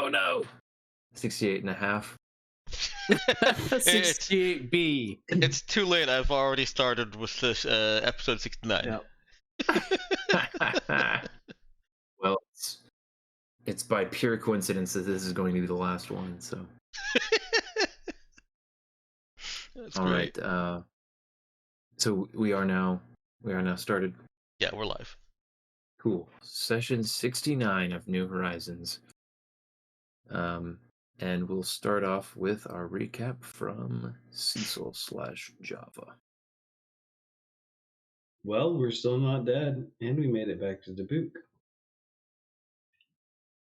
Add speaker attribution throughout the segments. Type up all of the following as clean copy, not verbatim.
Speaker 1: Oh no. 68 and a half.
Speaker 2: It's
Speaker 3: 68B.
Speaker 2: it's too late. I've already started with this episode 69.
Speaker 3: Yep.
Speaker 1: Well, it's by pure coincidence that this is going to be the last one. So,
Speaker 2: That's
Speaker 1: all
Speaker 2: great.
Speaker 1: right. So we are now started.
Speaker 2: Yeah, we're live.
Speaker 1: Cool. Session 69 of New Horizons. And we'll start off with our recap from Cecil/Java.
Speaker 4: Well, we're still not dead, and we made it back to Dubuque.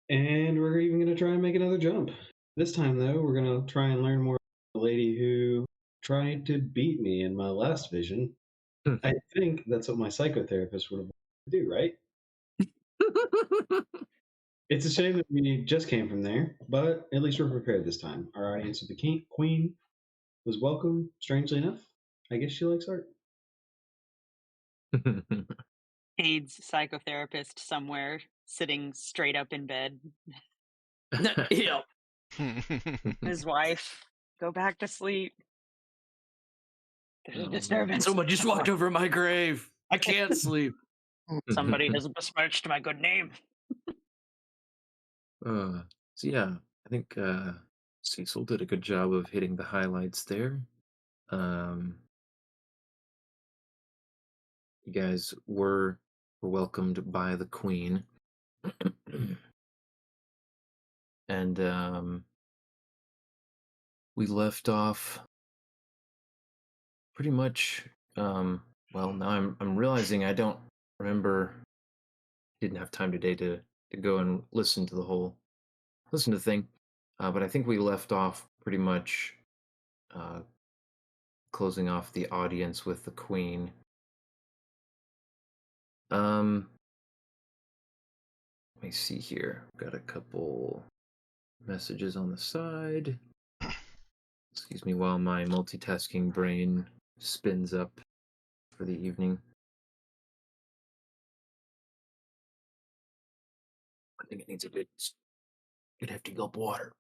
Speaker 4: And we're even going to try and make another jump. This time, though, we're going to try and learn more about the lady who tried to beat me in my last vision. I think that's what my psychotherapist would have wanted to do, right? It's a shame that we just came from there, but at least we're prepared this time. Our audience with the queen was welcome, strangely enough. I guess she likes art.
Speaker 5: AIDS psychotherapist somewhere sitting straight up in bed.
Speaker 3: Yep.
Speaker 5: His wife, go back to sleep. There's a
Speaker 1: Oh,
Speaker 5: disturbance.
Speaker 3: Someone just walked over my grave. I can't sleep.
Speaker 5: Somebody has besmirched my good name.
Speaker 1: So yeah, I think Cecil did a good job of hitting the highlights there. You guys were welcomed by the Queen, and we left off pretty much. Well, now I'm realizing I don't remember. Didn't have time today to go and listen to the thing, but I think we left off pretty much closing off the audience with the Queen. Let me see here. Got a couple messages on the side. Excuse me while my multitasking brain spins up for the evening. I think it needs a good hefty gulp of water.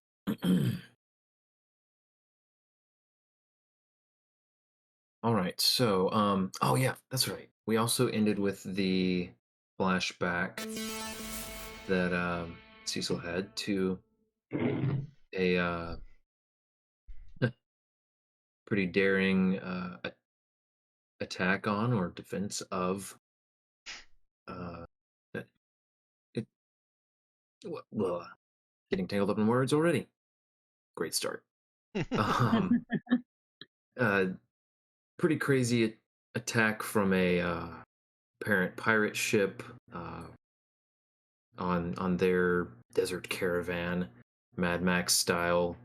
Speaker 1: All right, so oh yeah, that's right. We also ended with the flashback that Cecil had to a pretty daring attack on or defense of getting tangled up in words already. Great start. Pretty crazy attack from a parent pirate ship on their desert caravan, Mad Max style,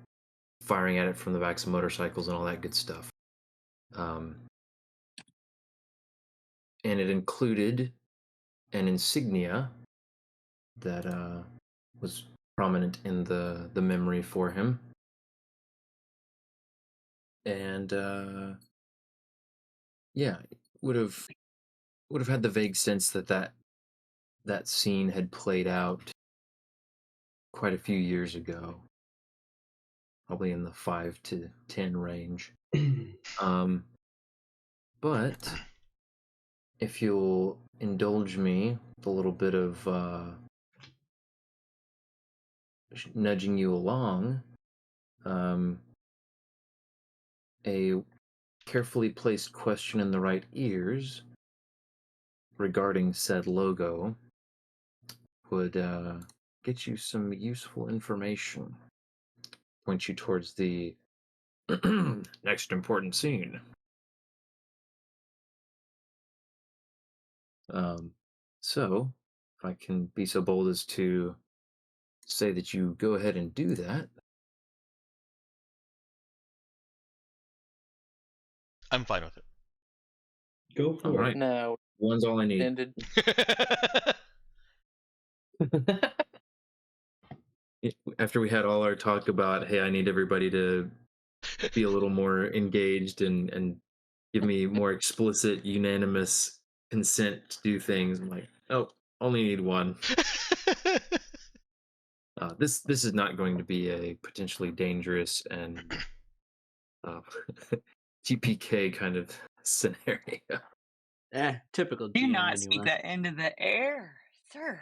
Speaker 1: firing at it from the backs of motorcycles and all that good stuff. And it included an insignia that was prominent in the memory for him. And yeah, would have had the vague sense that scene had played out quite a few years ago, probably in the 5 to 10 range. But if you'll indulge me with a little bit of nudging you along, a carefully placed question in the right ears regarding said logo would get you some useful information, point you towards the next important scene. So, if I can be so bold as to say that you go ahead and do that.
Speaker 2: I'm fine with it.
Speaker 4: Go for
Speaker 1: All right.
Speaker 4: it.
Speaker 3: No,
Speaker 1: One's all I need.
Speaker 3: ended.
Speaker 1: After we had all our talk about, hey, I need everybody to be a little more engaged and give me more explicit, unanimous consent to do things, I'm like, oh, only need one. This is not going to be a potentially dangerous and uh, TPK kind of scenario.
Speaker 3: Typical
Speaker 5: Do
Speaker 3: GM
Speaker 5: not speak
Speaker 3: anyway.
Speaker 5: that into the air, sir.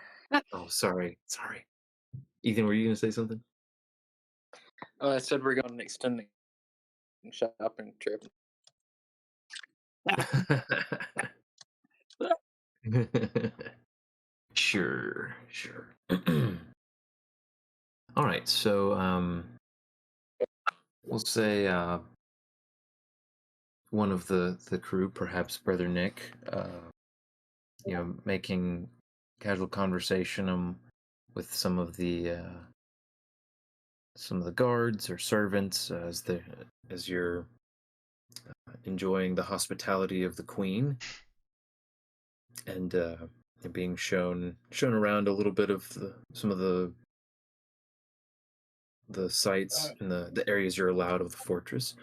Speaker 1: Oh, sorry. Ethan, were you going to say something?
Speaker 6: Oh, I said we're going to extend the shopping trip.
Speaker 1: Sure. All right, so we'll say one of the crew, perhaps Brother Nick, making casual conversation with some of the guards or servants as you're enjoying the hospitality of the Queen, and being shown around a little bit of some of the sites and the areas you're allowed of the fortress.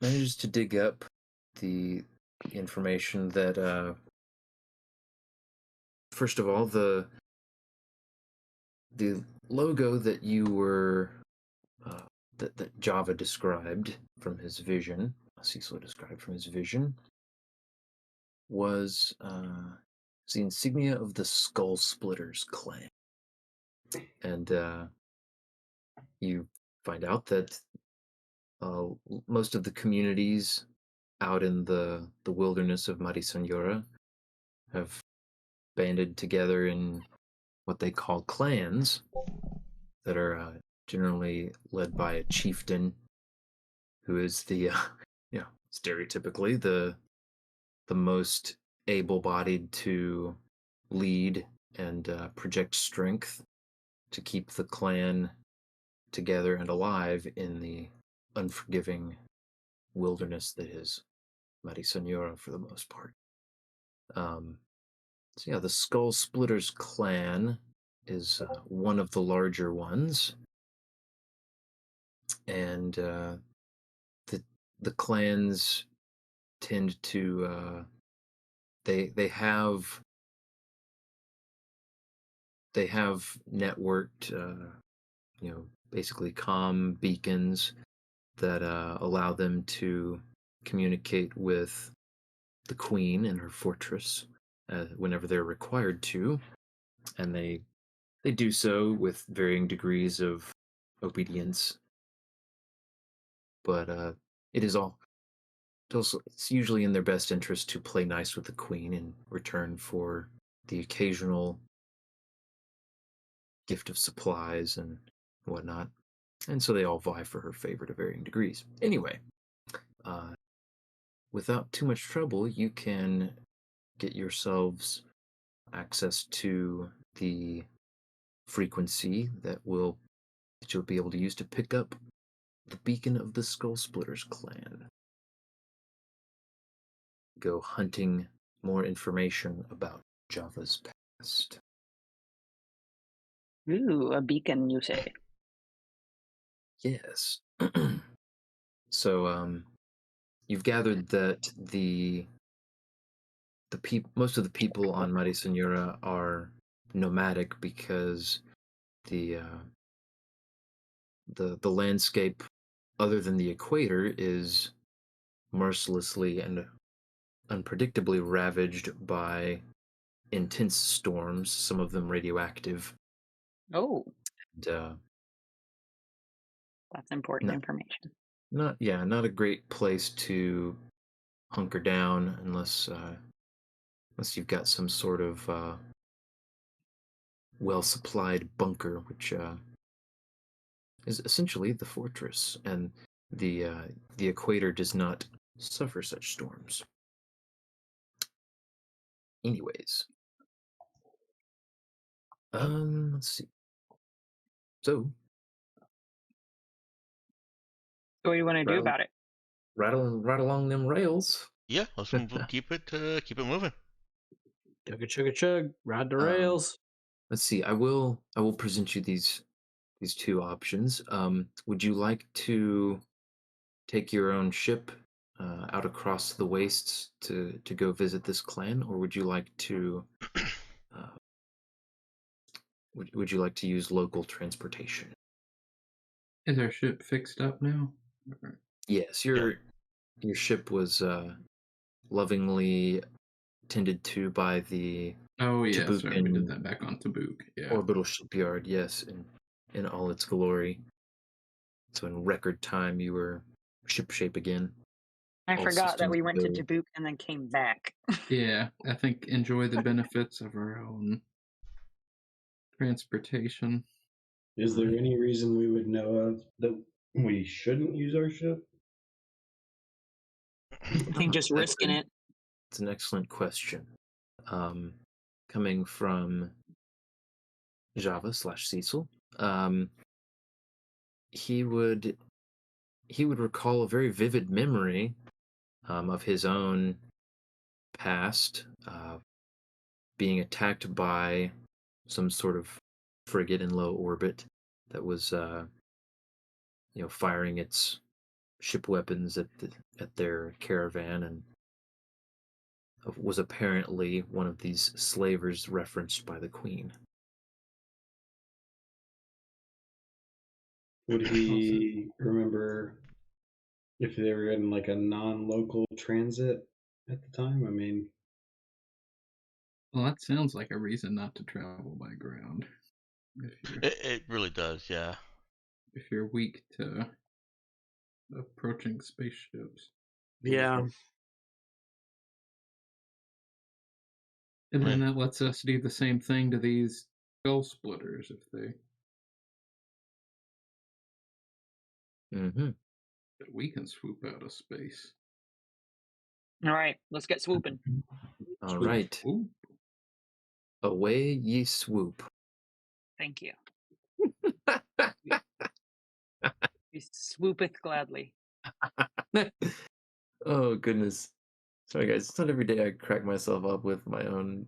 Speaker 1: Manages to dig up the information that first of all, the logo that you were that Java described from his vision, Cecil described from his vision, was the insignia of the Skull Splitters clan, and you find out that most of the communities out in the wilderness of Marisanjora have banded together in what they call clans that are generally led by a chieftain who is the stereotypically the most able-bodied to lead and project strength to keep the clan together and alive in the unforgiving wilderness that is Marisanjora for the most part. So yeah, the Skull Splitters clan is one of the larger ones, and the clans tend to they have networked basically comm beacons that allow them to communicate with the Queen and her fortress whenever they're required to, and they do so with varying degrees of obedience. But it's usually in their best interest to play nice with the Queen in return for the occasional gift of supplies and whatnot. And so they all vie for her favor to varying degrees. Anyway, without too much trouble, you can get yourselves access to the frequency that you'll be able to use to pick up the beacon of the Skull Splitters clan. Go hunting more information about Java's past.
Speaker 5: Ooh, a beacon, you say?
Speaker 1: Yes. So, you've gathered that most of the people on Marisanjora are nomadic because the landscape, other than the equator, is mercilessly and unpredictably ravaged by intense storms, some of them radioactive.
Speaker 5: Oh,
Speaker 1: And
Speaker 5: that's important information.
Speaker 1: not a great place to hunker down unless you've got some sort of well-supplied bunker, which is essentially the fortress, and the equator does not suffer such storms. Anyways, let's see. So,
Speaker 5: What do you want to do
Speaker 1: Rattle-
Speaker 5: about it?
Speaker 1: right along them rails.
Speaker 2: Yeah, let's keep it moving.
Speaker 3: Chugga chugga chug. Ride the
Speaker 1: Um,
Speaker 3: rails.
Speaker 1: Let's see. I will present you these two options. Would you like to take your own ship out across the wastes to go visit this clan, or would you like to would you like to use local transportation?
Speaker 7: Is our ship fixed up now? Or-
Speaker 1: Yes, your ship was lovingly tended to by the
Speaker 7: Oh yeah, sorry, we did
Speaker 1: Tabukan
Speaker 7: that back on Tabuk. Yeah.
Speaker 1: orbital shipyard. Yes, in all its glory. So in record time, you were shipshape again.
Speaker 5: I
Speaker 1: All
Speaker 5: forgot that
Speaker 1: systems
Speaker 5: we went to
Speaker 1: go.
Speaker 5: Dubuque and then came back.
Speaker 7: Yeah, I think enjoy the benefits of our own transportation.
Speaker 4: Is there
Speaker 1: Right.
Speaker 4: any reason we would know of that we shouldn't use our ship?
Speaker 5: I think just risking it.
Speaker 1: It's an excellent question. Coming from Java/Cecil, he would recall a very vivid memory of his own past being attacked by some sort of frigate in low orbit that was firing its ship weapons at their caravan, and was apparently one of these slavers referenced by the queen.
Speaker 4: Would he remember if they were in like a non-local transit at the time? I mean,
Speaker 7: Well, that sounds like a reason not to travel by ground.
Speaker 2: It really does, yeah.
Speaker 7: If you're weak to approaching spaceships.
Speaker 3: Yeah.
Speaker 7: And then
Speaker 2: Right.
Speaker 7: that lets us do the same thing to these skull splitters if they
Speaker 1: Mm-hmm.
Speaker 7: that we can swoop out of space.
Speaker 5: All right, let's get swooping.
Speaker 1: All
Speaker 7: Swoop,
Speaker 1: right,
Speaker 7: swoop.
Speaker 1: away ye swoop.
Speaker 5: Thank you. We swoopeth gladly.
Speaker 1: Oh goodness. Sorry guys, it's not every day I crack myself up with my own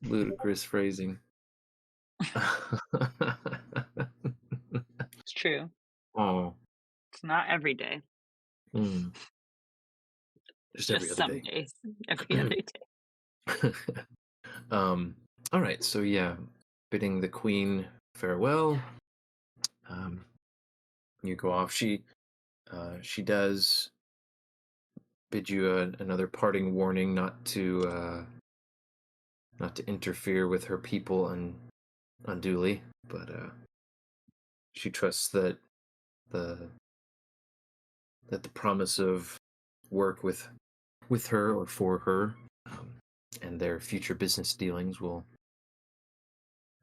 Speaker 1: ludicrous phrasing.
Speaker 5: It's true.
Speaker 1: Oh.
Speaker 5: It's not every day.
Speaker 1: Mm. Just every
Speaker 5: Just
Speaker 1: other
Speaker 5: some
Speaker 1: day.
Speaker 5: days. Every other day.
Speaker 1: All right, so yeah, bidding the queen farewell. You go off. She does bid you another parting warning not to interfere with her people unduly, but she trusts that the promise of work with her or for her, and their future business dealings will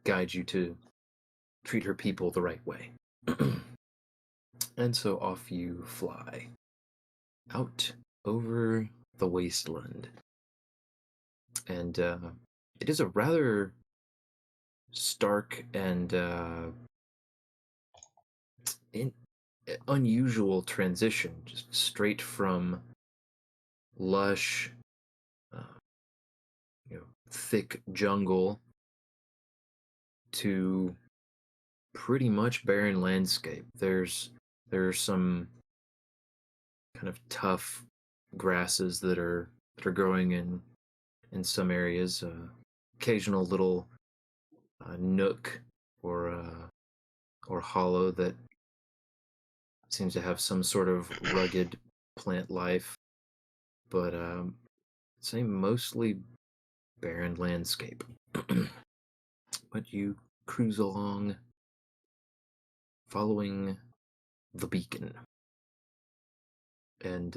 Speaker 1: guide you to treat her people the right way. And so off you fly out over the wasteland. And it is a rather stark and unusual transition, just straight from lush, uh, thick jungle to pretty much barren landscape. There's some kind of tough grasses that are growing in some areas. Occasional little nook or hollow that seems to have some sort of rugged plant life, but say mostly barren landscape. But you cruise along, following the beacon, and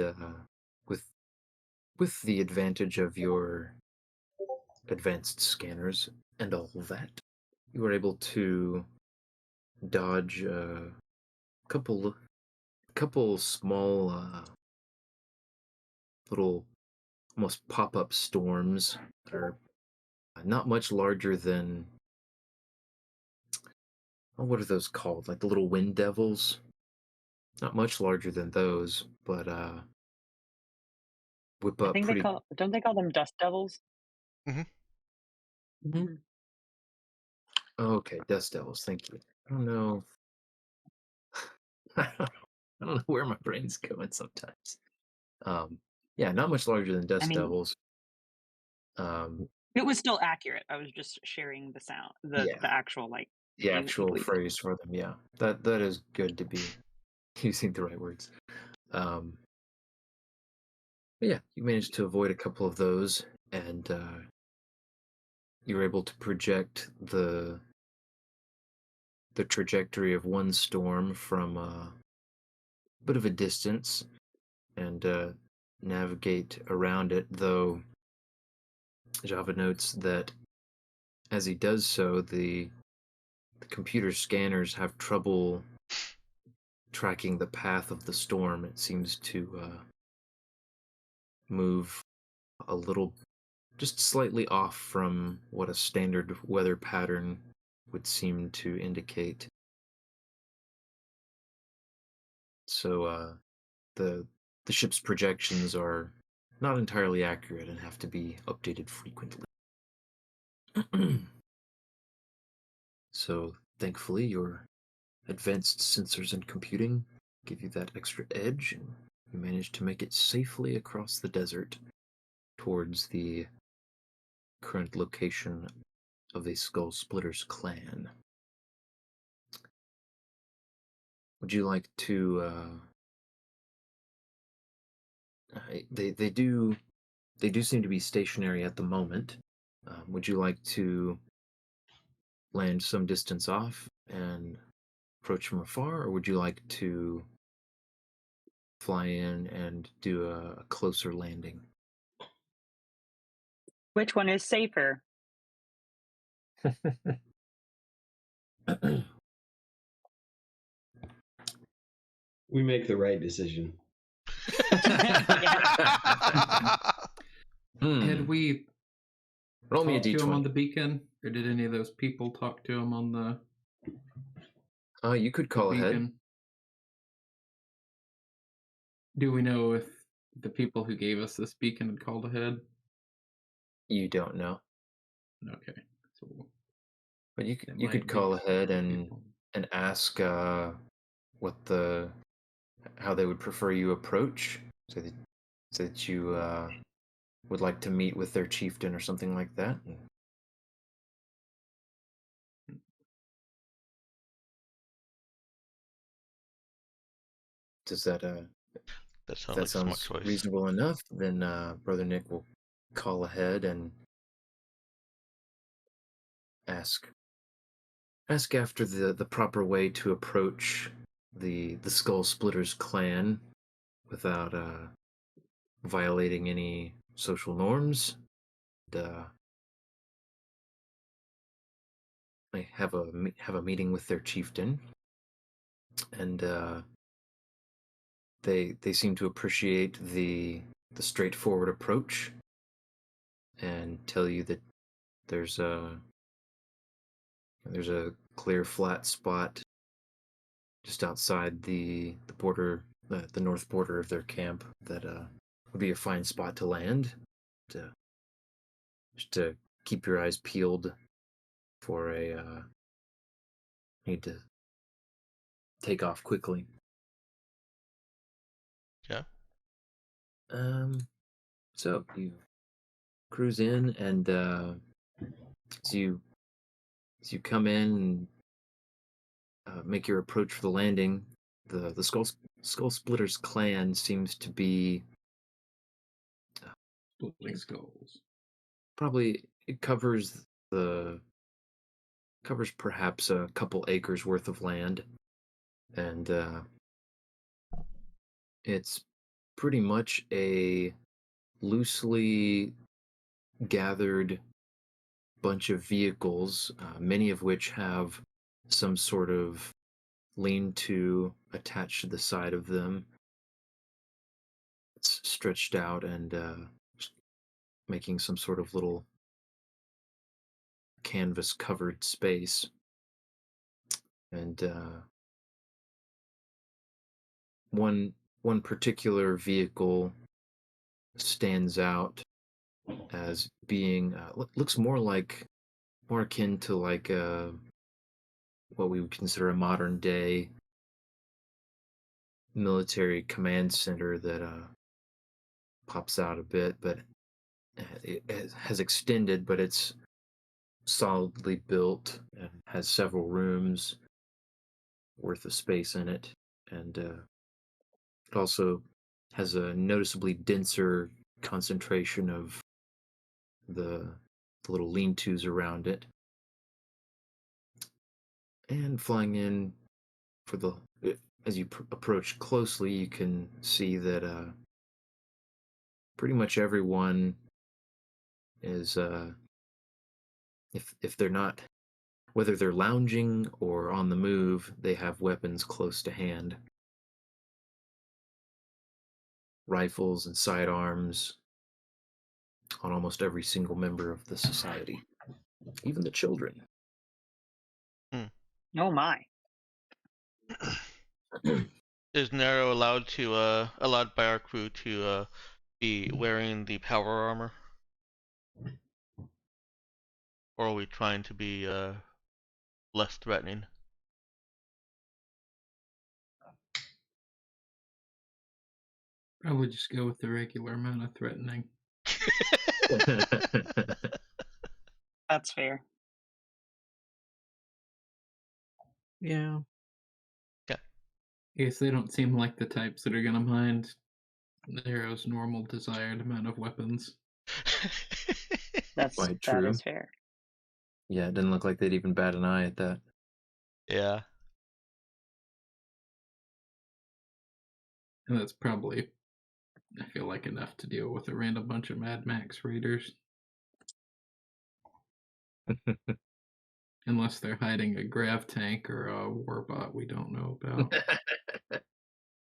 Speaker 1: with the advantage of your advanced scanners and all that, you were able to dodge a couple small little almost pop-up storms that are not much larger than, oh, what are those called? Like the little wind devils? Not much larger than those, but whip
Speaker 5: I
Speaker 1: up
Speaker 5: think
Speaker 1: pretty.
Speaker 5: don't they call them dust devils?
Speaker 3: Mm-hmm.
Speaker 5: Mhm.
Speaker 1: Okay, dust devils. Thank you. I don't know. I don't know where my brain's going sometimes. Yeah, not much larger than
Speaker 5: I
Speaker 1: dust
Speaker 5: mean,
Speaker 1: devils.
Speaker 5: It was still accurate. I was just sharing the sound,
Speaker 1: Yeah.
Speaker 5: the actual like
Speaker 1: The
Speaker 5: thing
Speaker 1: actual
Speaker 5: completed.
Speaker 1: phrase for them. Yeah, that is good to be using the right words. But yeah, you managed to avoid a couple of those, and you're able to project the trajectory of one storm from a bit of a distance and navigate around it. Though Java notes that as he does so, the computer scanners have trouble tracking the path of the storm. It seems to move a little, just slightly off from what a standard weather pattern would seem to indicate. So the ship's projections are not entirely accurate and have to be updated frequently. So thankfully, your advanced sensors and computing give you that extra edge, and you manage to make it safely across the desert towards the current location of the Skull Splitters clan. Would you like to? They do seem to be stationary at the moment. Would you like to land some distance off and approach from afar, or would you like to fly in and do a closer landing?
Speaker 5: Which one is safer?
Speaker 4: We make the right decision.
Speaker 7: Had we
Speaker 1: Roll me a
Speaker 7: talked to him on
Speaker 1: d20.
Speaker 7: the beacon, or did any of those people talk to him on the
Speaker 1: You could call ahead.
Speaker 7: beacon? Do we know if the people who gave us this beacon had called ahead?
Speaker 1: You don't know,
Speaker 7: Okay, so
Speaker 1: but you
Speaker 7: it
Speaker 1: you
Speaker 7: might
Speaker 1: could
Speaker 7: be
Speaker 1: call ahead
Speaker 7: people.
Speaker 1: and ask what how they would prefer you approach, so that you would like to meet with their chieftain or something like that. Does that
Speaker 2: That
Speaker 1: if
Speaker 2: sounds
Speaker 1: that
Speaker 2: like a smart
Speaker 1: sounds
Speaker 2: choice.
Speaker 1: reasonable enough, then Brother Nick will call ahead and ask after the proper way to approach the Skull Splitters clan without violating any social norms. And, they have a meeting with their chieftain, and they seem to appreciate the straightforward approach, and tell you that there's a clear flat spot just outside the border, the north border of their camp, that would be a fine spot to land. Just to keep your eyes peeled for a need to take off quickly.
Speaker 2: Yeah.
Speaker 1: So you cruise in, and as you come in and make your approach for the landing, the Skull Splitters clan seems to be
Speaker 7: Splitting skulls.
Speaker 1: probably, it covers perhaps a couple acres worth of land, and it's pretty much a loosely gathered bunch of vehicles, many of which have some sort of lean-to attached to the side of them. It's stretched out and making some sort of little canvas-covered space. And one particular vehicle stands out as being looks more akin to like what we would consider a modern day military command center that pops out a bit, but it has extended, but it's solidly built and has several rooms worth of space in it, and it also has a noticeably denser concentration of the little lean-tos around it. And flying in for as you approach closely, you can see that pretty much everyone is if they're not, whether they're lounging or on the move, they have weapons close to hand. Rifles and sidearms on almost every single member of the society, even the children.
Speaker 5: Oh my.
Speaker 2: Is Nero allowed by our crew to be wearing the power armor? Or are we trying to be less threatening?
Speaker 7: Probably just go with the regular amount of threatening.
Speaker 5: That's fair.
Speaker 7: Yeah.
Speaker 2: Okay.
Speaker 7: I guess they don't seem like the types that are gonna mind Nero's normal desired amount of weapons.
Speaker 5: That
Speaker 1: true.
Speaker 5: is fair.
Speaker 1: Yeah, it didn't look like they'd even bat an eye at that.
Speaker 2: Yeah.
Speaker 7: And that's probably, I feel like, enough to deal with a random bunch of Mad Max readers. Unless they're hiding a grav tank or a warbot we don't know about.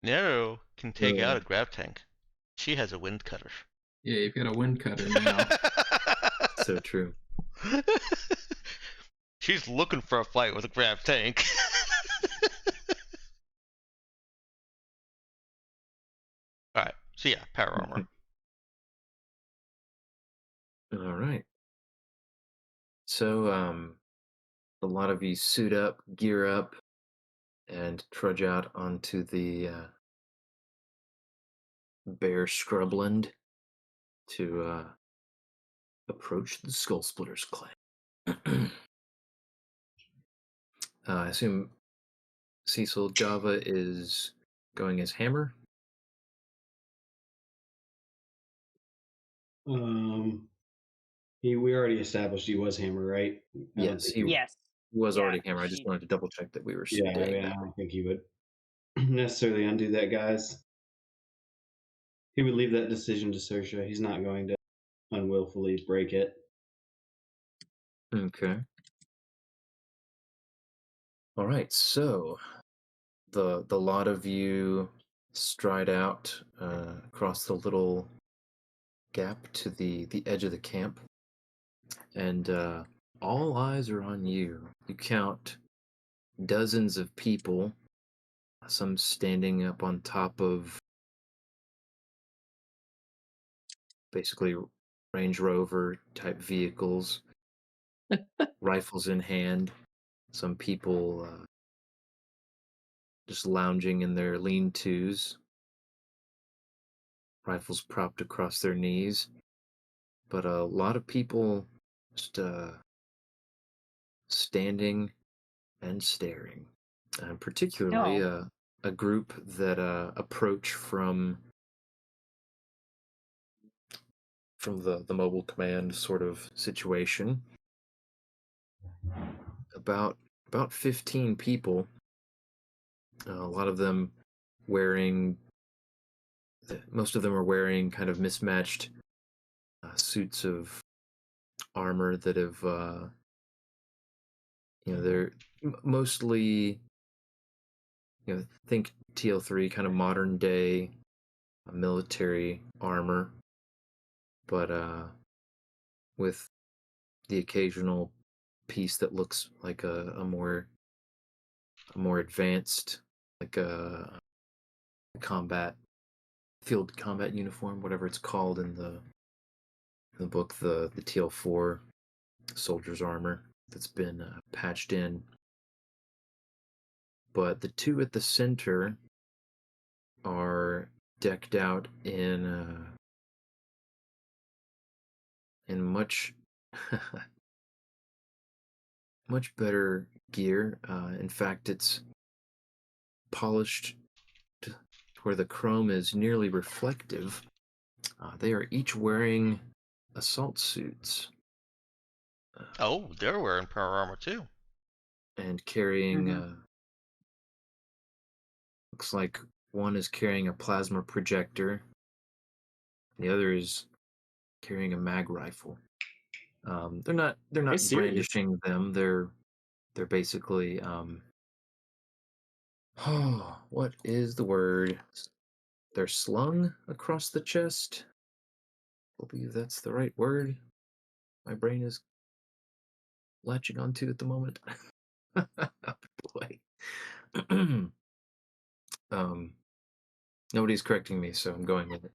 Speaker 2: Nero can take out a grav tank. She has a wind cutter.
Speaker 7: Yeah, you've got a wind cutter now.
Speaker 1: So true.
Speaker 2: She's looking for a fight with a grav tank. Alright, so yeah, power armor.
Speaker 1: All right. So, a lot of you suit up, gear up, and trudge out onto the bare scrubland to approach the Skull Splitters clan. I assume Cecil Java is going as Hammer.
Speaker 4: We already established he was Hammer, right? I don't
Speaker 1: Yes,
Speaker 4: think
Speaker 1: he
Speaker 5: Yes.
Speaker 1: was
Speaker 5: Yeah,
Speaker 1: already Hammer. I just
Speaker 5: she-
Speaker 1: wanted to double check that we were
Speaker 4: Yeah,
Speaker 1: staying
Speaker 4: I
Speaker 1: that way.
Speaker 4: don't think he would necessarily undo that, guys. He would leave that decision to Sersha. He's not going to unwillfully break it.
Speaker 1: Okay. All right. So the lot of you stride out across the little gap to the edge of the camp, and all eyes are on you. You count dozens of people, some standing up on top of basically Range Rover type vehicles, rifles in hand. Some people just lounging in their lean-tos, rifles propped across their knees. But a lot of people just standing and staring. And particularly
Speaker 5: No.
Speaker 1: a group that approach from the mobile command sort of situation. About 15 people. A lot of them most of them are wearing kind of mismatched suits of armor that have, they're mostly, think TL3 kind of modern day military armor, but with the occasional piece that looks like a more advanced, like a field combat uniform, whatever it's called in the book, the TL4 soldier's armor that's been patched in. But the two at the center are decked out in in much much better gear. In fact, it's polished to where the chrome is nearly reflective. They are each wearing assault suits
Speaker 2: Oh, they're wearing power armor too.
Speaker 1: and carrying.
Speaker 5: Mhm.
Speaker 1: Looks like one is carrying a plasma projector. The other is carrying a mag rifle. They're not
Speaker 3: serious.
Speaker 1: brandishing them. They're basically oh, what is the word? They're slung across the chest. I believe that's the right word. My brain is latching onto at the moment. Boy. Nobody's correcting me, so I'm going with it.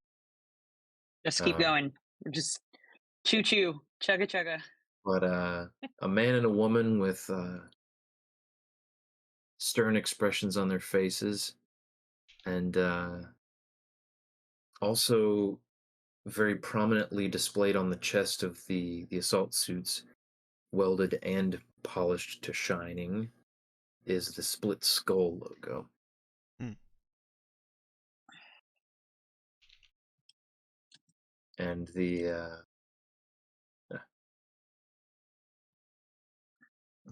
Speaker 5: Just keep
Speaker 1: Uh,
Speaker 5: going. Just choo choo, chugga chugga.
Speaker 1: But a man and a woman with stern expressions on their faces, and also very prominently displayed on the chest of the assault suits, welded and polished to shining, is the split skull logo.
Speaker 2: Hmm.
Speaker 1: And the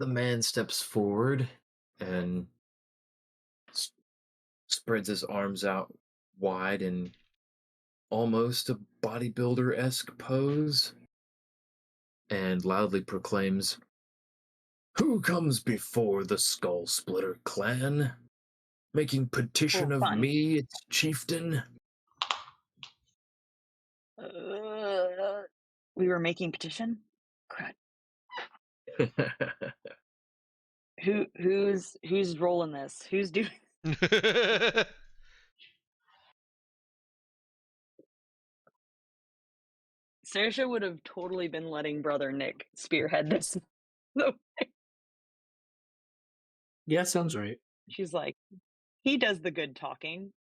Speaker 1: man steps forward and spreads his arms out wide in almost a bodybuilder-esque pose and loudly proclaims, "Who comes before the Skull Splitter clan? Making petition
Speaker 5: Oh,
Speaker 1: of
Speaker 5: fun.
Speaker 1: me, its chieftain?"
Speaker 5: We were making petition. Crap. Who's rolling this? Who's doing? Saoirse would have totally been letting brother Nick spearhead this.
Speaker 3: Yeah, sounds right.
Speaker 5: She's like, he does the good talking.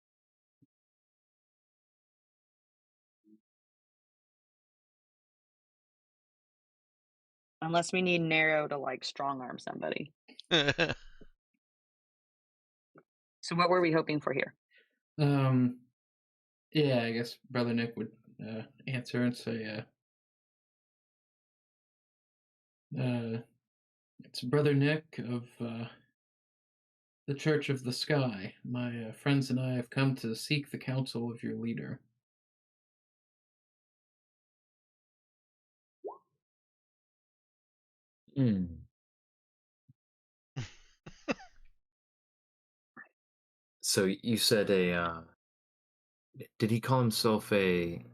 Speaker 5: Unless we need Nero to like strong arm somebody. So what were we hoping for here?
Speaker 7: Yeah, I guess Brother Nick would answer and say, it's Brother Nick of the Church of the Sky. My friends and I have come to seek the counsel of your leader.
Speaker 1: Hmm. So you said did he call himself a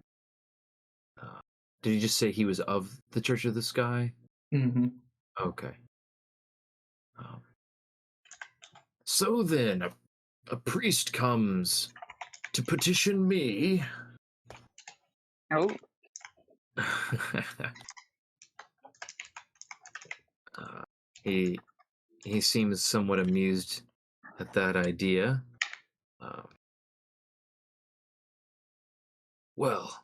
Speaker 1: did he just say he was of the Church of the Sky?
Speaker 7: Mm-hmm.
Speaker 1: Okay. So then, a priest comes to petition me.
Speaker 5: Oh,
Speaker 1: uh, he seems somewhat amused at that idea. Well,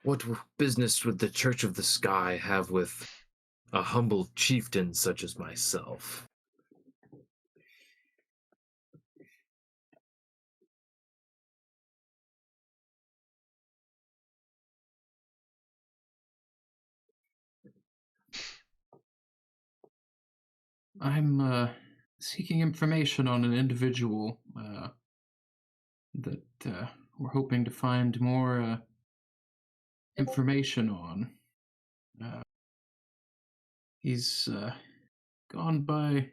Speaker 1: what business would the Church of the Sky have with a humble chieftain such as myself?
Speaker 7: I'm seeking information on an individual that we're hoping to find more information on. He's gone by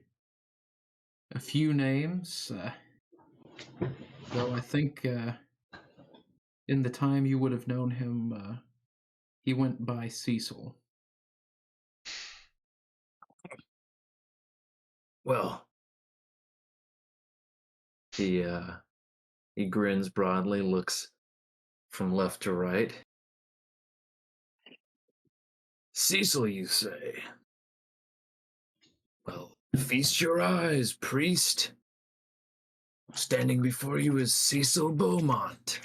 Speaker 7: a few names, though I think in the time you would have known him, he went by Cecil.
Speaker 1: Well, he grins broadly, looks from left to right. Cecil, you say? Well, feast your eyes, priest. Standing before you is Cecil Beaumont,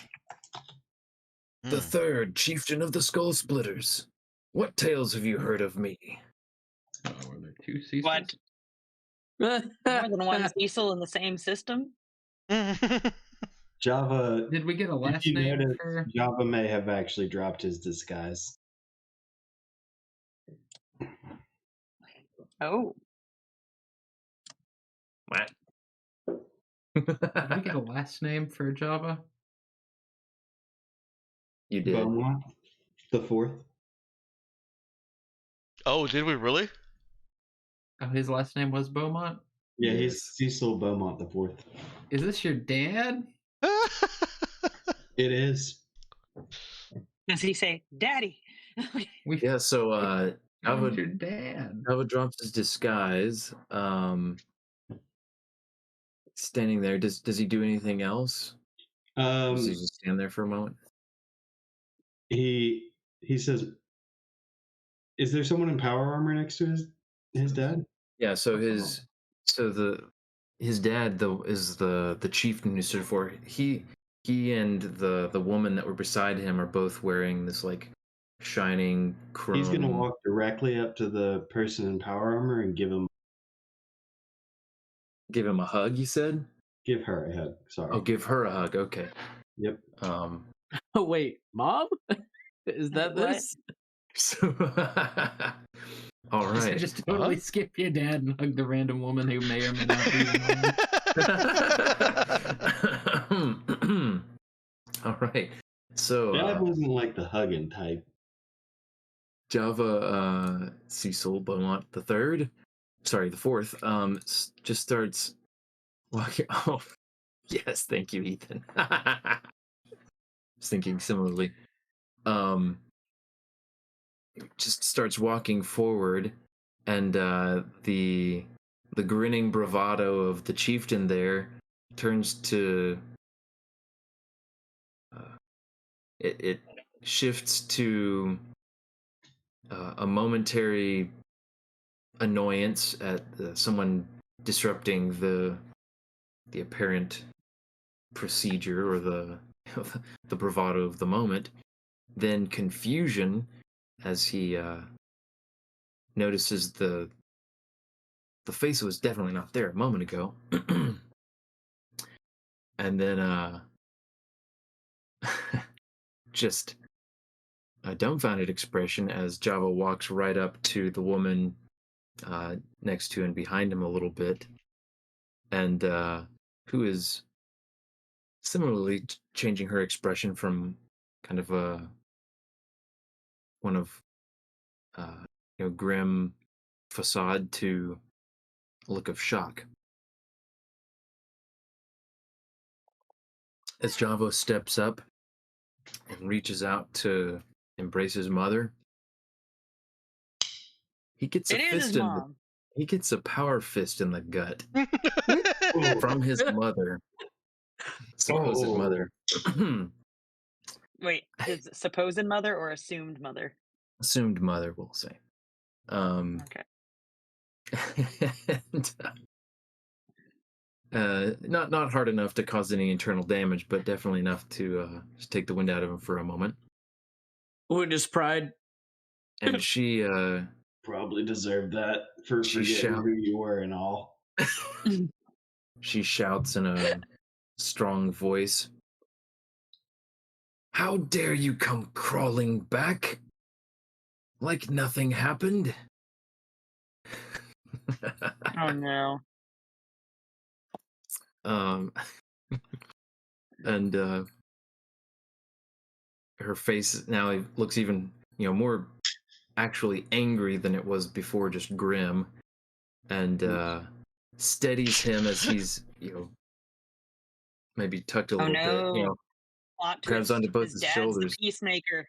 Speaker 1: the third chieftain of the Skull Splitters. What tales have you heard of me?
Speaker 7: Oh, were there two Cecils?
Speaker 5: What? More than one Cecil in the same system?
Speaker 4: Java,
Speaker 7: Did we get a
Speaker 4: if
Speaker 7: last
Speaker 4: you
Speaker 7: name
Speaker 4: notice,
Speaker 7: for?
Speaker 4: Java may have actually dropped his disguise.
Speaker 5: Oh,
Speaker 1: What?
Speaker 7: Did we get a last name for Java?
Speaker 1: You did.
Speaker 4: Beaumont, the fourth.
Speaker 2: Oh, did we really?
Speaker 7: Oh, his last name was Beaumont?
Speaker 4: Yeah,
Speaker 1: Yes.
Speaker 4: he's Cecil Beaumont the fourth.
Speaker 7: Is this your dad?
Speaker 4: It is.
Speaker 5: does he say, "Daddy"?
Speaker 7: We
Speaker 1: Yeah, so
Speaker 7: found your dad.
Speaker 1: Java drops his disguise. Standing there. Does he do anything else? Does he just stand there for a moment?
Speaker 4: He says, "Is there someone in power armor next to his dad?"
Speaker 1: Yeah, so his dad is the chieftain who stood for he and the woman that were beside him are both wearing this like shining chrome.
Speaker 4: He's gonna walk directly up to the person in power armor and give
Speaker 1: Give him a hug, you said?
Speaker 4: her a hug. Sorry.
Speaker 1: Oh, give her a hug. Okay.
Speaker 4: Yep.
Speaker 3: Oh wait, Mom? Is that
Speaker 5: What?
Speaker 3: this?
Speaker 1: So all right.
Speaker 7: Just totally skip your dad and hug the random woman who may or may not be your mom.
Speaker 1: All right. So
Speaker 4: Dad wasn't like the hugging type.
Speaker 1: Java Cecil Beaumont the third, sorry, the fourth, just starts walking. Oh, yes, thank you, Ethan. I was thinking similarly. Just starts walking forward, and the grinning bravado of the chieftain there turns to it shifts to a momentary annoyance at someone disrupting the apparent procedure or the the bravado of the moment, then confusion as he notices the face was definitely not there a moment ago. And then just a dumbfounded expression as Java walks right up to the woman next to and behind him a little bit, and who is similarly changing her expression from kind of one of grim facade to a look of shock. As Javo steps up and reaches out to embrace his mother, he gets
Speaker 5: It
Speaker 1: a
Speaker 5: is
Speaker 1: fist
Speaker 5: his
Speaker 1: in the,
Speaker 5: mom.
Speaker 1: he gets a power fist in the gut from his mother. Supposed mother.
Speaker 5: Wait, his supposed mother or assumed mother?
Speaker 1: Assumed mother, we'll say.
Speaker 5: Okay.
Speaker 1: And, not hard enough to cause any internal damage, but definitely enough to just take the wind out of him for a moment.
Speaker 3: Would his pride?
Speaker 1: And she
Speaker 4: Probably deserved that for
Speaker 1: She
Speaker 4: forgetting
Speaker 1: shout-
Speaker 4: who you were and all.
Speaker 1: she shouts in a strong voice, "How dare you come crawling back like nothing happened?"
Speaker 5: Oh no.
Speaker 1: And her face now looks even more actually angry than it was before, just grim, and steadies him as he's maybe tucked a
Speaker 5: Oh
Speaker 1: little
Speaker 5: no.
Speaker 1: bit,
Speaker 5: Plot
Speaker 1: grabs
Speaker 5: twist.
Speaker 1: onto both
Speaker 5: His
Speaker 1: his
Speaker 5: dad's
Speaker 1: shoulders.
Speaker 5: the peacemaker.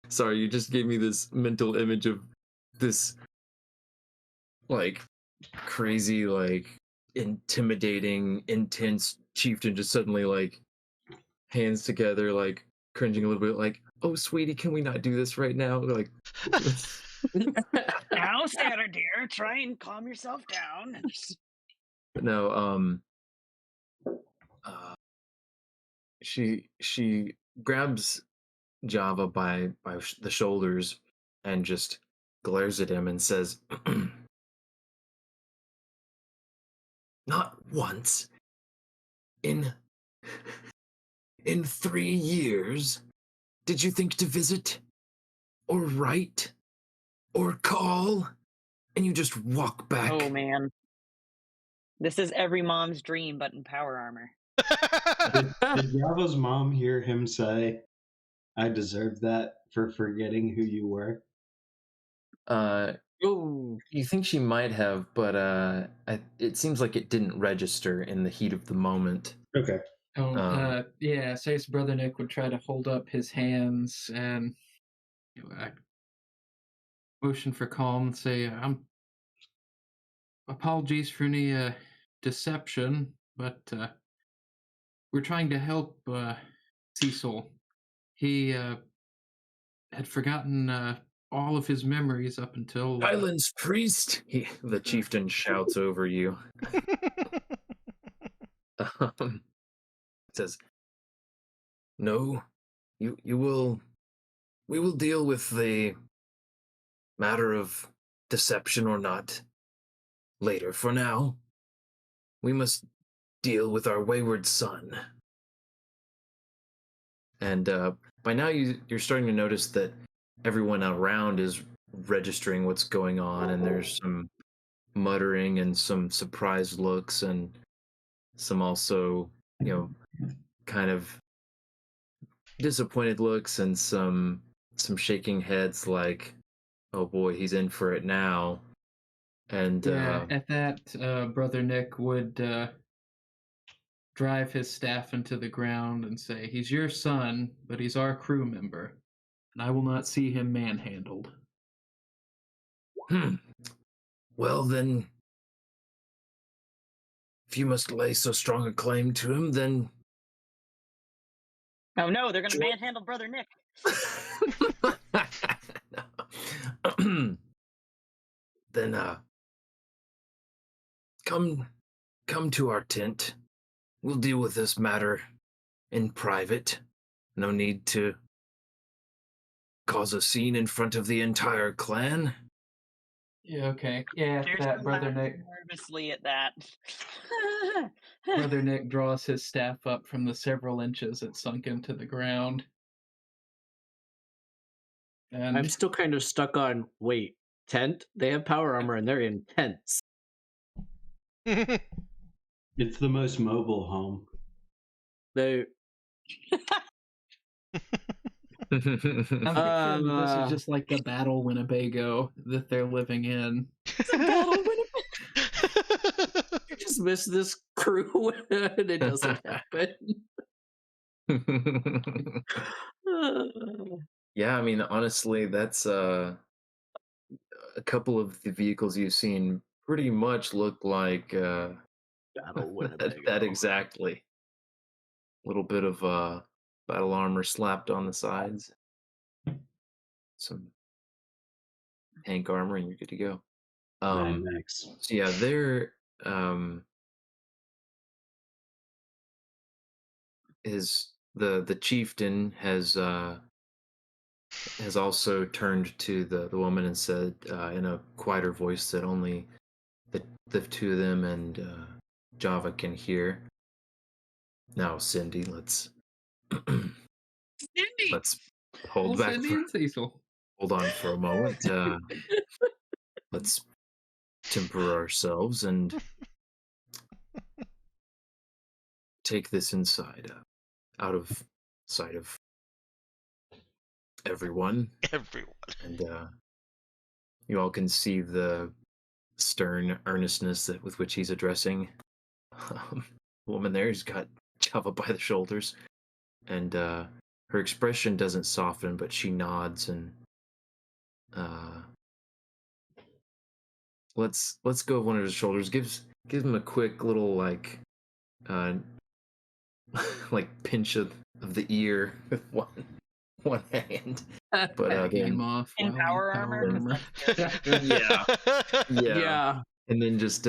Speaker 1: Sorry, you just gave me this mental image of this like crazy, like intimidating, intense chieftain just suddenly like hands together, like cringing a little bit, like, "Oh, sweetie, can we not do this right now?" Like,
Speaker 5: Now, Santa dear, try and calm yourself down.
Speaker 1: but no, she grabs Java by the shoulders and just glares at him and says, "Not once in 3 years did you think to visit or write or call, and you just walk back."
Speaker 5: Oh man. This is every mom's dream, but in power armor.
Speaker 4: Did Java's mom hear him say, "I deserve that for forgetting who you were"?
Speaker 3: Oh,
Speaker 1: You think she might have, but it seems like it didn't register in the heat of the moment.
Speaker 4: Okay.
Speaker 7: Oh,
Speaker 1: Um,
Speaker 7: yeah. Say's brother Nick would try to hold up his hands and motion for calm and say, apologies for any deception, but we're trying to help Cecil. He had forgotten all of his memories up until
Speaker 1: Silence, priest! The chieftain shouts over you. Says, "No, you will. We will deal with the matter of deception or not later. For now, we must deal with our wayward son." And by now, you're starting to notice that everyone around is registering what's going on, and there's some muttering and some surprised looks, and some also, kind of disappointed looks, and some shaking heads, like, "Oh boy, he's in for it now." And
Speaker 7: yeah. At that, brother Nick would drive his staff into the ground and say, "He's your son, but he's our crew member, and I will not see him manhandled."
Speaker 1: Well, then, if you must lay so strong a claim to him, then
Speaker 5: Oh no, they're gonna manhandle Brother Nick.
Speaker 1: then come to our tent. We'll deal with this matter in private. No need to cause a scene in front of the entire clan.
Speaker 7: Yeah, okay. Yeah, at that, brother Nick.
Speaker 5: Nervously at that.
Speaker 7: Brother Nick draws his staff up from the several inches it sunk into the ground. And
Speaker 3: I'm still kind of stuck on. Wait, tent? They have power armor and they're in tents.
Speaker 4: It's the most mobile home.
Speaker 3: They.
Speaker 7: I'm picturing this is just like the Battle Winnebago that they're living in.
Speaker 3: You just miss this crew and it doesn't happen.
Speaker 1: Yeah, I mean, honestly, that's a couple of the vehicles you've seen pretty much look like
Speaker 3: Battle
Speaker 1: that
Speaker 3: Winnebago.
Speaker 1: exactly. A little bit of battle armor slapped on the sides, some tank armor, and you're good to go.
Speaker 4: Nice.
Speaker 1: So yeah, they're the chieftain has also turned to the woman and said, in a quieter voice that only the two of them and Java can hear. "Now, Cindy, let's let's hold back.
Speaker 7: Cindy and Cecil.
Speaker 1: Hold on for a moment. Let's temper ourselves and take this inside, out of sight of everyone."
Speaker 2: Everyone.
Speaker 1: And you all can see the stern earnestness with which he's addressing the woman there. He's got Java by the shoulders, and her expression doesn't soften, but she nods and let's go over one of his shoulders. Gives him a quick little like like pinch of the ear with one hand. But
Speaker 7: Backing him
Speaker 1: then,
Speaker 7: off
Speaker 5: In
Speaker 7: while
Speaker 5: power armor? 'Cause that's good.
Speaker 1: yeah, and then just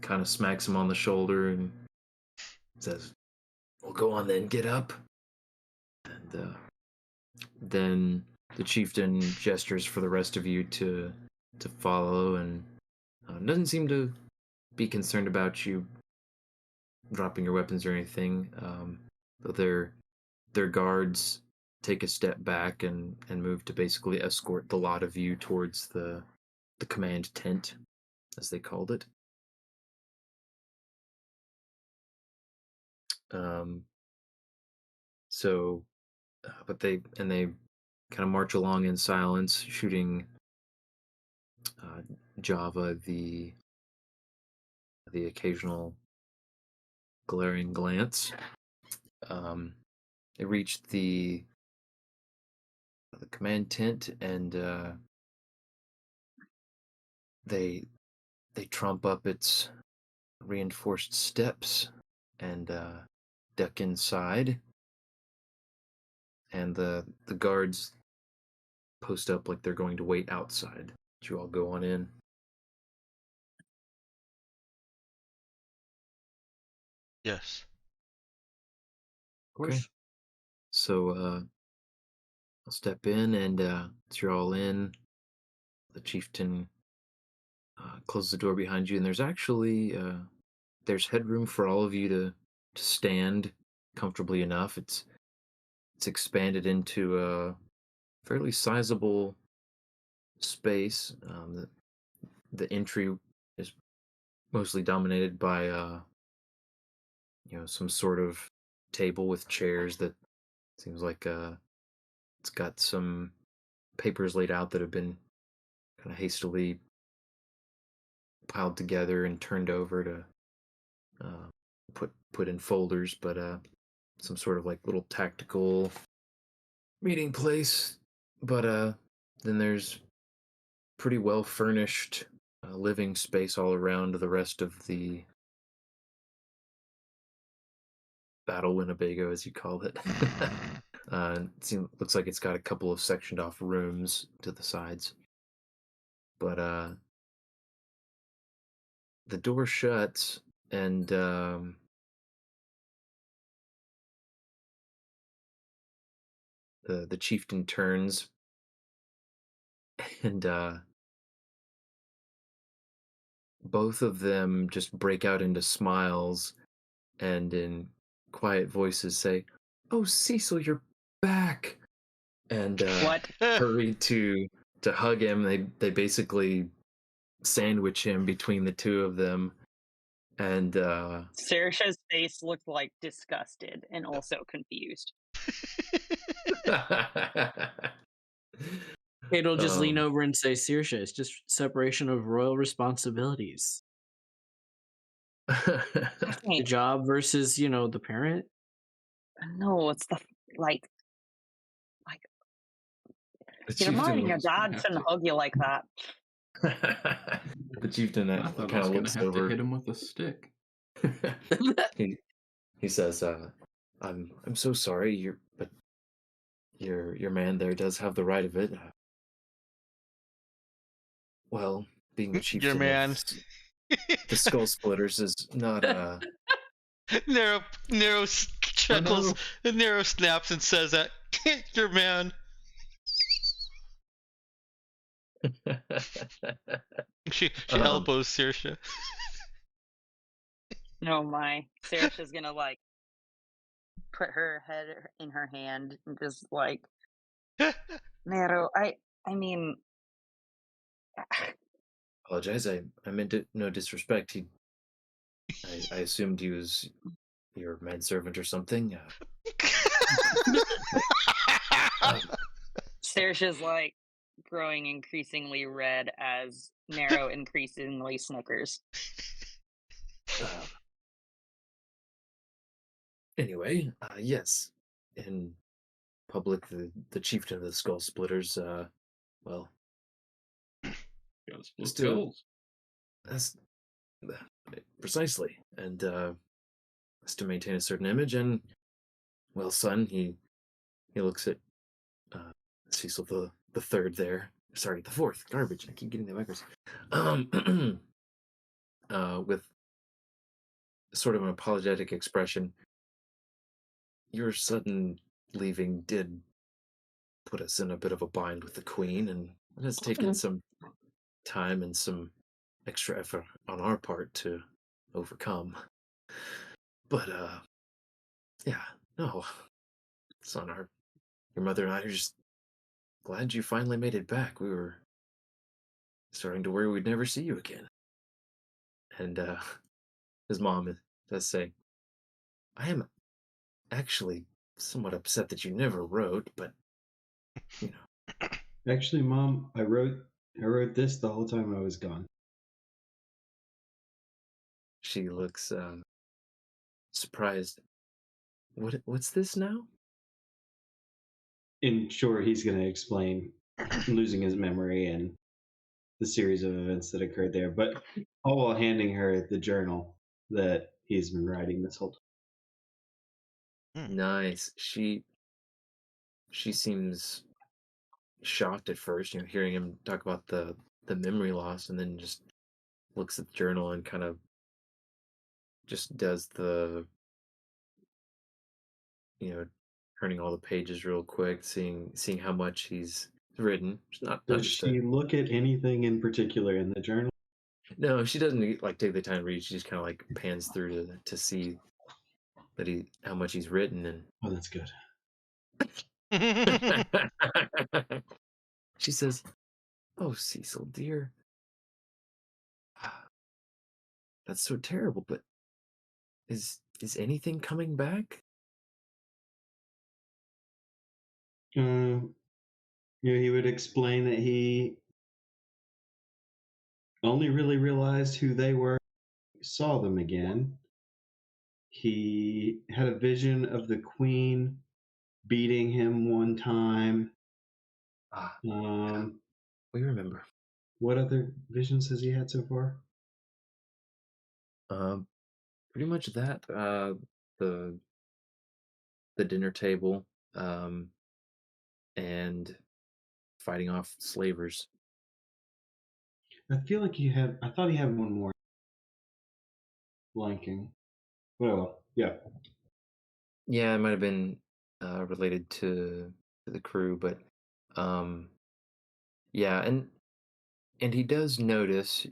Speaker 1: kind of smacks him on the shoulder and says, Well, go on then, get up. And then the chieftain gestures for the rest of you to follow, and doesn't seem to be concerned about you dropping your weapons or anything. But their guards take a step back and move to basically escort the lot of you towards the command tent, as they called it. But they kind of march along in silence, shooting Java the occasional glaring glance. They reach the command tent, and they tromp up its reinforced steps and duck inside. And the guards post up like they're going to wait outside. You all go on in.
Speaker 2: Yes.
Speaker 3: Of course.
Speaker 1: Okay. So I'll step in, and as you're all in, the chieftain closes the door behind you, and there's actually there's headroom for all of you to stand comfortably enough. It's expanded into a fairly sizable space. The entry is mostly dominated by some sort of table with chairs that seems like it's got some papers laid out that have been kind of hastily piled together and turned over to put in folders, but some sort of like little tactical meeting place. But then there's pretty well furnished living space all around the rest of the Battle Winnebago, as you call it. Looks like it's got a couple of sectioned off rooms to the sides. But the door shuts, and the chieftain turns, and both of them just break out into smiles, and in quiet voices say, "Oh, Cecil, you're back!" And
Speaker 5: What?
Speaker 1: hurry to hug him. They basically sandwich him between the two of them, and
Speaker 5: Saoirse's face looked like disgusted and also confused.
Speaker 3: Kate'll just lean
Speaker 1: Um,
Speaker 3: over and say, Saoirse, it's just separation of royal responsibilities. The job versus, the parent.
Speaker 5: No, it's the like
Speaker 1: the
Speaker 5: your mom
Speaker 1: chieftain
Speaker 5: and your
Speaker 7: was gonna
Speaker 5: dad
Speaker 7: have
Speaker 5: shouldn't
Speaker 7: to-
Speaker 5: hug you like that.
Speaker 1: the chieftain
Speaker 7: I thought I
Speaker 1: kind
Speaker 7: was
Speaker 1: of
Speaker 7: gonna
Speaker 1: looks
Speaker 7: have to
Speaker 1: over.
Speaker 7: hit him with a stick.
Speaker 1: he says, I'm so sorry, but your man there does have the right of it. Well, being the chieftain
Speaker 2: Your man.
Speaker 1: of the Skull Splitters is not
Speaker 2: Nero chuckles. Nero snaps and says that your man. She elbows Saoirse.
Speaker 5: Oh my. Saoirse's gonna like put her head in her hand and just like Nero, I mean
Speaker 1: Apologize. I meant it no disrespect. I assumed he was your manservant or something.
Speaker 5: Saoirse's like growing increasingly red as Nero increasingly snickers.
Speaker 1: Anyway, yes, in public, the chieftain of the Skull Splitters, well,
Speaker 7: Gotta split
Speaker 1: Still-
Speaker 7: skulls.
Speaker 1: that's precisely, and has to maintain a certain image. And well, son, he looks at Cecil the third there. Sorry, the fourth. Garbage. I keep getting that backwards. With sort of an apologetic expression. your sudden leaving did put us in a bit of a bind with the Queen, and it has taken some time and some extra effort on our part to overcome. But yeah, no, son, your mother and I are just glad you finally made it back. We were starting to worry we'd never see you again. And his mom does say, I am actually somewhat upset that you never wrote, but you know,
Speaker 4: Actually, Mom, I wrote this the whole time I was gone.
Speaker 1: she looks surprised. What's this now?
Speaker 4: And sure, he's going to explain losing his memory and the series of events that occurred there, but all while handing her the journal that he's been writing this whole time.
Speaker 1: Nice. She seems shocked at first, hearing him talk about the memory loss, and then just looks at the journal and kind of just does the turning all the pages real quick, seeing how much he's written. It's not
Speaker 4: Does
Speaker 1: just
Speaker 4: she look at anything in particular in the journal?
Speaker 1: no, she doesn't like take the time to read. She just kind of like pans through to see that how much he's written, and
Speaker 4: Oh, that's good.
Speaker 1: she says, "Oh, Cecil, dear, that's so terrible. But is anything coming back?"
Speaker 4: He would explain that he only really realized who they were, saw them again. He had a vision of the Queen beating him one time.
Speaker 1: Ah,
Speaker 4: Um,
Speaker 1: we remember.
Speaker 4: what other visions has he had so far?
Speaker 1: Pretty much that. The dinner table, and fighting off slavers.
Speaker 4: I feel like he had. I thought he had one more. Blanking. Well, yeah.
Speaker 1: Yeah, it might have been related to the crew, but um, yeah, and he does notice,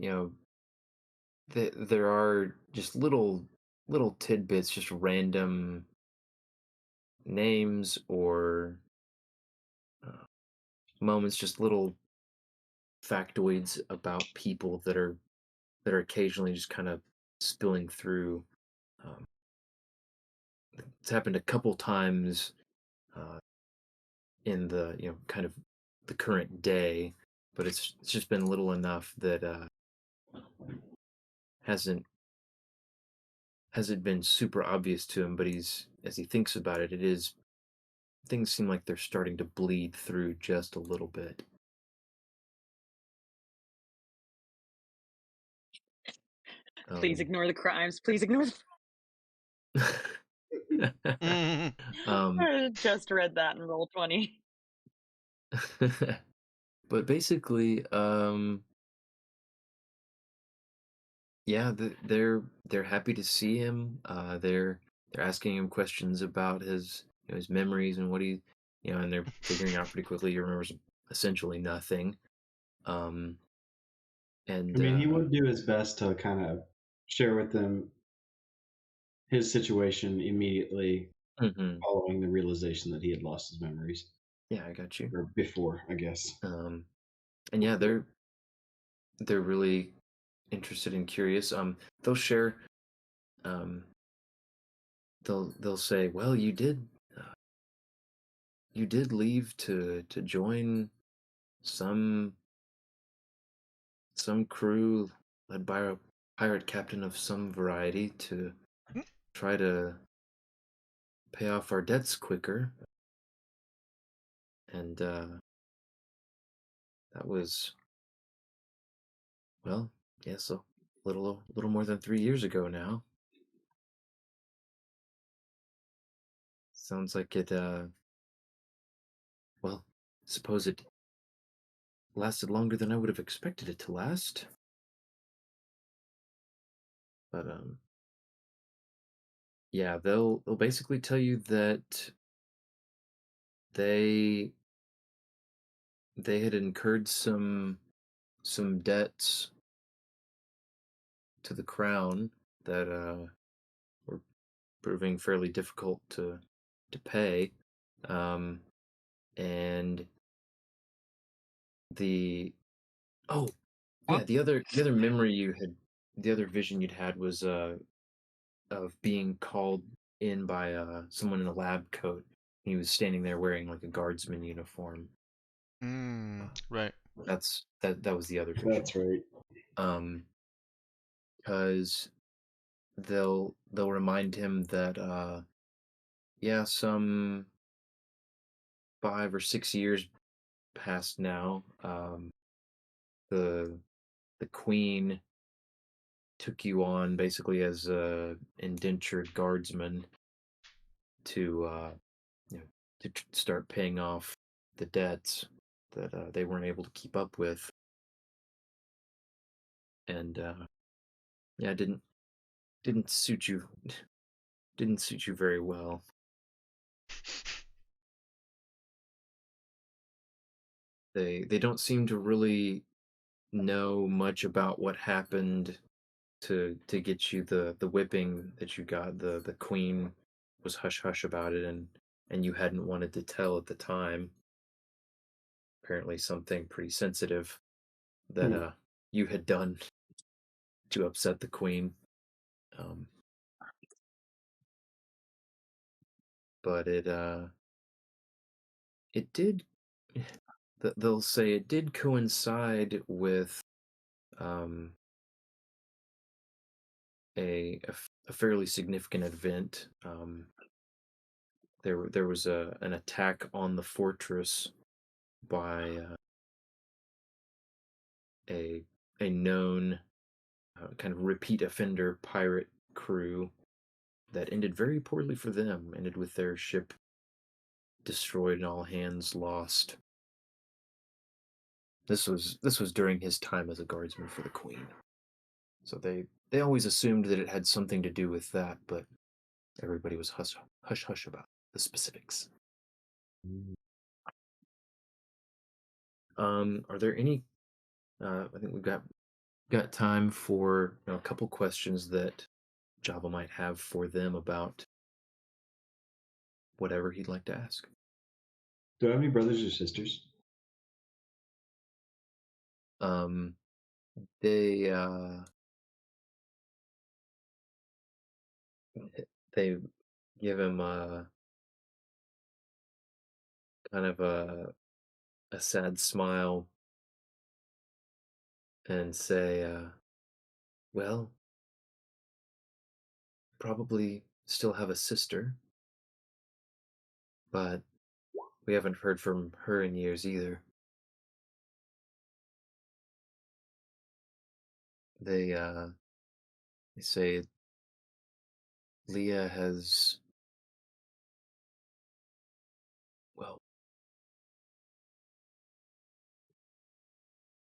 Speaker 1: that there are just little tidbits, just random names or uh, moments, just little factoids about people that are occasionally just kind of spilling through. Um, it's happened a couple times uh, in the kind of the current day, but it's just been little enough that hasn't hasn't been super obvious to him. But he's as he thinks about it, it is things seem like they're starting to bleed through just a little bit.
Speaker 5: Please ignore the crimes. Please ignore
Speaker 1: um,
Speaker 5: I just read that in Roll20.
Speaker 1: but basically, yeah, they're happy to see him. They're asking him questions about his memories and what and they're figuring out pretty quickly he remembers essentially nothing. Um,
Speaker 4: I
Speaker 1: and
Speaker 4: mean, he would do his best to kind of share with them his situation immediately
Speaker 1: mhm.
Speaker 4: following the realization that he had lost his memories,
Speaker 1: Yeah, I got you.
Speaker 4: or before, I guess.
Speaker 1: And yeah, they're really interested and curious. They'll share. Um, they'll say, "Well, you did leave to join some crew led by a pirate captain of some variety to try to pay off our debts quicker." And that was, well, yes, a little more than 3 years ago now. Sounds like it. Well, suppose it lasted longer than I would have expected it to last. But yeah, they'll basically tell you that they they had incurred some debts to the crown that were proving fairly difficult to pay, um, and the oh yeah, the other memory you had, the other vision you'd had was of being called in by someone in a lab coat. He was standing there wearing like a guardsman uniform.
Speaker 2: Right.
Speaker 1: That was the other vision.
Speaker 4: That's right.
Speaker 1: Because they'll remind him that yeah, some 5 or 6 years past now, the the queen took you on basically as a indentured guardsman to you know start paying off the debts that they weren't able to keep up with, and yeah, it didn't suit you didn't suit you very well. They don't seem to really know much about what happened to get you the whipping that you got. The queen was hush hush about it, and you hadn't wanted to tell at the time. Apparently something pretty sensitive that
Speaker 4: Hmm.
Speaker 1: you had done to upset the queen. Um, but it did they'll say it did coincide with um a fairly significant event. There was an attack on the fortress by a a known kind of repeat offender pirate crew that ended very poorly for them. Ended with their ship destroyed and all hands lost. This was during his time as a guardsman for the queen. So they always assumed that it had something to do with that, but everybody was hush hush about the specifics. Are there any? I think we've got time for a couple questions that Java might have for them about whatever he'd like to ask.
Speaker 4: Do I have any brothers or sisters?
Speaker 1: Um, they they give him kind of a sad smile and say, "Well, probably still have a sister, but we haven't heard from her in years either." They they say Leah has, well,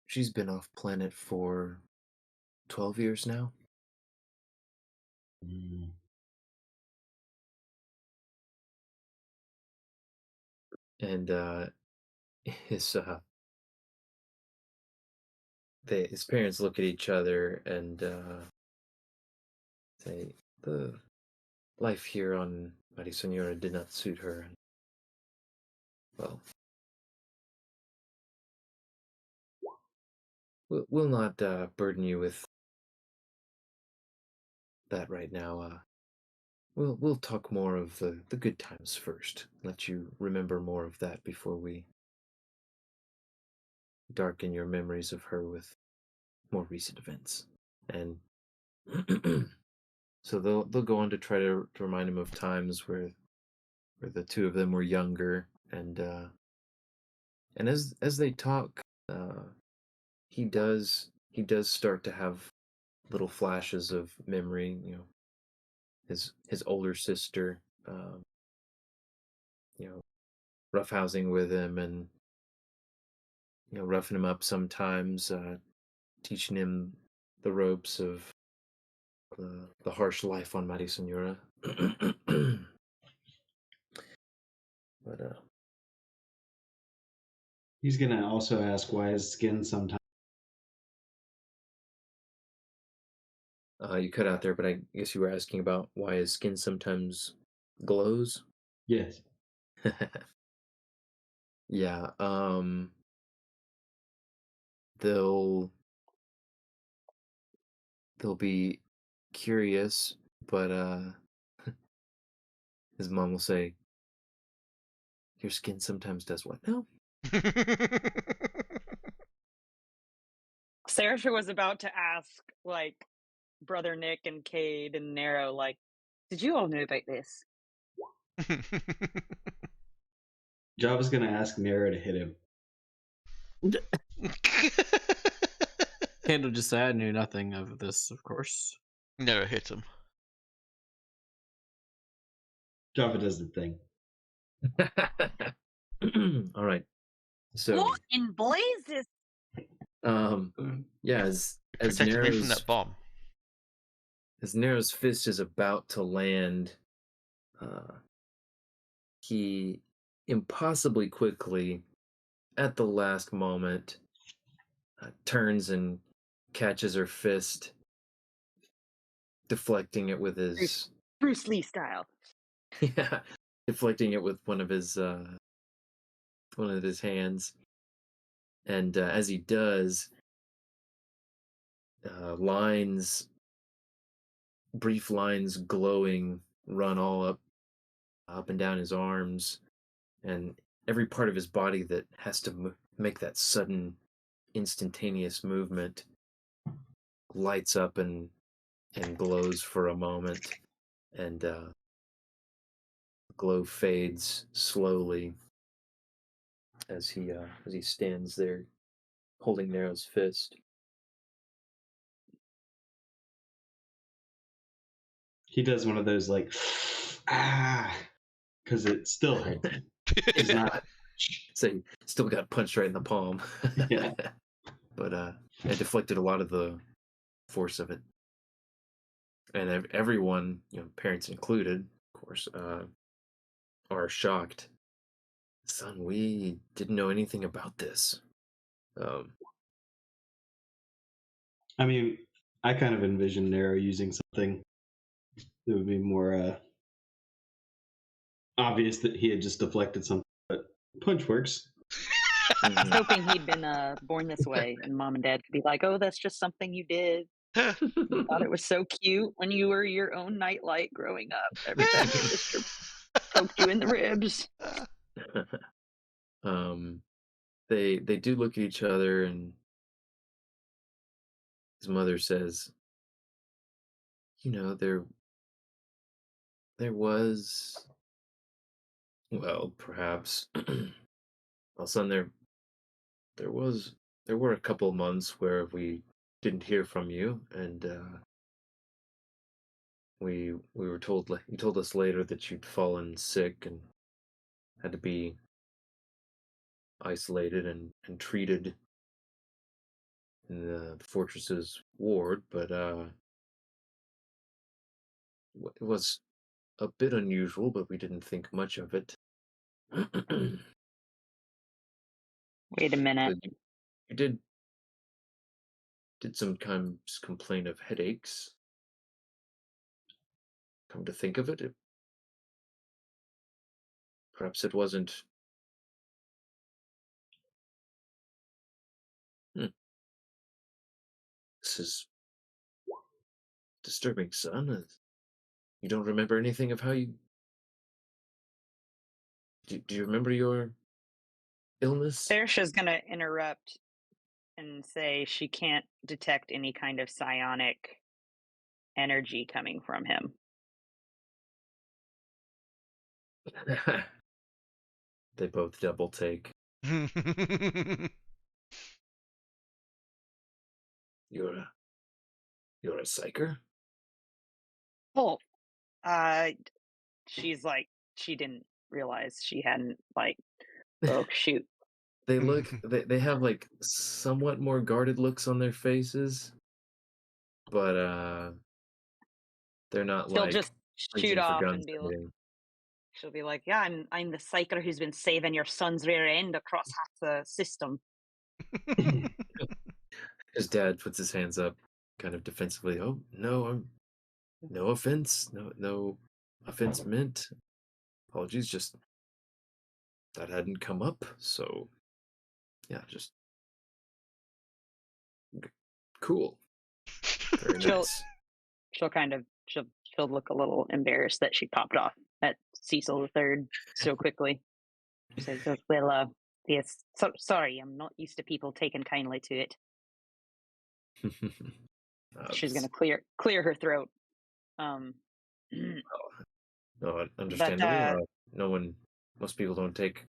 Speaker 1: she's been off planet for 12 years now,
Speaker 4: Mm.
Speaker 1: and his his parents look at each other and say the life here on Marisenora did not suit her, and well, we'll not burden you with that right now. We'll talk more of the good times first. Let you remember more of that before we darken your memories of her with more recent events. And so they'll go on to try to remind him of times where the two of them were younger, and as they talk, he does start to have little flashes of memory. His older sister, you know, roughhousing with him and roughing him up sometimes, teaching him the ropes of the harsh life on Marisenora. But
Speaker 4: He's gonna also ask why his skin sometimes.
Speaker 1: you cut out there, but I guess you were asking about why his skin sometimes glows.
Speaker 4: Yes.
Speaker 1: Yeah, they'll be curious, but his mom will say, "Your skin sometimes does what now?"
Speaker 5: Saoirse was about to ask, like, Brother Nick and Cade and Nero, like, did you all know about this?
Speaker 4: Java's gonna ask Nero to hit him.
Speaker 3: Cade will just say, I knew nothing of this, of course.
Speaker 2: Never hits him.
Speaker 4: Java does the thing.
Speaker 1: All right. So,
Speaker 5: What in blazes?
Speaker 1: yeah, as
Speaker 2: Protected me from
Speaker 1: Nero's
Speaker 2: that bomb.
Speaker 1: as Nero's fist is about to land, he impossibly quickly, at the last moment, turns and catches her fist, deflecting it with his
Speaker 5: Bruce Lee style.
Speaker 1: yeah, deflecting it with one of his hands. And as he does, brief lines glowing, run all up and down his arms, and every part of his body that has to make that sudden, instantaneous movement lights up and glows for a moment, and glow fades slowly as he stands there holding Nero's fist.
Speaker 4: He does one of those like because it still hurts. It's not.
Speaker 1: So he still got punched right in the palm.
Speaker 4: Yeah.
Speaker 1: But it deflected a lot of the force of it. And everyone, parents included, of course, are shocked. Son, we didn't know anything about this.
Speaker 4: I mean, I kind of envision Nero using something that would be more obvious that he had just deflected something, but punch works.
Speaker 5: I was hoping he'd been born this way, and mom and dad could be like, "Oh, that's just something you did. You thought it was so cute when you were your own nightlight growing up. Every time your sister poked you in the ribs."
Speaker 1: They do look at each other, and his mother says, there was, well, perhaps, well, son, there were a couple months where we didn't hear from you, and we were told, you told us later that you'd fallen sick and had to be isolated and treated in the fortress's ward, but it was a bit unusual, but we didn't think much of it.
Speaker 5: Wait a minute.
Speaker 1: But you did sometimes complain of headaches. Come to think of it, perhaps it wasn't. This is disturbing, son. You don't remember anything of how you. Do you remember your illness?
Speaker 5: Saoirse's gonna interrupt and say she can't detect any kind of psionic energy coming from him.
Speaker 1: They both double take. You're a psyker?
Speaker 5: Oh, she's like, she didn't realize she hadn't, like, oh, shoot.
Speaker 1: They look. They have like somewhat more guarded looks on their faces, but they're not
Speaker 5: She'll
Speaker 1: like.
Speaker 5: just shoot
Speaker 1: reason for
Speaker 5: off
Speaker 1: gun
Speaker 5: and
Speaker 1: sighting.
Speaker 5: she'll be like, "Yeah, I'm the psyker who's been saving your son's rear end across half the system."
Speaker 1: His dad puts his hands up, kind of defensively. Oh no, no offense, no offense meant. Apologies, just that hadn't come up. So yeah, just cool. Very
Speaker 5: She'll
Speaker 1: nice.
Speaker 5: she'll look a little embarrassed that she popped off at Cecil the Third so quickly. She says, "Well, yes, sorry, I'm not used to people taking kindly to it." She's gonna clear her throat. Um,
Speaker 1: No, understandable.
Speaker 5: uh,
Speaker 1: No one, most people don't take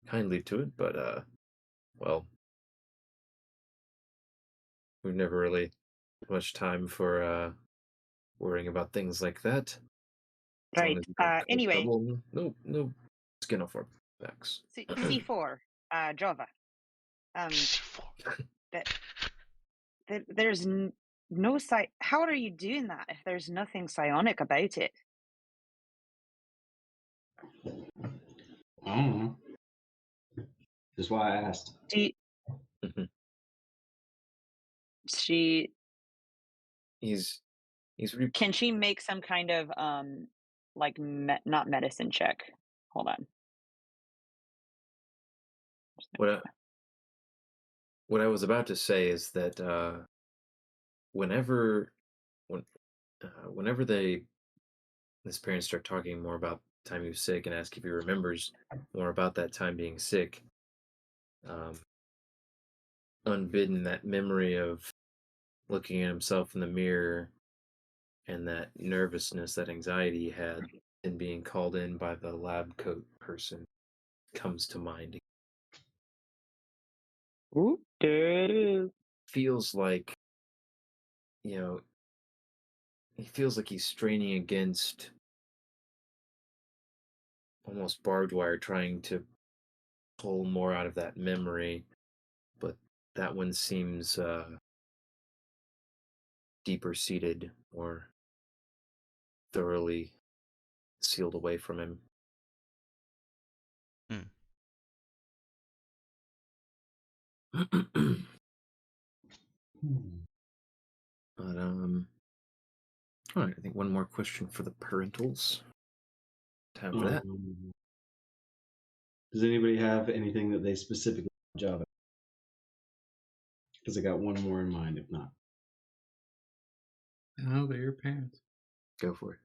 Speaker 1: kindly to it, but well, we've never really had much time for worrying about things like that. As long
Speaker 5: right.
Speaker 1: as you don't cause
Speaker 5: Anyway,
Speaker 1: trouble, no skin off our backs.
Speaker 5: C4, Java. That there's no How are you doing that if there's nothing psionic about it?
Speaker 4: I don't know. That's why I asked.
Speaker 5: Do you, she
Speaker 1: He's
Speaker 5: Can she make some kind of like not medicine check? Hold on.
Speaker 1: what I was about to say is that whenever whenever his parents start talking more about the time he was sick and ask if he remembers more about that time being sick, um, unbidden, that memory of looking at himself in the mirror and that nervousness, that anxiety he had in being called in by the lab coat person comes to mind.
Speaker 5: Ooh, there it is.
Speaker 1: Feels like, he feels like he's straining against almost barbed wire, trying to pull more out of that memory, but that one seems deeper seated, more thoroughly sealed away from him. But all right, I think one more question for the parentals. Time for that.
Speaker 4: Does anybody have anything that they specifically want Java? Because I got one more in mind, if not.
Speaker 7: No, they're your parents.
Speaker 1: Go for it.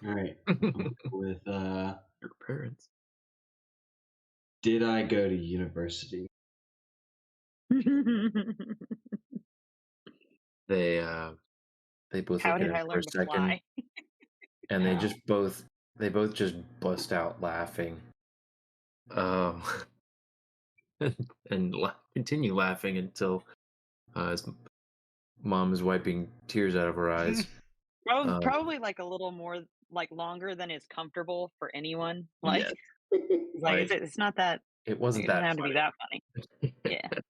Speaker 4: All right. I'll go with
Speaker 1: Your parents.
Speaker 4: did I go to university?
Speaker 1: They both
Speaker 5: How
Speaker 1: look at
Speaker 5: did
Speaker 1: him
Speaker 5: I
Speaker 1: for
Speaker 5: learn
Speaker 1: a
Speaker 5: to
Speaker 1: second,
Speaker 5: fly?
Speaker 1: and they
Speaker 4: How?
Speaker 1: both just bust out laughing. Um, and continue laughing until his mom is wiping tears out of her eyes.
Speaker 5: Probably like a little more like longer than is comfortable for anyone. Like,
Speaker 1: Yes.
Speaker 5: like it's not that.
Speaker 1: It wasn't
Speaker 5: It doesn't
Speaker 1: that
Speaker 5: have to be
Speaker 1: funny.
Speaker 5: that funny. Yeah. Like,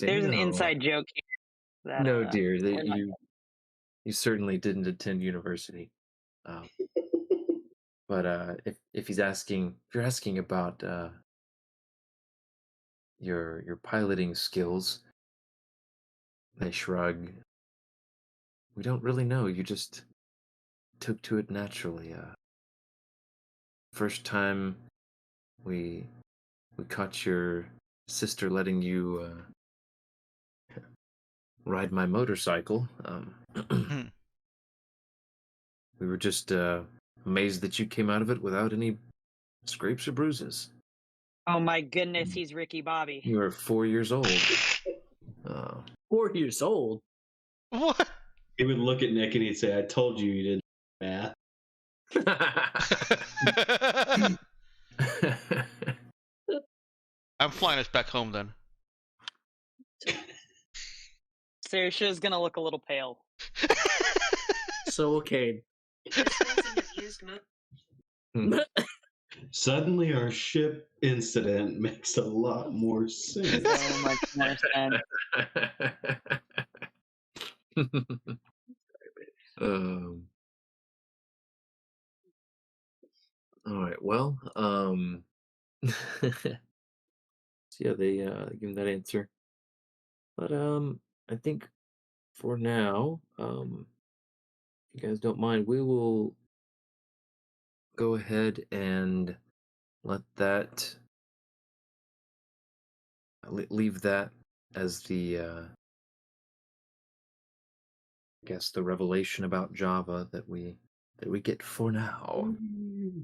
Speaker 1: Say
Speaker 5: there's an
Speaker 1: no.
Speaker 5: inside joke here that
Speaker 1: No, dear,
Speaker 5: we're not
Speaker 1: you certainly didn't attend university. But if you're asking about your piloting skills, they shrug. We don't really know. You just took to it naturally. First time we caught your sister letting you ride my motorcycle. We were just amazed that you came out of it without any scrapes or bruises.
Speaker 5: Oh my goodness, he's Ricky Bobby.
Speaker 1: You were 4 years old.
Speaker 3: 4 years old.
Speaker 2: What?
Speaker 4: He would look at Nick and he'd say, I told you did math.
Speaker 2: I'm flying us back home then.
Speaker 5: Saoirse's gonna look a little pale.
Speaker 3: So okay.
Speaker 4: Suddenly our ship incident makes a lot more sense.
Speaker 5: So much more sense.
Speaker 1: Well, so yeah, they give him that answer. But I think for now, if you guys don't mind, we will go ahead and let that leave that as the I guess the revelation about Java that we get for now.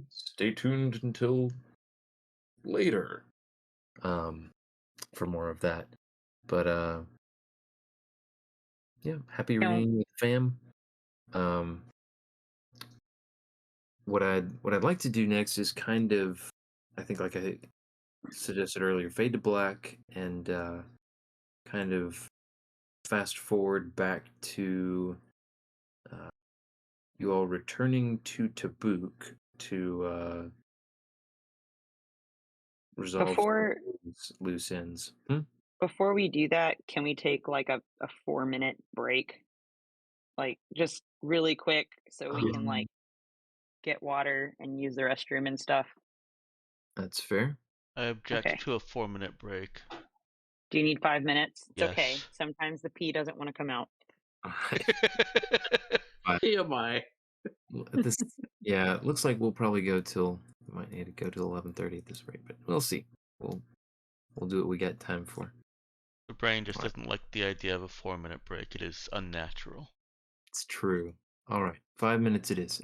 Speaker 1: Stay tuned until later for more of that. But yeah, happy
Speaker 5: You know,
Speaker 1: reunion with the fam. Um what I'd like to do next is kind of I think like I suggested earlier, fade to black and kind of fast forward back to uh, you all returning to Tabuk to resolve some
Speaker 5: before
Speaker 1: loose ends. Hmm?
Speaker 5: before we do that, can we take like a 4-minute break? Like just really quick so we can like
Speaker 1: Um,
Speaker 5: get water and use the restroom and stuff.
Speaker 1: that's fair.
Speaker 2: I object
Speaker 5: Okay.
Speaker 2: to a 4-minute break.
Speaker 5: Do you need 5 minutes? It's okay.
Speaker 2: Yes.
Speaker 5: Sometimes the pee doesn't want to come out.
Speaker 1: All right.
Speaker 3: TMI.
Speaker 1: Well, at this, yeah, it looks like we'll probably go till we might need to go till 11:30 at this rate, but we'll see. We'll we'll do what we got time for.
Speaker 2: The brain just
Speaker 1: All right.
Speaker 2: doesn't like the idea of a 4-minute break. It is unnatural.
Speaker 1: It's true. All right, 5 minutes it is.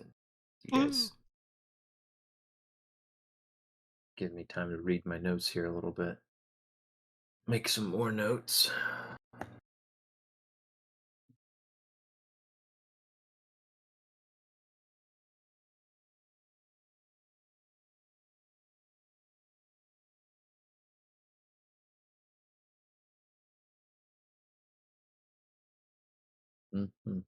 Speaker 1: You guys give me time to read my notes here a little bit. Make some more notes. Mhm.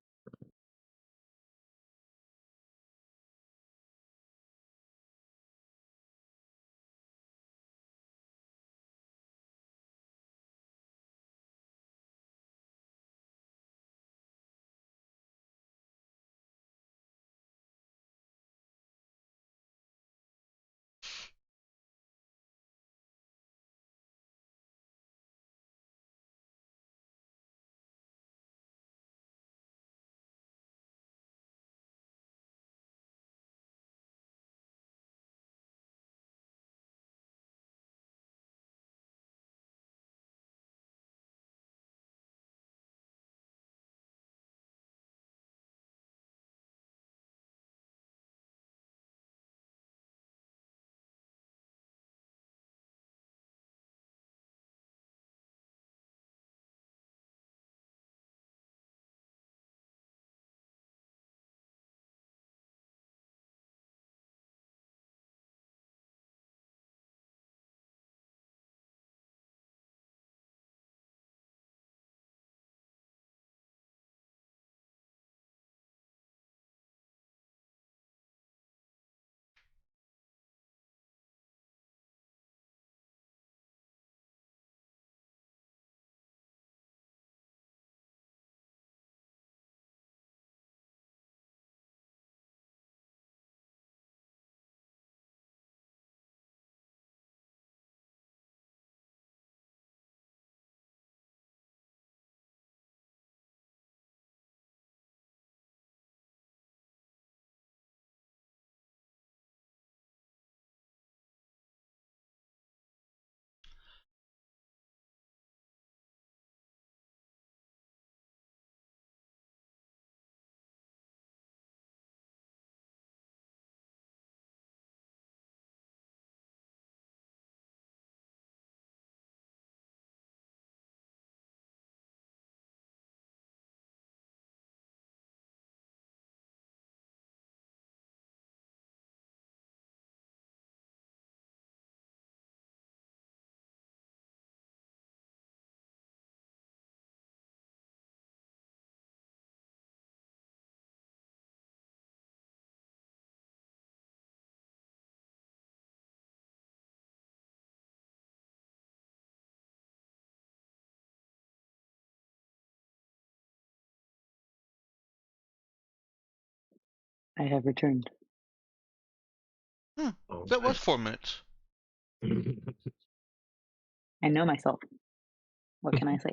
Speaker 5: I have returned.
Speaker 1: All
Speaker 2: That was
Speaker 1: right.
Speaker 2: 4 minutes.
Speaker 5: I know myself. What can I say?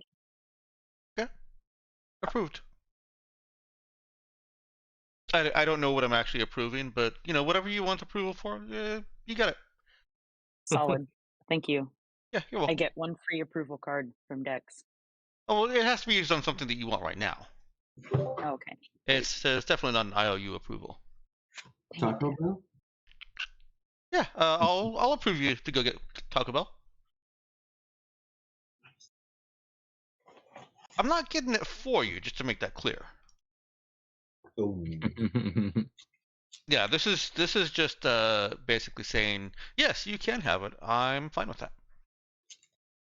Speaker 2: Approved. I don't know what I'm actually approving, but whatever you want approval for, you got it.
Speaker 5: Solid. Thank you.
Speaker 2: Yeah, you're
Speaker 5: I
Speaker 2: welcome.
Speaker 5: get one free approval card from Dex.
Speaker 2: Oh, well, it has to be used on something that you want right now.
Speaker 5: Oh, okay.
Speaker 2: It's definitely not an IOU approval.
Speaker 5: Dang it.
Speaker 4: Taco Bell?
Speaker 2: Yeah, I'll approve you to go get Taco Bell. I'm not getting it for you, just to make that clear.
Speaker 4: Oh,
Speaker 2: Yeah, this is just basically saying yes, you can have it. I'm fine with that.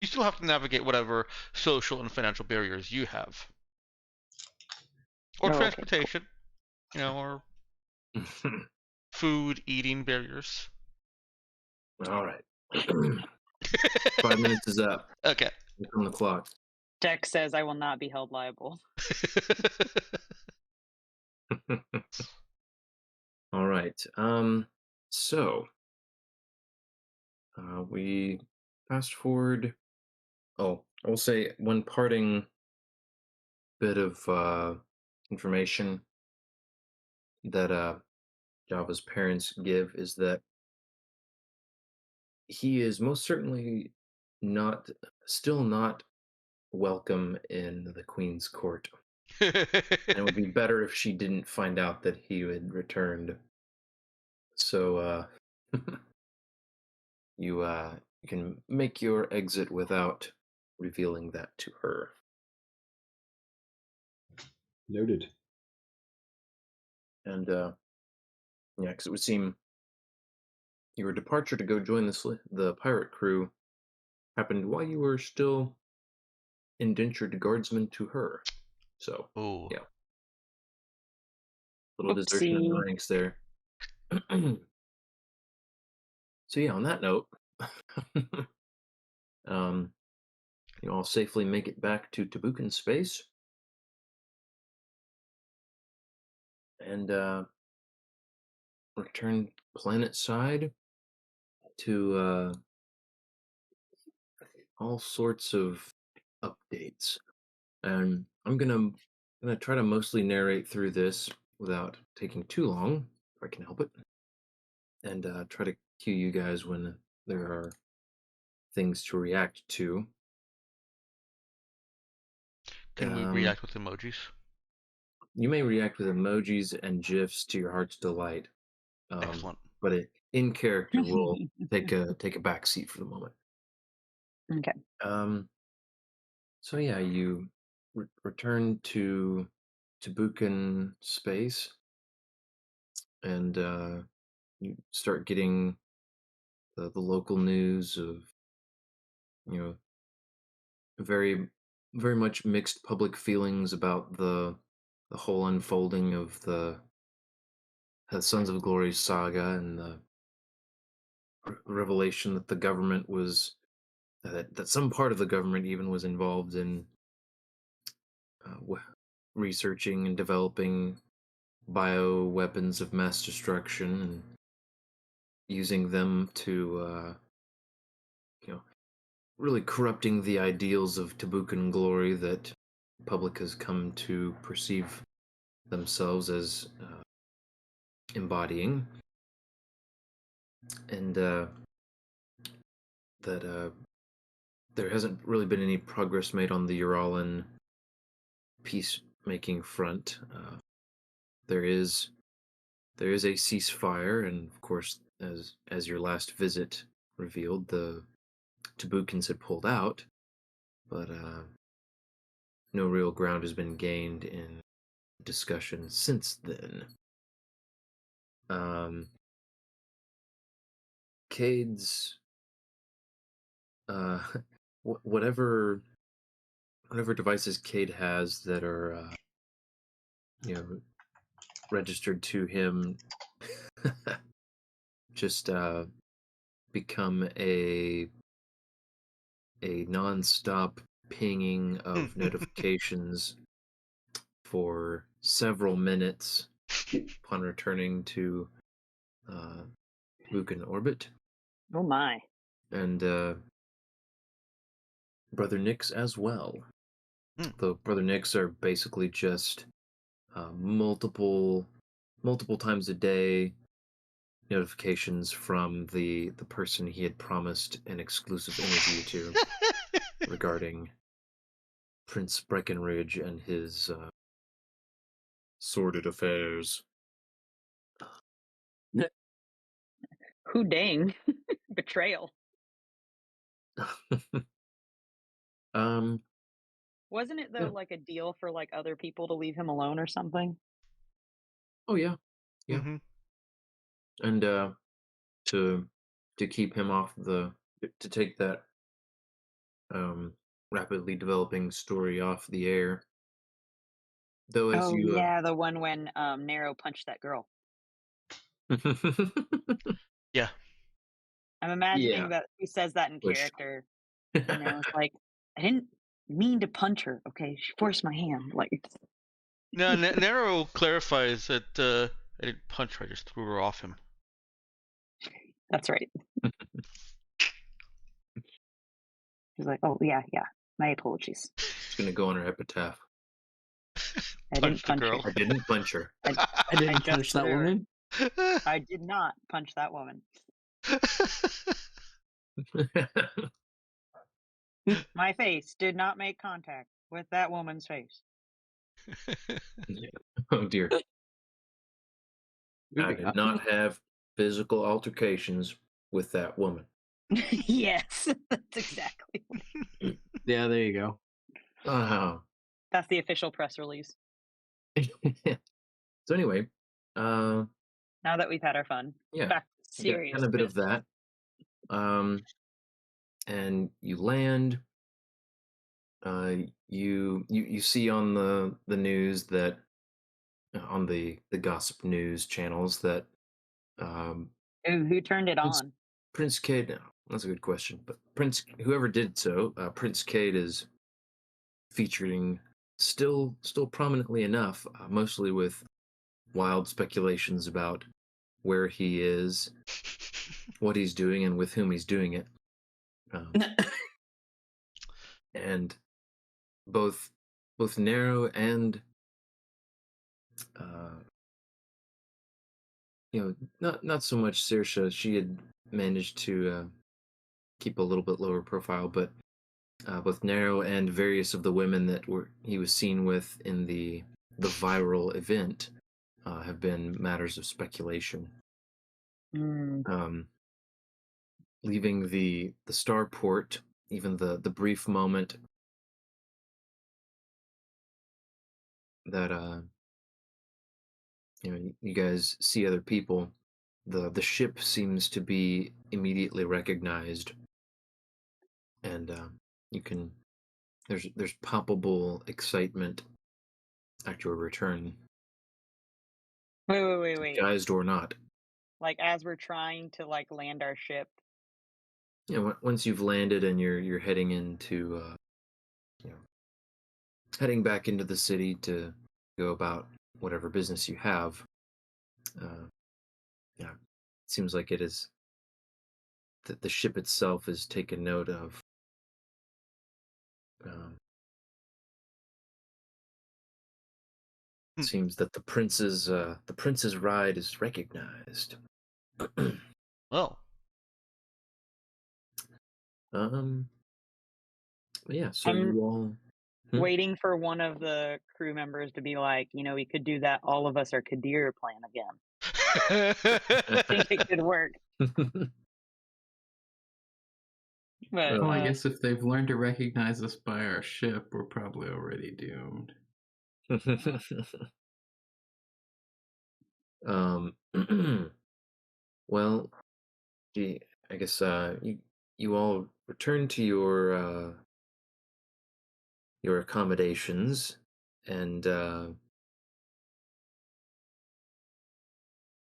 Speaker 2: You still have to navigate whatever social and financial barriers you have, or
Speaker 5: Oh, okay.
Speaker 2: transportation, or food eating barriers.
Speaker 1: All right. 5 minutes is up.
Speaker 2: Okay.
Speaker 1: Look on the clock.
Speaker 5: Dex says I will not be held liable.
Speaker 1: All right. So we fast forward. Oh, I will say one parting bit of information that Java's parents give is that he is most certainly still not welcome in the Queen's court. And it would be better if she didn't find out that he had returned. So you can make your exit without revealing that to her.
Speaker 4: noted.
Speaker 1: And yeah, because it would seem your departure to go join the pirate crew happened while you were still indentured guardsman to her. So
Speaker 2: Oh.
Speaker 1: yeah, little desertion in the
Speaker 5: Oopsie.
Speaker 1: ranks there. So yeah, on that note, you all safely make it back to Tabukan space, and return planet side to all sorts of updates. And I'm gonna try to mostly narrate through this without taking too long, if I can help it, and try to cue you guys when there are things to react to.
Speaker 2: Can we react with emojis?
Speaker 1: You may react with emojis and gifs to your heart's delight.
Speaker 2: Excellent.
Speaker 1: But in character will take a back seat for the moment.
Speaker 5: Okay.
Speaker 1: So yeah, you return to Tabukan space, and you start getting the local news of very very much mixed public feelings about the whole unfolding of the Sons of Glory saga, and the revelation that the government was that some part of the government even was involved in researching and developing bio weapons of mass destruction and using them to really corrupting the ideals of Tabukan glory that the public has come to perceive themselves as embodying, and that there hasn't really been any progress made on the Uralan peacemaking front. There is a ceasefire, and of course, as your last visit revealed, the Tabukans had pulled out, but no real ground has been gained in discussion since then. Cade's whatever devices Cade has that are registered to him just become a non-stop pinging of notifications for several minutes upon returning to Luke in orbit,
Speaker 5: Oh my.
Speaker 1: and Brother Nix as well.
Speaker 2: Hmm.
Speaker 1: Though Brother Nix are basically just multiple times a day notifications from the person he had promised an exclusive interview to regarding Prince Breckenridge and his sordid affairs.
Speaker 5: Who dang. Betrayal.
Speaker 1: um,
Speaker 5: Wasn't it
Speaker 1: Yeah.
Speaker 5: though like a deal for like other people to leave him alone or something?
Speaker 1: oh yeah, Yeah.
Speaker 2: Mhm.
Speaker 1: and to keep him off to take that rapidly developing story off the air. Though as
Speaker 5: Oh
Speaker 1: you
Speaker 5: yeah, the one when Nero punched that girl.
Speaker 2: Yeah.
Speaker 5: I'm imagining
Speaker 1: Yeah.
Speaker 5: that he says that in
Speaker 1: Wish.
Speaker 5: character. And Nero's like, I didn't mean to punch her, okay? She forced my hand. Like
Speaker 2: No, Nero clarifies that I didn't punch her, I just threw her off him.
Speaker 5: that's right. He's like, oh yeah, my apologies.
Speaker 1: It's gonna go on her epitaph.
Speaker 5: I didn't
Speaker 2: Punch the
Speaker 5: punch her.
Speaker 2: girl.
Speaker 1: I didn't punch her.
Speaker 3: I didn't
Speaker 5: just
Speaker 3: punch that
Speaker 5: threw her.
Speaker 3: woman.
Speaker 5: I did not punch that woman. My face did not make contact with that woman's face.
Speaker 1: Oh dear. I
Speaker 3: Moving
Speaker 1: did
Speaker 3: on.
Speaker 1: not have physical altercations with that woman.
Speaker 5: Yes, that's exactly.
Speaker 3: Yeah, there you go.
Speaker 1: Oh.
Speaker 5: That's the official press release.
Speaker 1: So anyway,
Speaker 5: Now that we've had our fun,
Speaker 1: yeah,
Speaker 5: back to
Speaker 1: you got
Speaker 5: serious.
Speaker 1: kind of a bit of
Speaker 5: business.
Speaker 1: that. And you land. You see on the news that on the gossip news channels that
Speaker 5: Who turned it
Speaker 1: Prince-
Speaker 5: on?
Speaker 1: Prince Cade. That's a good question, but whoever did so, Prince Cade is featuring still prominently enough, mostly with wild speculations about where he is, what he's doing, and with whom he's doing it. And both Nero and not so much Saoirse. She had managed to keep a little bit lower profile, but both Nero and various of the women that he was seen with in the viral event have been matters of speculation.
Speaker 5: Mm.
Speaker 1: Leaving the starport, even the brief moment that you guys see other people, the ship seems to be immediately recognized, and you can there's palpable excitement at your return,
Speaker 5: Wait.
Speaker 1: disguised or not.
Speaker 5: Like as we're trying to like land our ship.
Speaker 1: Once you've landed and you're heading into heading back into the city to go about whatever business you have, it seems like it is that the ship itself is taken note of. Seems that the prince's ride is recognized.
Speaker 2: Well,
Speaker 1: Yeah. So
Speaker 5: I'm
Speaker 1: you all.
Speaker 5: waiting for one of the crew members to be like, we could do that all of us are Kadir plan again. I think it could work. But
Speaker 7: Well, I guess if they've learned to recognize us by our ship, we're probably already doomed.
Speaker 1: Well, gee, I guess you all return to your accommodations, and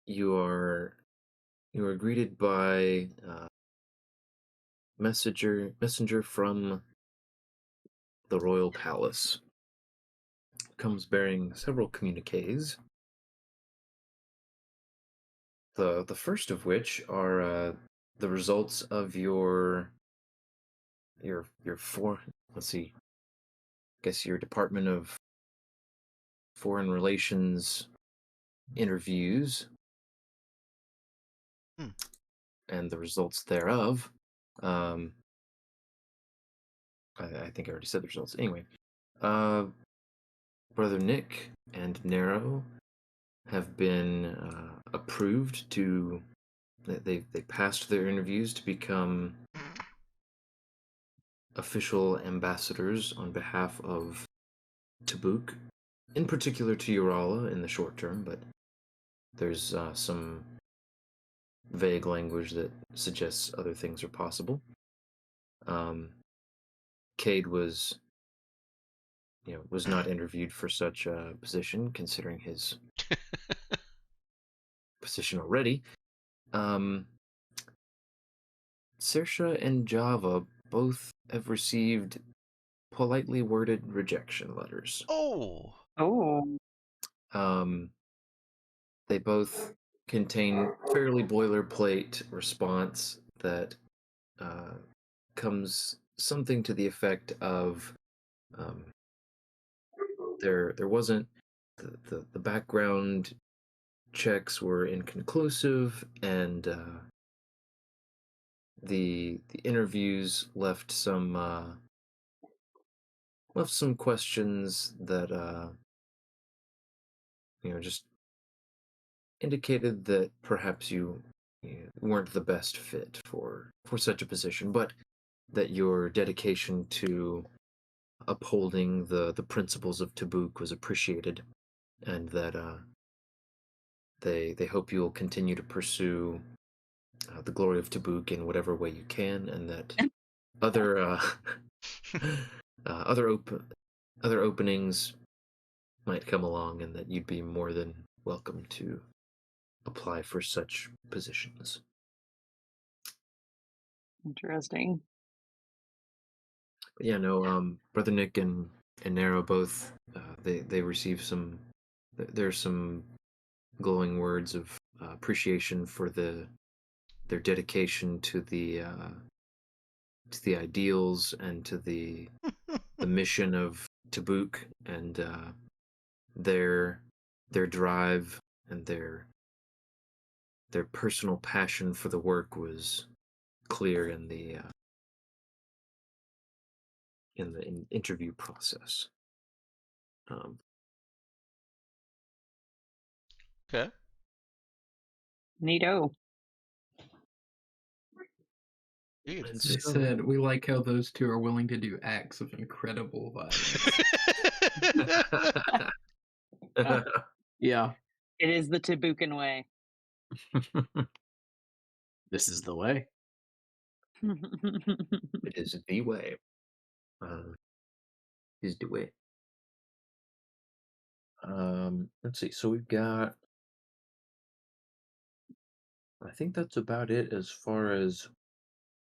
Speaker 1: you are greeted by messenger from the royal palace. Comes bearing several communiques. The first of which are the results of your let's see, I guess your Department of Foreign Relations interviews
Speaker 2: Hmm.
Speaker 1: and the results thereof. I think I already said the results. Anyway, Brother Nick and Nero have been approved to. They passed their interviews to become official ambassadors on behalf of Tabuk, in particular to Urala in the short term, but there's some vague language that suggests other things are possible. Cade was not interviewed for such a position, considering his position already. Saoirse and Java both have received politely worded rejection letters.
Speaker 2: Oh.
Speaker 5: Oh.
Speaker 1: They both contain fairly boilerplate response that comes something to the effect of there wasn't the background checks were inconclusive, and the interviews left some questions that just indicated that perhaps you weren't the best fit for such a position, but that your dedication to upholding the principles of Tabuk was appreciated, and that they hope you'll continue to pursue the glory of Tabuk in whatever way you can, and that other other openings might come along, and that you'd be more than welcome to apply for such positions.
Speaker 5: Interesting.
Speaker 1: But yeah, no, Brother Nick and Nero both they receive some. There's some glowing words of appreciation for their dedication to the ideals and to the mission of Tabuk, and their drive and their personal passion for the work was clear in the interview process.
Speaker 2: Okay.
Speaker 5: Neato.
Speaker 2: Dude.
Speaker 1: And
Speaker 7: They
Speaker 1: so-
Speaker 7: said, we like how those two are willing to do acts of incredible violence.
Speaker 3: Yeah,
Speaker 5: It is the Tabukan way.
Speaker 3: this is the way.
Speaker 1: It is the way. Is the way. Let's see. So we've got. I think that's about it as far as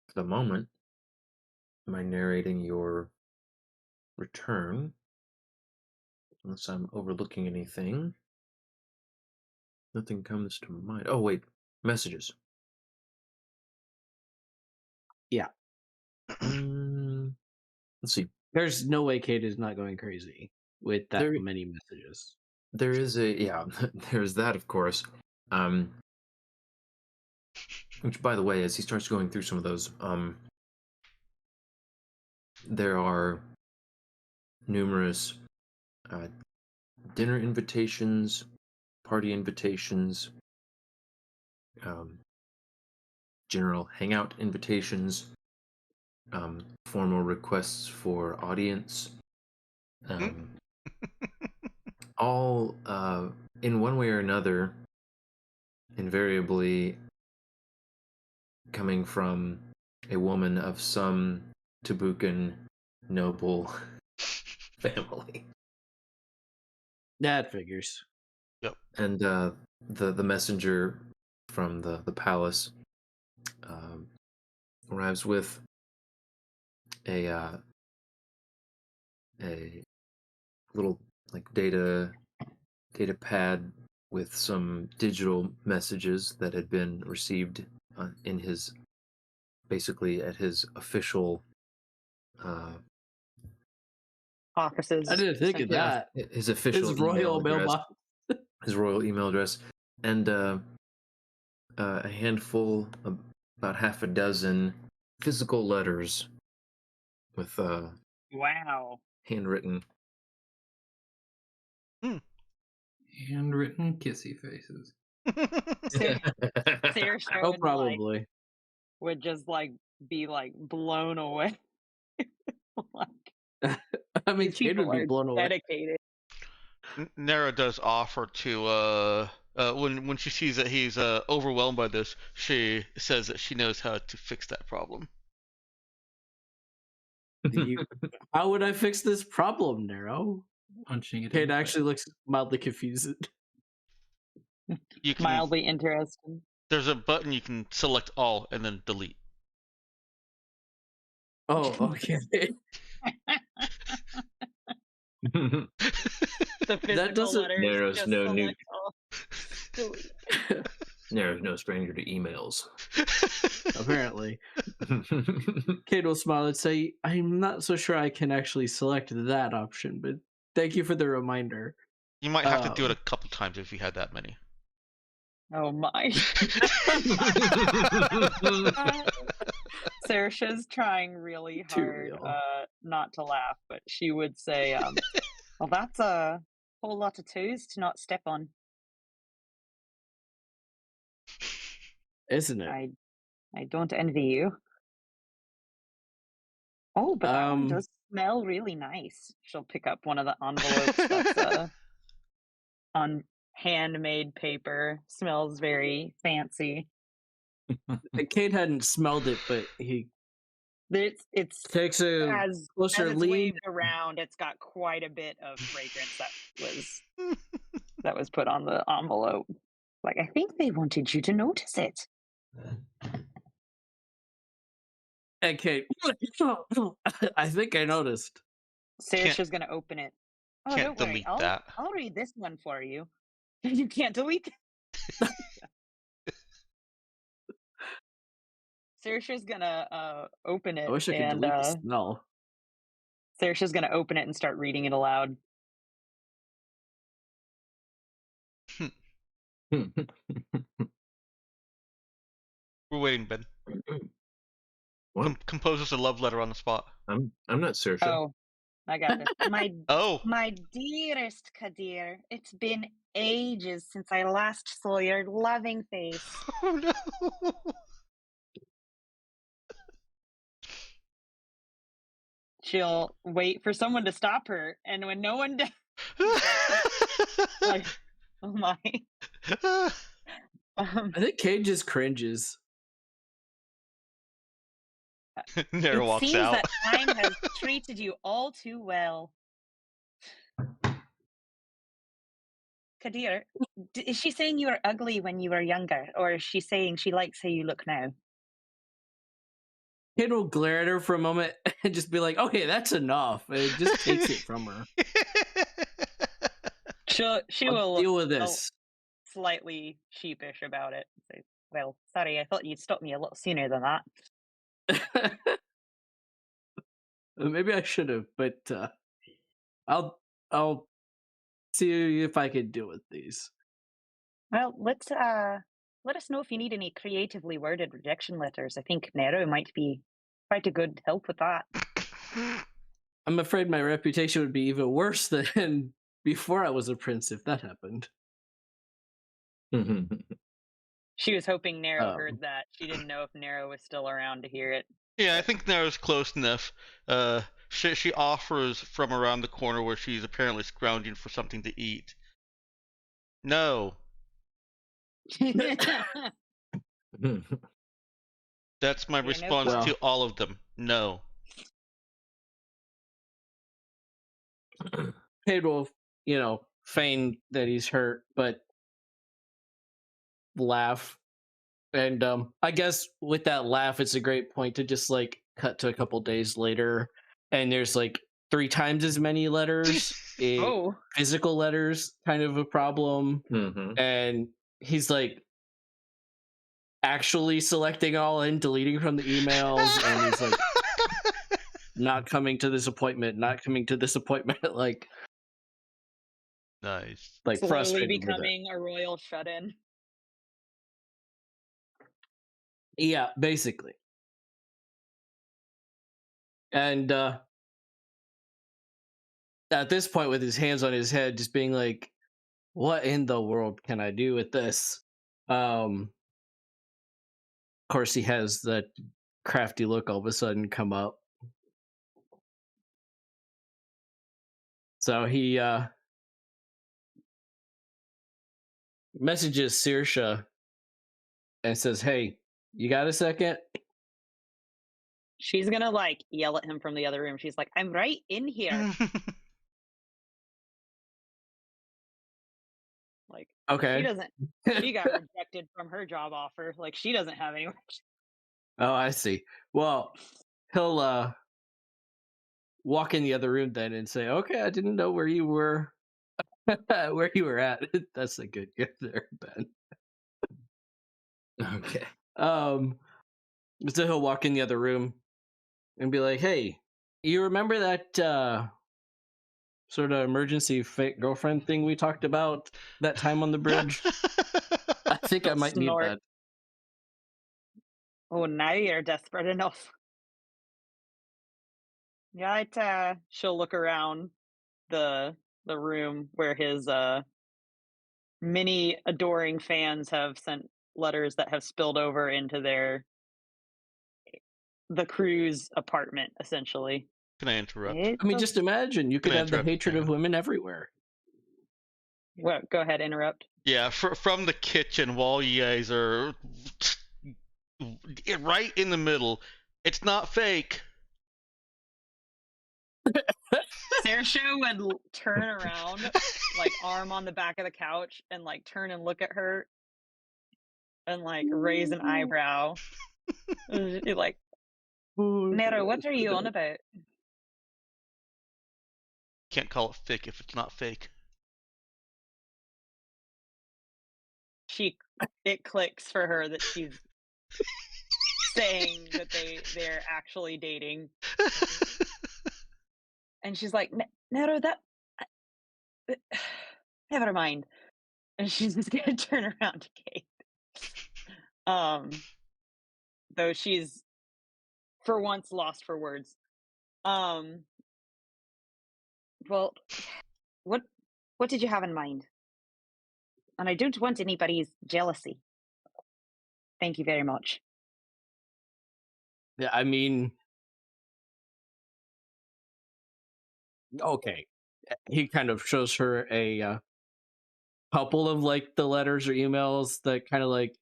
Speaker 1: for the moment. Am I narrating your return? Unless I'm overlooking anything. Nothing comes to mind. Oh wait, messages.
Speaker 3: Yeah.
Speaker 1: Let's see.
Speaker 3: There's no way Kate is not going crazy with that
Speaker 1: There-
Speaker 3: many messages.
Speaker 1: There is there's that, of course. Which, by the way, as he starts going through some of those, there are numerous dinner invitations, party invitations, general hangout invitations, formal requests for audience, all in one way or another, invariably coming from a woman of some Tabukan noble family.
Speaker 3: That figures.
Speaker 1: And the messenger from the palace arrives with a little like data pad with some digital messages that had been received in his, basically at his official
Speaker 5: Offices.
Speaker 3: I didn't think of
Speaker 5: essentially.
Speaker 3: that.
Speaker 1: his official
Speaker 3: His royal
Speaker 1: email address,
Speaker 3: mailbox.
Speaker 1: his royal email address, and a handful, about half a dozen physical letters with
Speaker 5: Wow.
Speaker 1: handwritten.
Speaker 7: Handwritten kissy faces.
Speaker 5: Saoirse
Speaker 3: Oh,
Speaker 5: would, like,
Speaker 3: probably.
Speaker 5: would just like be like blown away. Like,
Speaker 3: I mean,
Speaker 5: these
Speaker 3: Kate would
Speaker 5: people
Speaker 3: be
Speaker 5: are
Speaker 3: blown away.
Speaker 5: dedicated.
Speaker 2: Nara does offer to when she sees that he's overwhelmed by this, she says that she knows how to fix that problem.
Speaker 3: How would I fix this problem, Nero?
Speaker 7: Punching it.
Speaker 3: Kate
Speaker 7: in the
Speaker 3: actually looks mildly confused.
Speaker 2: You can
Speaker 5: Mildly interested.
Speaker 2: there's a button you can select all and then delete.
Speaker 3: Oh, okay.
Speaker 5: The physical
Speaker 3: doesn't-
Speaker 5: letters
Speaker 1: Narrows
Speaker 5: just
Speaker 1: no new-
Speaker 5: select all. Delete.
Speaker 1: There's no stranger to emails.
Speaker 3: Apparently. Kate will smile and say, I'm not so sure I can actually select that option, but thank you for the reminder.
Speaker 2: You might have to do it a couple times if you had that many.
Speaker 5: Oh my. Saoirse's trying really
Speaker 3: Too
Speaker 5: hard
Speaker 3: real.
Speaker 5: not to laugh, but she would say, well, that's a whole lot of toes to not step on.
Speaker 3: Isn't it?
Speaker 5: I don't envy you. Oh, but that one
Speaker 3: Um,
Speaker 5: does smell really nice. She'll pick up one of the envelopes that's on handmade paper. Smells very fancy.
Speaker 3: Kate hadn't smelled it, but he
Speaker 5: It's
Speaker 3: takes a
Speaker 5: as
Speaker 3: closer
Speaker 5: it's
Speaker 3: lead.
Speaker 5: waved around, it's got quite a bit of fragrance that was put on the envelope. Like, I think they wanted you to notice it.
Speaker 3: And Kate, I think I noticed.
Speaker 5: Saoirse's gonna open it. Oh,
Speaker 2: Can't
Speaker 5: don't worry.
Speaker 2: delete that.
Speaker 5: I'll read this one for you. You can't delete it. Saoirse's gonna open it
Speaker 3: I wish I could
Speaker 5: and
Speaker 3: delete the smell.
Speaker 5: Saoirse's gonna open it and start reading it aloud.
Speaker 2: We're waiting, Ben.
Speaker 1: What?
Speaker 2: Compose us a love letter on the spot.
Speaker 1: I'm not Saoirse.
Speaker 5: Oh, I got this.
Speaker 2: Oh,
Speaker 5: My dearest Kadir, it's been ages since I last saw your loving face.
Speaker 2: oh no.
Speaker 5: She'll wait for someone to stop her, and when no one does, like, oh my.
Speaker 3: I think Kate just cringes.
Speaker 2: Nara
Speaker 5: It
Speaker 2: walks
Speaker 5: seems
Speaker 2: out.
Speaker 5: that time has treated you all too well. Kadir, is she saying you were ugly when you were younger, or is she saying she likes how you look now?
Speaker 3: Kate will glare at her for a moment and just be like, okay, that's enough. And it just takes it from her.
Speaker 5: She
Speaker 3: I'll
Speaker 5: will
Speaker 3: deal with
Speaker 5: look
Speaker 3: this.
Speaker 5: slightly sheepish about it. Say, well, sorry, I thought you'd stop me a lot sooner than that.
Speaker 3: Maybe I should have, but I'll see if I can deal with these.
Speaker 5: Well, let us know if you need any creatively worded rejection letters. I think Nero might be quite a good help with that.
Speaker 3: I'm afraid my reputation would be even worse than before I was a prince if that happened.
Speaker 5: She was hoping Nero
Speaker 3: Oh.
Speaker 5: heard that. She didn't know if Nero was still around to hear it.
Speaker 2: Yeah, I think Nara's close enough. She offers from around the corner where she's apparently scrounging for something to eat. No, that's my
Speaker 5: no
Speaker 2: response
Speaker 3: problem.
Speaker 2: to all of them. No.
Speaker 3: Kate will, feign that he's hurt, but laugh. And I guess with that laugh, it's a great point to just cut to a couple days later, and there's 3 times as many letters
Speaker 5: Oh,
Speaker 3: physical letters kind of a problem,
Speaker 1: Mm-hmm.
Speaker 3: and he's like actually selecting all and deleting from the emails, and he's like not coming to this appointment, like
Speaker 2: Nice.
Speaker 3: like
Speaker 5: slowly
Speaker 3: frustrated with it.
Speaker 5: becoming a royal shut-in.
Speaker 3: Yeah, basically. And at this point, with his hands on his head, just being like, "What in the world can I do with this?" Of course, he has that crafty look all of a sudden come up. So he messages Saoirse and says, "Hey, you got a second?"
Speaker 5: She's gonna like yell at him from the other room. She's like, "I'm right in here." Like she
Speaker 3: Okay.
Speaker 5: doesn't. She got rejected from her job offer. Like she doesn't have anywhere.
Speaker 3: Oh, I see. Well, he'll walk in the other room then and say, "Okay, I didn't know where you were, where you were at." That's a good gift there, Ben.
Speaker 1: Okay.
Speaker 3: So he'll walk in the other room and be like, "Hey, you remember that sort of emergency fake girlfriend thing we talked about that time on the bridge? I think I
Speaker 5: He'll
Speaker 3: might need
Speaker 5: snort.
Speaker 3: that."
Speaker 5: Oh, now you're desperate enough. Yeah, she'll look around the room where his many adoring fans have sent letters that have spilled over into the crew's apartment, essentially.
Speaker 2: Can I interrupt?
Speaker 5: It's
Speaker 3: I mean,
Speaker 5: a-
Speaker 3: just imagine you
Speaker 2: Can
Speaker 3: could
Speaker 2: I
Speaker 3: have the
Speaker 2: interrupt?
Speaker 3: hatred
Speaker 2: Hang
Speaker 3: of
Speaker 2: on.
Speaker 3: women everywhere.
Speaker 5: Well, go ahead, interrupt.
Speaker 2: Yeah, from the kitchen while you guys are right in the middle. It's not fake.
Speaker 5: Saoirse would turn around, like arm on the back of the couch, and like turn and look at her, and like raise an eyebrow. And she'd be like, Nero, what are you on about?
Speaker 2: Can't call it fake if it's not fake.
Speaker 5: It clicks for her that she's saying that they're actually dating, and she's like, Nero, that never mind. And she's just gonna turn around to Kate. Though she's for once lost for words. Well, what did you have in mind? And I don't want anybody's jealousy. Thank you very much.
Speaker 3: Yeah, I mean, okay. He kind of shows her a couple of like the letters or emails that kind of like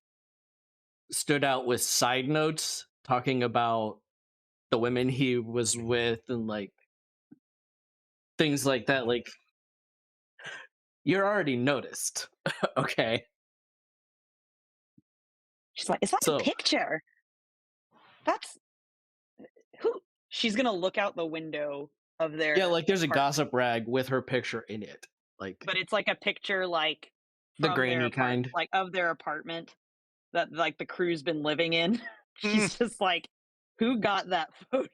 Speaker 3: stood out with side notes talking about the women he was with and like things like that. Like, you're already noticed. Okay.
Speaker 5: She's like, is that a
Speaker 3: So,
Speaker 5: picture? That's who? She's gonna look out the window of their
Speaker 3: yeah, like there's a
Speaker 5: apartment,
Speaker 3: gossip rag with her picture in it. Like
Speaker 5: but it's like a picture like
Speaker 3: the
Speaker 5: from
Speaker 3: grainy kind.
Speaker 5: like of their apartment that like the crew's been living in. She's just like, who got that photo?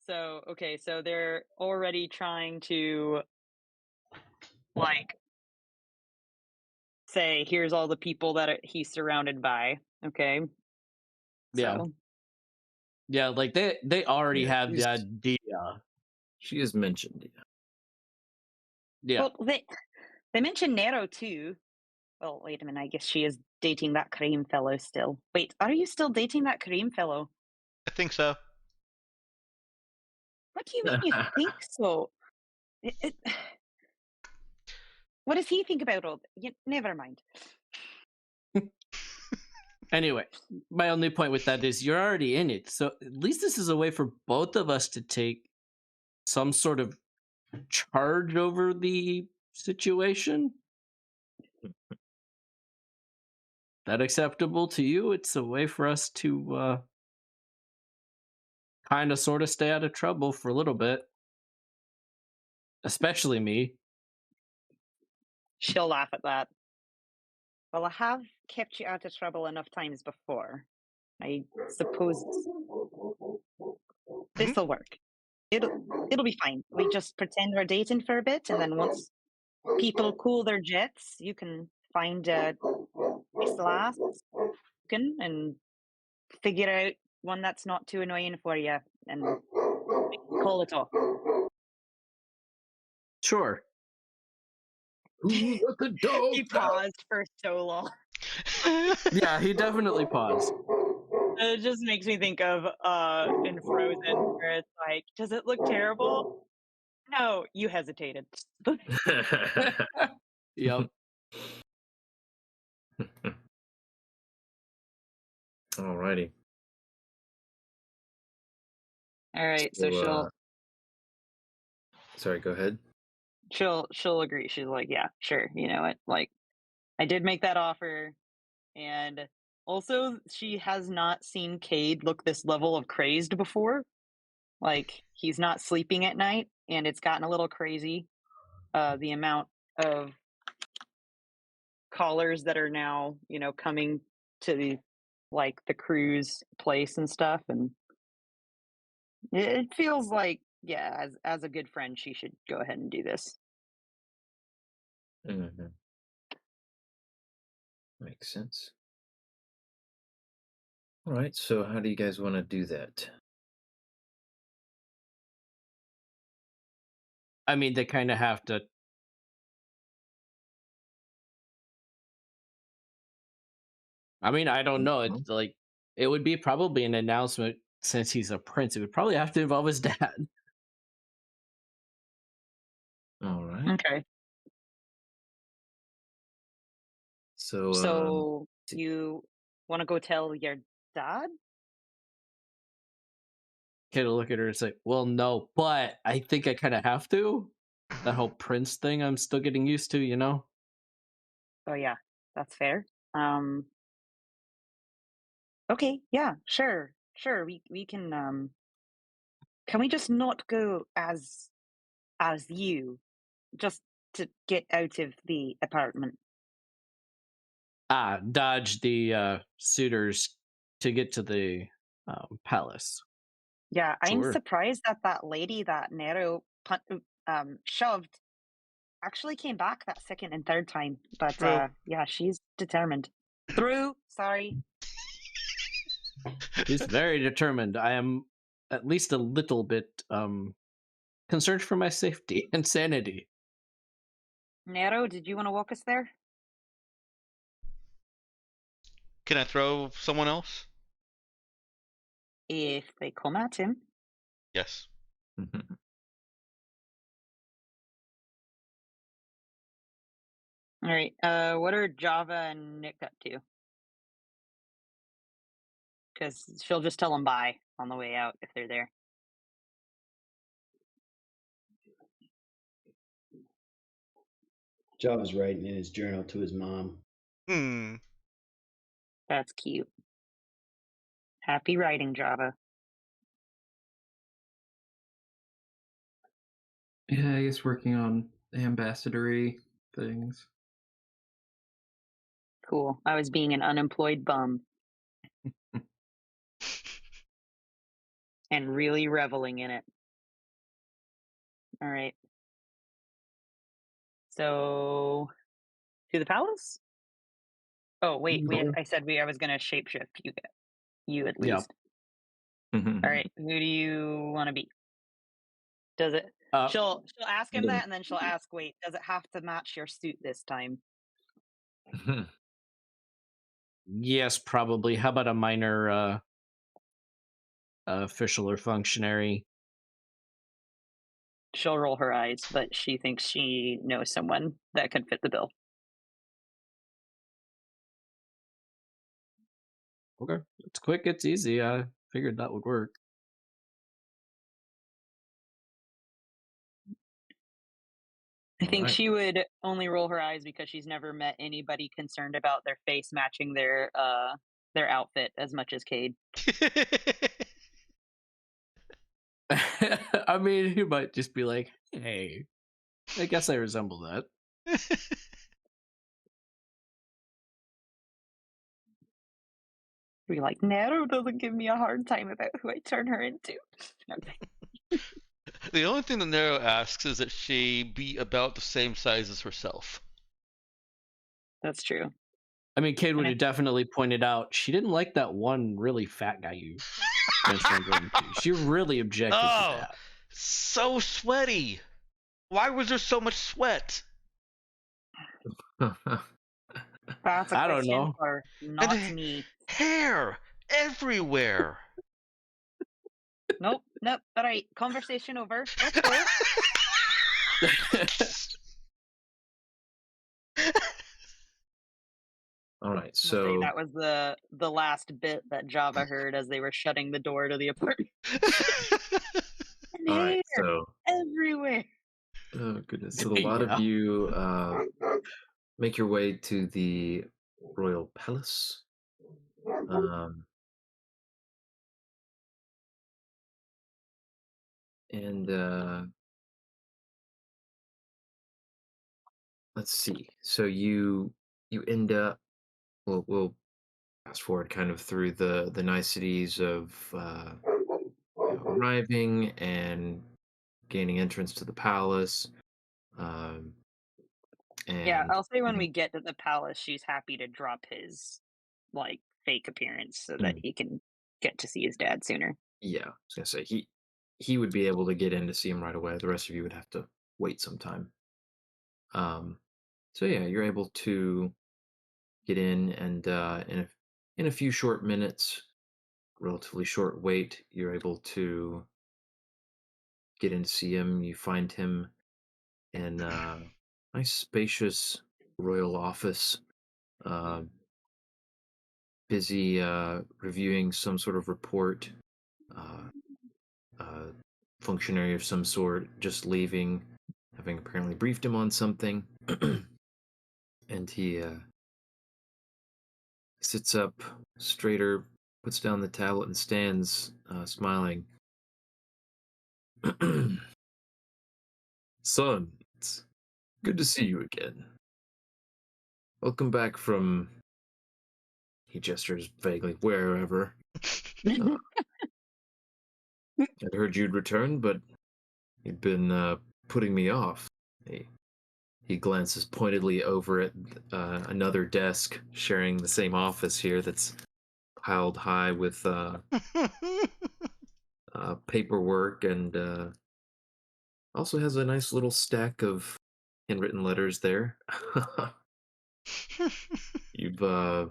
Speaker 5: So, okay, so they're already trying to like say, here's all the people that he's surrounded by. Okay.
Speaker 3: Yeah.
Speaker 5: So,
Speaker 3: Yeah, like they already
Speaker 1: Yeah,
Speaker 3: have the
Speaker 1: she's-
Speaker 3: idea.
Speaker 1: She is mentioned.
Speaker 3: Yeah.
Speaker 5: well, they mentioned Nero too. Well, wait a minute. I guess she is dating that cream fellow still. Wait, are you still dating that cream fellow?
Speaker 2: I think so.
Speaker 5: What do you mean you think so? What does he think about all? Never mind.
Speaker 3: Anyway, my only point with that is you're already in it. So at least this is a way for both of us to take some sort of charge over the situation. That acceptable to you? It's a way for us to kind of sort of stay out of trouble for a little bit. Especially me.
Speaker 5: She'll laugh at that. Well, I have kept you out of trouble enough times before. I suppose this'll work. It'll be fine. We just pretend we're dating for a bit, and then once people cool their jets, you can find a nice lass and figure out one that's not too annoying for you, and call it off.
Speaker 3: Sure.
Speaker 1: Ooh, what the dog?
Speaker 5: He paused for so long.
Speaker 3: Yeah, he definitely paused.
Speaker 5: It just makes me think of in Frozen, where it's like, does it look terrible? No, you hesitated.
Speaker 3: Yep.
Speaker 1: Alrighty.
Speaker 5: All right, so
Speaker 1: So, sorry, go ahead.
Speaker 5: she'll agree. She's like, yeah, sure. You know what? Like, I did make that offer, and also she has not seen Cade look this level of crazed before. Like, he's not sleeping at night, and it's gotten a little crazy. The amount of callers that are now, coming to the cruise place and stuff, and it feels like, yeah, as a good friend, she should go ahead and do this.
Speaker 1: Mm-hmm. Makes sense. All right, so how do you guys want to do that?
Speaker 3: I mean, they kind of have to. I mean, I don't know. It's like it would be probably an announcement since he's a prince. It would probably have to involve his dad.
Speaker 1: All right.
Speaker 5: Okay.
Speaker 1: So,
Speaker 5: So you want to go tell your dad?
Speaker 3: Kid will look at her and say, "Well, no, but I think I kind of have to." That whole prince thing, I'm still getting used to, you know.
Speaker 5: Oh yeah, that's fair. Okay, yeah, sure. We can we just not go as you, just to get out of the apartment?
Speaker 3: Dodge the suitors to get to the palace.
Speaker 5: Yeah, I'm
Speaker 3: Sure.
Speaker 5: surprised that that lady that Nero shoved actually came back that second and third time. But
Speaker 2: True.
Speaker 5: yeah, she's determined. Through, sorry.
Speaker 3: He's very determined. I am at least a little bit concerned for my safety and sanity.
Speaker 5: Nero, did you want to walk us there?
Speaker 2: Can I throw someone else?
Speaker 5: If they come at him.
Speaker 2: Yes.
Speaker 1: Mhm.
Speaker 5: All right. What are Java and Nick up to? Because she'll just tell them bye on the way out if they're there.
Speaker 4: Java's writing in his journal to his mom.
Speaker 2: Hmm.
Speaker 5: That's cute. Happy writing, Java.
Speaker 7: Yeah, I guess working on ambassadory things.
Speaker 5: Cool. I was being an unemployed bum and really reveling in it. All right. So, to the palace? Oh, wait.
Speaker 7: Sure.
Speaker 5: I said I was going to shapeshift you at
Speaker 3: Yep.
Speaker 5: least. All right. Who do you want to be? Does it? She'll ask him that, and then she'll ask, "Wait, does it have to match your suit this time?"
Speaker 3: Yes, probably. How about a minor official or functionary?
Speaker 5: She'll roll her eyes, but she thinks she knows someone that could fit the bill.
Speaker 3: Okay, it's quick, it's easy. I figured that would work.
Speaker 5: I think
Speaker 1: Alright.
Speaker 5: she would only roll her eyes because she's never met anybody concerned about their face matching their outfit as much as Cade.
Speaker 3: I mean, he might just be like, "Hey, I guess I resemble that."
Speaker 5: Be like, Nero doesn't give me a hard time about who I turn her into. Okay.
Speaker 2: The only thing that Nero asks is that she be about the same size as herself.
Speaker 5: That's true.
Speaker 3: I mean, Cade would
Speaker 5: And I-
Speaker 3: have definitely pointed out she didn't like that one really fat guy you transformed her into. She really objected to
Speaker 2: Oh,
Speaker 3: that.
Speaker 2: so sweaty. Why was there so much sweat?
Speaker 5: That's a
Speaker 3: I don't
Speaker 5: question
Speaker 3: know.
Speaker 5: for
Speaker 2: And
Speaker 5: not
Speaker 2: h-
Speaker 5: me.
Speaker 2: hair everywhere.
Speaker 5: Nope. All right, conversation over. Let's go.
Speaker 1: All right,
Speaker 5: I'm gonna say
Speaker 1: so
Speaker 5: that was the last bit that Java heard as they were shutting the door to the apartment.
Speaker 1: all right,
Speaker 5: Hair
Speaker 1: so
Speaker 5: everywhere.
Speaker 1: oh goodness, so a lot
Speaker 3: Yeah.
Speaker 1: of you make your way to the royal palace. Um, and let's see. So you end up. We'll fast forward kind of through the niceties of arriving and gaining entrance to the palace. Um,
Speaker 5: Yeah,
Speaker 1: and
Speaker 5: I'll say when
Speaker 1: getting-
Speaker 5: we get to the palace, she's happy to drop his like fake appearance so that
Speaker 1: Mm.
Speaker 5: he can get to see his dad sooner.
Speaker 1: yeah, I was gonna say he would be able to get in to see him right away. The rest of you would have to wait some time. So yeah, you're able to get in, and in a few short minutes, relatively short wait, you're able to get in to see him. You find him in a nice, spacious royal office, uh, busy reviewing some sort of report. Uh, a functionary of some sort just leaving, having apparently briefed him on something, and he sits up straighter, puts down the tablet, and stands, smiling. Son, it's good to see you again. Welcome back from. He gestures vaguely, wherever. Uh, I'd heard you'd returned, but you'd been putting me off. He glances pointedly over at another desk sharing the same office here that's piled high with paperwork, and also has a nice little stack of handwritten letters there. You've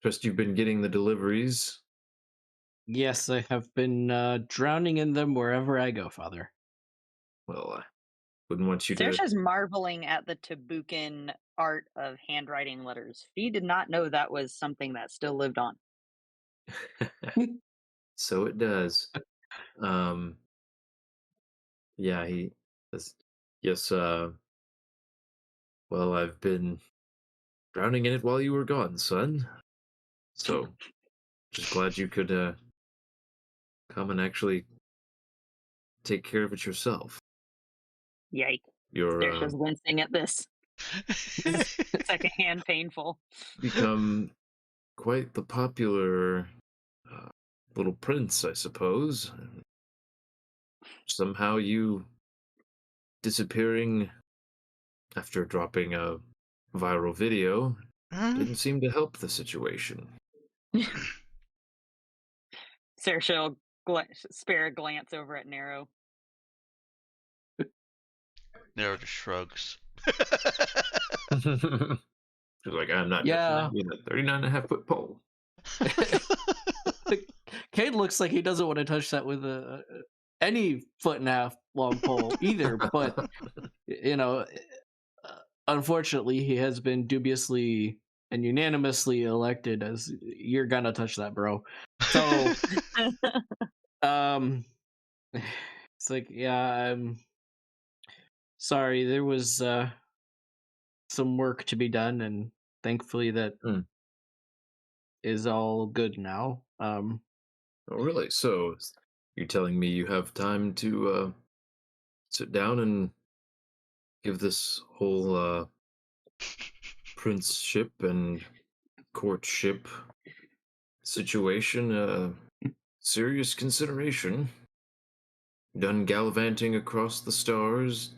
Speaker 1: Trust you've been getting the deliveries.
Speaker 3: Yes, I have been drowning in them wherever I go, Father.
Speaker 1: Well, I wouldn't want you to.
Speaker 5: Saoirse's marveling at the Tabukan art of handwriting letters. She did not know that was something that still lived on.
Speaker 1: So it does. Um, yeah, he says, yes, well, I've been drowning in it while you were gone, son. So, just glad you could come and actually take care of it yourself.
Speaker 5: Yikes.
Speaker 1: You're
Speaker 5: Saoirse's wincing at this. Secondhand painful.
Speaker 1: become quite the popular uh, little prince, I suppose. Somehow you disappearing after dropping a viral video didn't seem to help the situation.
Speaker 5: Saoirse will spare a glance over at Nero.
Speaker 2: Nero just shrugs.
Speaker 1: She's like, I'm not
Speaker 3: Yeah.
Speaker 1: touching that with a 39.5-foot pole.
Speaker 3: Cade looks like he doesn't want to touch that with any 1.5 foot long pole either. But you know, unfortunately, he has been dubiously and unanimously elected as you're gonna touch that, bro. So, it's like, yeah, I'm sorry. There was some work to be done, and thankfully that
Speaker 1: Mm.
Speaker 3: is all good now.
Speaker 1: Oh, really? So, You're telling me you have time to sit down and give this whole princeship and courtship situation serious consideration? Done gallivanting across the stars?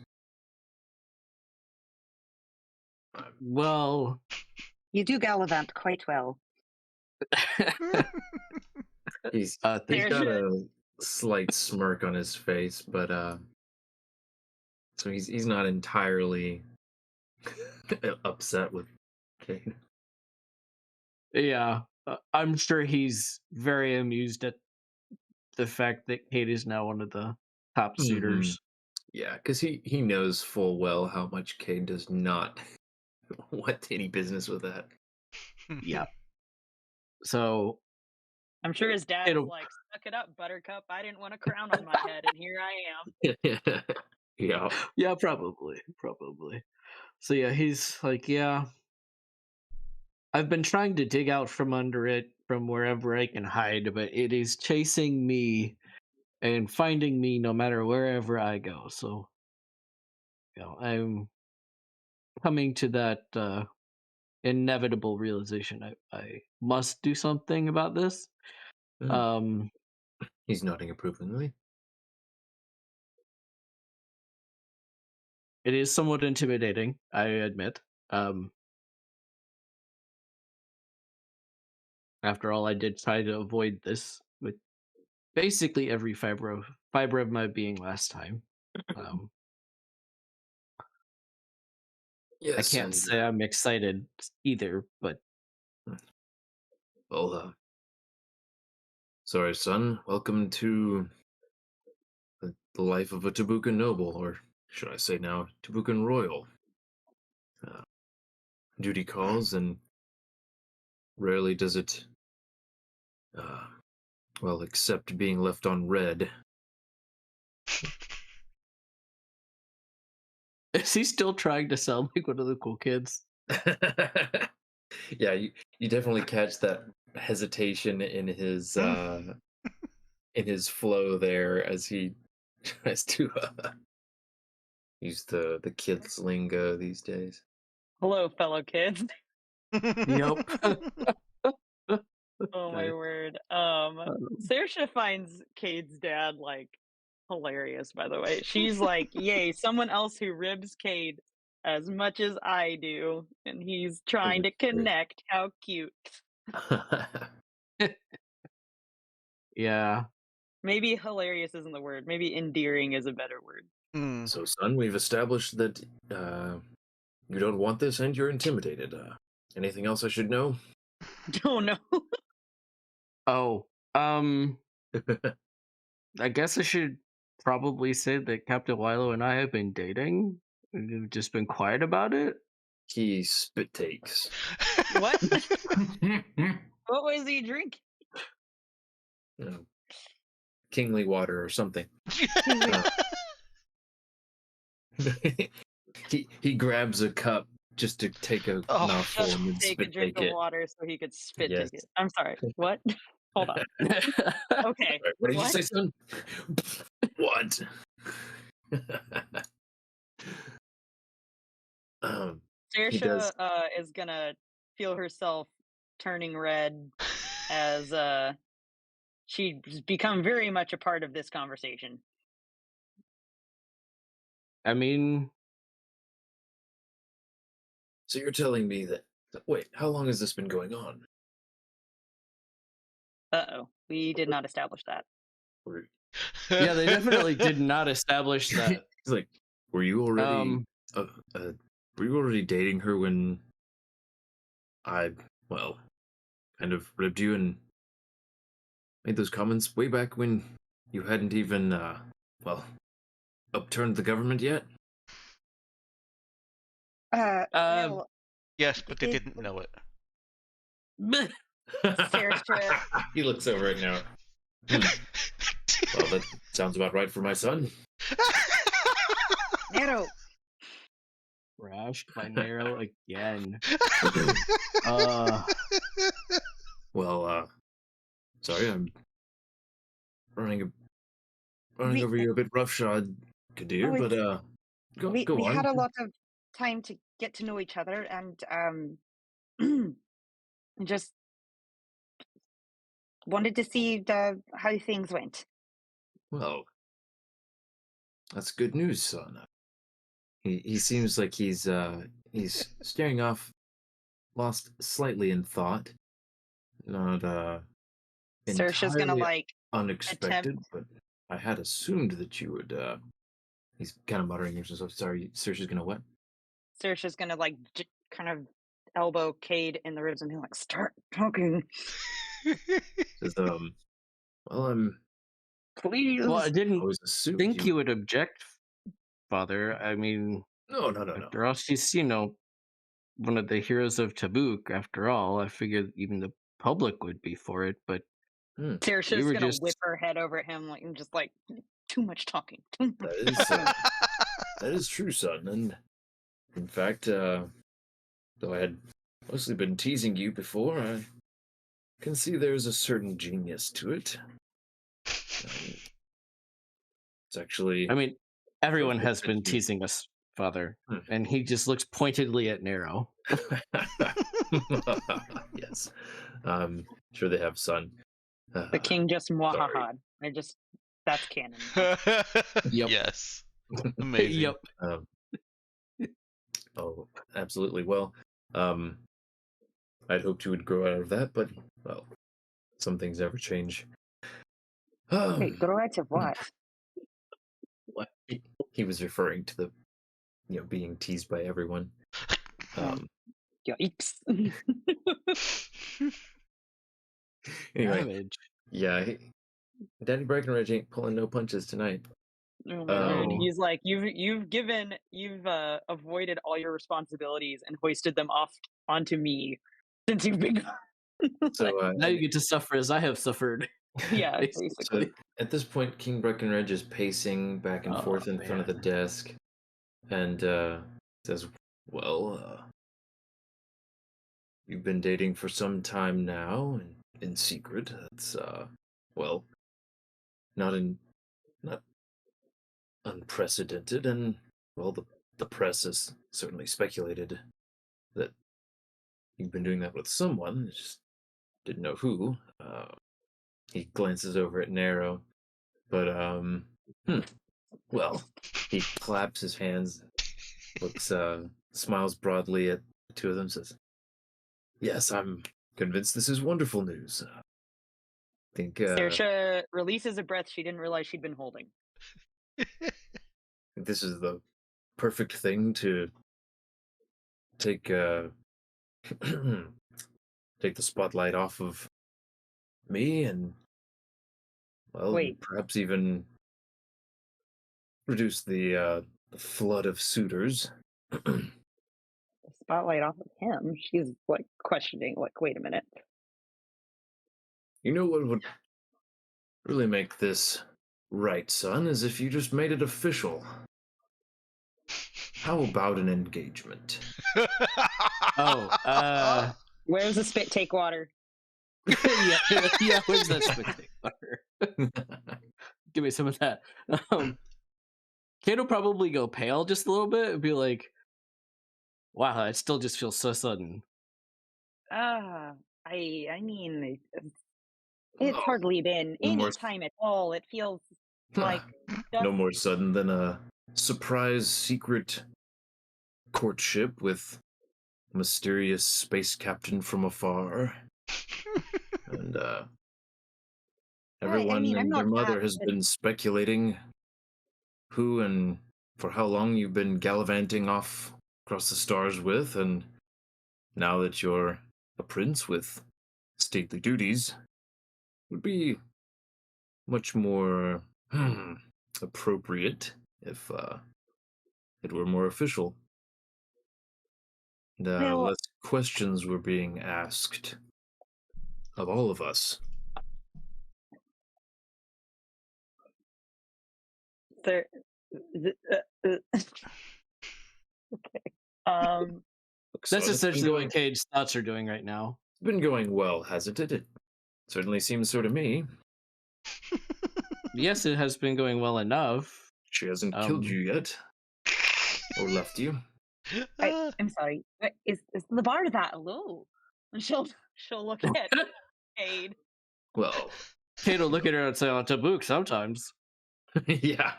Speaker 3: Well,
Speaker 5: You do gallivant quite well.
Speaker 1: He's
Speaker 3: thank
Speaker 1: he's got
Speaker 5: you.
Speaker 1: a slight smirk on his face, but so he's not entirely upset with Kate.
Speaker 3: Yeah, I'm sure he's very amused at the fact that Kate is now one of the top suitors.
Speaker 1: Yeah, because he knows full well how much Cade does not want any business with that.
Speaker 3: Yeah. So
Speaker 5: I'm sure his dad is
Speaker 3: It'll-
Speaker 5: like, "Suck it up, Buttercup. I didn't want a crown on my head, and here I am."
Speaker 1: Yeah.
Speaker 3: yeah, probably. So yeah, he's like, yeah, I've been trying to dig out from under it from wherever I can hide, but it is chasing me and finding me no matter wherever I go. So, I'm coming to that inevitable realization. I must do something about this.
Speaker 1: Mm.
Speaker 3: Um,
Speaker 1: He's nodding approvingly.
Speaker 3: it is somewhat intimidating, I admit. After all, I did try to avoid this with basically every fiber of my being last time. I
Speaker 1: Yes,
Speaker 3: can't
Speaker 1: and,
Speaker 3: say I'm excited either, but
Speaker 1: well, sorry, son. Welcome to the life of a Tabukan noble, or should I say now, Tabukan royal. Duty calls, and rarely does it, well, except being left on red.
Speaker 3: is he still trying to sound like one of the cool kids?
Speaker 1: Yeah, you definitely catch that hesitation in his flow there as he tries to use the kids lingo these days.
Speaker 5: Hello, fellow kids.
Speaker 3: Yep.
Speaker 5: Oh my
Speaker 3: Nice.
Speaker 5: word. Saoirse finds Cade's dad like hilarious, by the way. She's like, yay, someone else who ribs Cade as much as I do, and he's trying to
Speaker 1: That's great.
Speaker 5: connect. How cute.
Speaker 3: Yeah.
Speaker 5: Maybe hilarious isn't the word. Maybe endearing is a better word.
Speaker 1: So, son, we've established that you don't want this and you're intimidated. Anything else I should know?
Speaker 5: Don't know.
Speaker 3: Oh, I guess I should probably say that Captain Wilo and I have been dating. We've just been quiet about it.
Speaker 1: He spit takes.
Speaker 5: What? What was he drinking?
Speaker 1: Kingly water or something. He grabs a cup just to take a mouthful
Speaker 5: Just
Speaker 1: and then
Speaker 5: take a
Speaker 1: spit
Speaker 5: drink
Speaker 1: take
Speaker 5: of
Speaker 1: it.
Speaker 5: water so he could spit
Speaker 1: Yes.
Speaker 5: take it. I'm sorry. What? Hold on. Okay.
Speaker 1: Right, what did you
Speaker 5: What?
Speaker 1: say, son? What? He
Speaker 5: Saoirse
Speaker 1: does.
Speaker 5: is gonna feel herself turning red as she's become very much a part of this conversation.
Speaker 3: I mean,
Speaker 1: So you're telling me that? Wait, how long has this been going on?
Speaker 5: Uh-oh. We did not establish that.
Speaker 1: Or-
Speaker 3: yeah, they definitely did not establish that.
Speaker 1: He's like, were you already? Were you already dating her when I, well, kind of ribbed you and made those comments way back when you hadn't even, well, upturned the government yet?
Speaker 5: Well,
Speaker 2: Yes, but they didn't know it.
Speaker 5: Saoirse,
Speaker 1: He looks over it now. Well, that sounds about right for my son.
Speaker 5: Nero.
Speaker 3: Crashed by Nero again.
Speaker 1: Well, sorry, I'm running running
Speaker 8: We
Speaker 1: over you a bit roughshod, Kadir,
Speaker 8: oh,
Speaker 1: but
Speaker 8: it's
Speaker 1: go
Speaker 8: we had
Speaker 1: on.
Speaker 8: a lot of time to get to know each other, and just wanted to see how things went.
Speaker 1: Well, that's good news, son. He seems like he's staring off, lost slightly in thought. Not
Speaker 8: Saoirse's gonna
Speaker 1: entirely
Speaker 8: like attempt.
Speaker 1: unexpected, but I had assumed that you would. He's kind of muttering to himself. Sorry, Saoirse's gonna what?
Speaker 8: Saoirse's gonna like kind of elbow Cade in the ribs and be like, "Start talking,
Speaker 1: Says, well, I'm
Speaker 8: please."
Speaker 3: Well, I didn't
Speaker 1: always assumed
Speaker 3: think you would object, Father. I mean,
Speaker 1: No.
Speaker 3: after all, she's one of the heroes of Tabuk. After all, I figured even the public would be for it. But we
Speaker 8: Saoirse's
Speaker 3: were
Speaker 8: gonna
Speaker 3: just
Speaker 8: whip her head over at him like and just like too much talking. Too much
Speaker 1: That is
Speaker 8: talking."
Speaker 1: that is true, son. And in fact, though I had mostly been teasing you before, I can see there's a certain genius to it. It's actually.
Speaker 3: I mean, everyone
Speaker 1: perfect
Speaker 3: has
Speaker 1: that
Speaker 3: been
Speaker 1: you-
Speaker 3: teasing us, Father,
Speaker 1: Hmm.
Speaker 3: and he just looks pointedly at Nero.
Speaker 1: Yes, sure they have, son.
Speaker 8: The king just mwahaha. That's canon.
Speaker 3: Yep.
Speaker 2: Yes. Amazing.
Speaker 3: Yep.
Speaker 1: Um, oh, absolutely. Well, I'd hoped you would grow out of that, but well, some things never change.
Speaker 8: Wait, grow out of what?
Speaker 3: What?
Speaker 1: He was referring to the, being teased by everyone.
Speaker 8: Yikes.
Speaker 1: Anyway,
Speaker 3: Savage.
Speaker 1: yeah, Daddy Breckenridge ain't pulling no punches tonight.
Speaker 8: Oh my god.
Speaker 3: Oh.
Speaker 8: He's like, you've avoided all your responsibilities and hoisted them off onto me since you've been gone.
Speaker 1: So,
Speaker 3: Now you get to suffer as I have suffered.
Speaker 8: Yeah,
Speaker 3: Basically.
Speaker 8: basically.
Speaker 1: so at this point, King Breckenridge is pacing back and
Speaker 3: Oh,
Speaker 1: forth in front of the
Speaker 3: man.
Speaker 1: desk, and says, "Well, you've been dating for some time now, and in secret. That's well, not unprecedented, and well, the press has certainly speculated that you've been doing that with someone. Just didn't know who." He glances over at Nero, but well, he claps his hands, looks, smiles broadly at the two of them, says, "Yes, I'm convinced this is wonderful news. I think
Speaker 8: Saoirse releases a breath she didn't realize she'd been holding.
Speaker 1: this is the perfect thing to take take the spotlight off of me, and well,
Speaker 8: Wait.
Speaker 1: perhaps even reduce the flood of suitors."
Speaker 8: The spotlight off of him. She's like questioning, like, wait a minute.
Speaker 1: You know what would really make this right, son, is if you just made it official. How about an engagement?
Speaker 3: Oh,
Speaker 8: Where's the spit take water?
Speaker 3: yeah, where's that spit water? Give me some of that. Kate will probably go pale just a little bit and be like, wow, it still just feels so sudden.
Speaker 8: I mean, it's
Speaker 1: Oh,
Speaker 8: hardly been
Speaker 1: no
Speaker 8: any
Speaker 1: more-
Speaker 8: time at all. It feels like
Speaker 1: No more sudden than a surprise secret courtship with a mysterious space captain from afar. And everyone
Speaker 8: mean, I'm
Speaker 1: and their
Speaker 8: not
Speaker 1: mother
Speaker 8: that-
Speaker 1: has been speculating who and for how long you've been gallivanting off across the stars with, and now that you're a prince with stately duties, would be much more appropriate if it were more official. And
Speaker 8: Well-
Speaker 1: less questions were being asked of all of us.
Speaker 8: there. Okay.
Speaker 1: Look, son,
Speaker 3: That's
Speaker 1: it's been
Speaker 3: essentially
Speaker 1: going-
Speaker 3: what Cade's thoughts are doing right now.
Speaker 1: It's been going well, hasn't it? It certainly seems so to me.
Speaker 3: Yes, it has been going well enough.
Speaker 1: She hasn't killed
Speaker 3: Um,
Speaker 1: you yet, or left you.
Speaker 8: I'm sorry. Is the bar that low? And she'll look at Cade.
Speaker 1: Well,
Speaker 3: Kate will look at her and say, "Oh, Tabuk." Sometimes.
Speaker 1: yeah.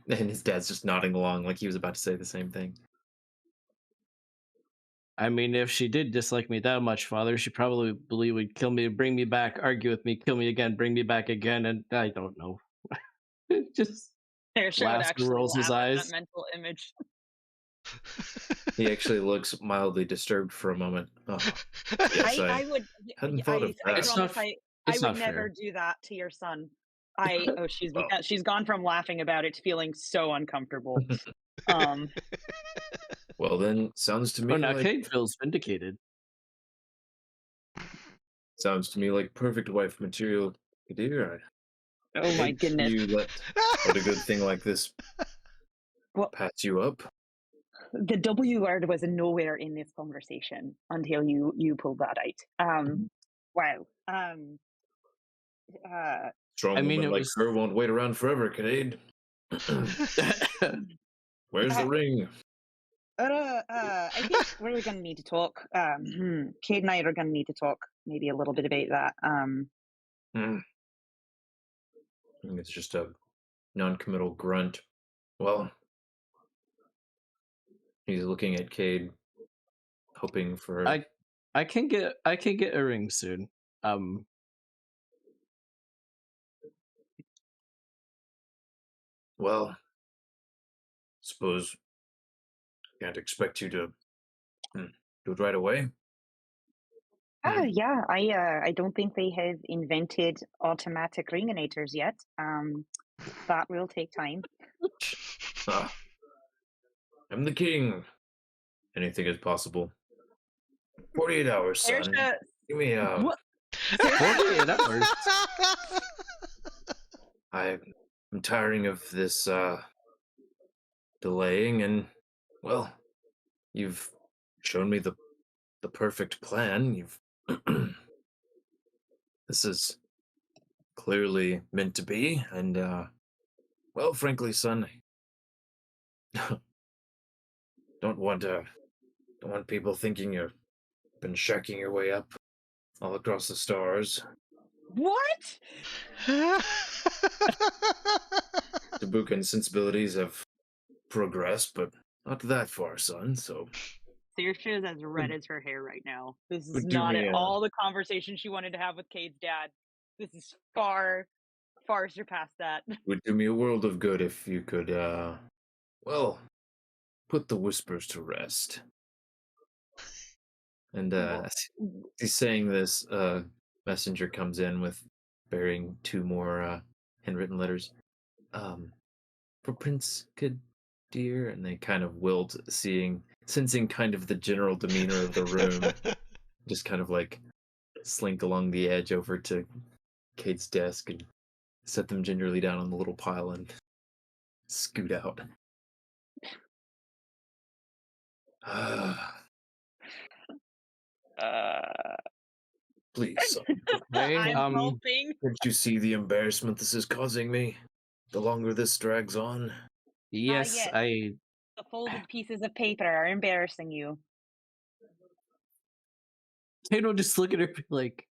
Speaker 1: And his dad's just nodding along like he was about to say the same thing.
Speaker 3: I mean, if she did dislike me that much, Father, she probably would kill me, bring me back, argue with me, kill me again, bring me back again, and I don't know. Just
Speaker 8: Saoirse would
Speaker 3: laughs and
Speaker 8: actually
Speaker 3: rolls his
Speaker 8: laugh at
Speaker 3: eyes.
Speaker 8: that mental image.
Speaker 1: He actually looks mildly disturbed for a moment. Oh, yes, I
Speaker 8: would.
Speaker 1: hadn't thought of that.
Speaker 3: It's not
Speaker 8: promise I
Speaker 3: it's
Speaker 8: would
Speaker 3: not
Speaker 8: never
Speaker 3: fair.
Speaker 8: do that to your son. She's
Speaker 1: Well.
Speaker 8: she's gone from laughing about it to feeling so uncomfortable. Um,
Speaker 1: Well, then, sounds to me
Speaker 3: Oh, now
Speaker 1: like
Speaker 3: Kate feels vindicated.
Speaker 1: perfect wife material, dear.
Speaker 8: oh my goodness.
Speaker 1: You let a good thing like this
Speaker 8: Well,
Speaker 1: pass you up.
Speaker 8: the W word was nowhere in this conversation until you pulled that out. Wow.
Speaker 1: Strong
Speaker 3: I mean,
Speaker 1: woman
Speaker 3: it
Speaker 1: like
Speaker 3: was.
Speaker 1: her won't wait around forever, Kinnaid. Where's the ring?
Speaker 8: I think we're gonna need to talk. Cade and I are gonna need to talk maybe a little bit about that.
Speaker 1: Hmm. I think it's just a non-committal grunt. Well, he's looking at Cade, hoping for.
Speaker 3: I can get a ring soon.
Speaker 1: Well, suppose can't expect you to do it right away.
Speaker 5: Yeah, I don't think they have invented automatic ringinators yet. That will take time.
Speaker 1: Ah, I'm the king. Anything is possible. 48 hours, son.
Speaker 8: Saoirse,
Speaker 1: Give me a.
Speaker 8: what?
Speaker 3: 48 hours.
Speaker 1: I'm tiring of this delaying, and well, you've shown me the perfect plan. You've this is clearly meant to be, and well, frankly, son, don't want people thinking you've been sharking your way up all across the stars.
Speaker 8: What?
Speaker 1: Tabukan sensibilities have progressed, but not that far, son. So
Speaker 8: Saoirse is as red as her hair right now. This is
Speaker 1: would do
Speaker 8: not
Speaker 1: me
Speaker 8: at
Speaker 1: a-
Speaker 8: all the conversation she wanted to have with Cade's dad. This is far surpassed that.
Speaker 1: would do me a world of good if you could, well, put the whispers to rest. And as he's saying this, messenger comes in with bearing 2 more handwritten letters. For Prince Kadir, and they kind of wilt, sensing kind of the general demeanor of the room, just kind of like slink along the edge over to Kate's desk and set them gingerly down on the little pile and scoot out. Please, son,
Speaker 3: Okay,
Speaker 8: I'm hoping.
Speaker 1: can't you see the embarrassment this is causing me? The longer this drags on.
Speaker 3: yes,
Speaker 8: yes.
Speaker 3: I.
Speaker 8: The folded pieces of paper are embarrassing you.
Speaker 3: Kate will just look at her and be like,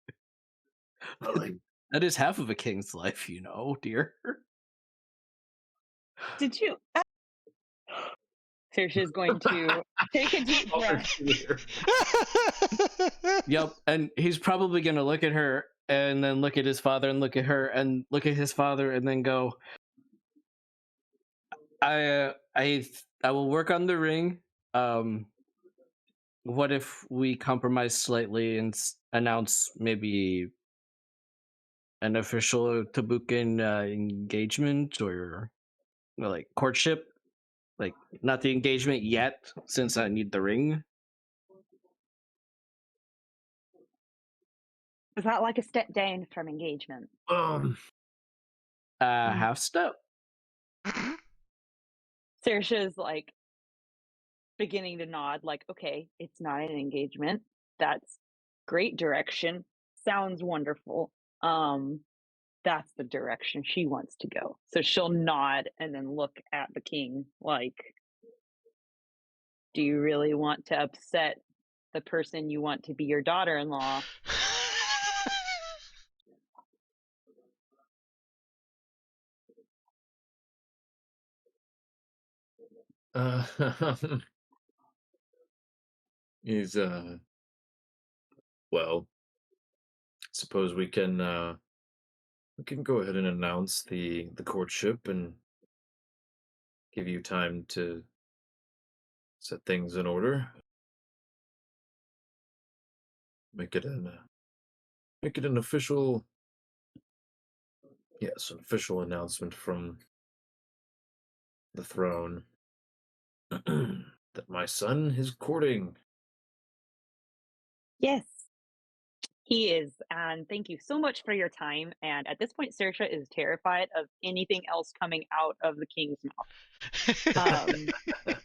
Speaker 1: Like,
Speaker 3: "That is half of a king's life, you know, dear."
Speaker 8: Did you? Saoirse is going to take a deep breath.
Speaker 3: Yep, and he's probably gonna look at her and then look at his father and look at her and look at his father and then go, I will work on the ring. What if we compromise slightly and announce maybe an official Tabukan engagement or like courtship? Like not the engagement yet, since I need the ring.
Speaker 5: Is that like a step down from engagement?
Speaker 3: Half step.
Speaker 8: Saoirse is like beginning to nod, like, okay, it's not an engagement. That's great direction. Sounds wonderful.
Speaker 5: that's the direction she wants to go. So she'll nod and then look at the king like, do you really want to upset the person you want to be your daughter-in-law?
Speaker 1: Uh, he's well, suppose we can go ahead and announce the courtship and give you time to set things in order. Make it an official, yes, an official announcement from the throne that my son is courting.
Speaker 5: Yes, he is. And thank you so much for your time. And at this point, Saoirse is terrified of anything else coming out of the king's mouth. Um,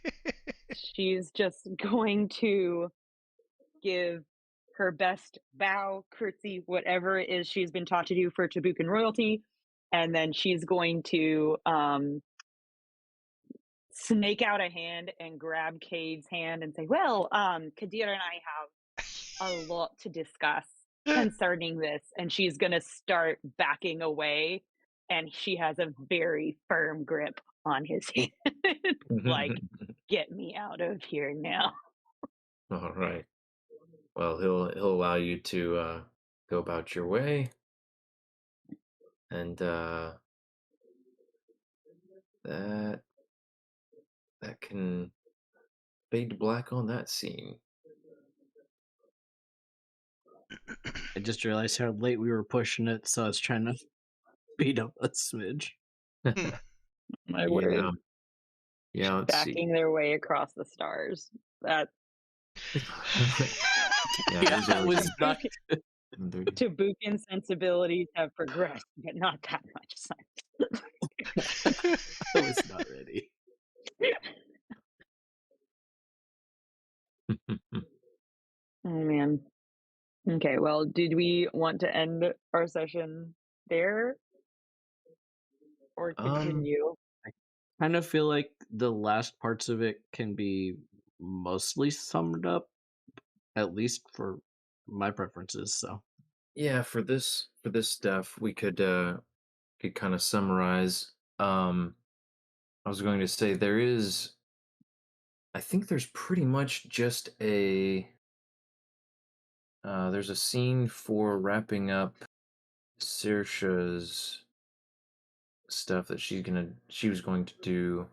Speaker 5: she's just going to give her best bow, curtsy, whatever it is she's been taught to do for Tabukan royalty. And then she's going to snake out a hand and grab Cade's hand and say, well, Kadir and I have a lot to discuss concerning this. And she's going to start backing away. And she has a very firm grip on his hand. Like, get me out of here now.
Speaker 1: All right. Well, he'll allow you to go about your way, and that can fade to black on that scene.
Speaker 3: I just realized how late we were pushing it, so I was trying to speed up a smidge.
Speaker 5: My word.
Speaker 1: Yeah. Yeah, let's see.
Speaker 5: Backing their way across the stars. That
Speaker 3: Yeah, that was not.
Speaker 5: Tabukan sensibilities have progressed, but not that much.
Speaker 3: I was not ready.
Speaker 5: Oh man. Okay, well, did we want to end our session there or continue?
Speaker 3: I kind of feel like the last parts of it can be mostly summed up, at least for my preferences. So
Speaker 1: Yeah, for this stuff, we could kind of summarize. I was going to say I think there's pretty much just there's a scene for wrapping up Saoirse's stuff that she was going to do.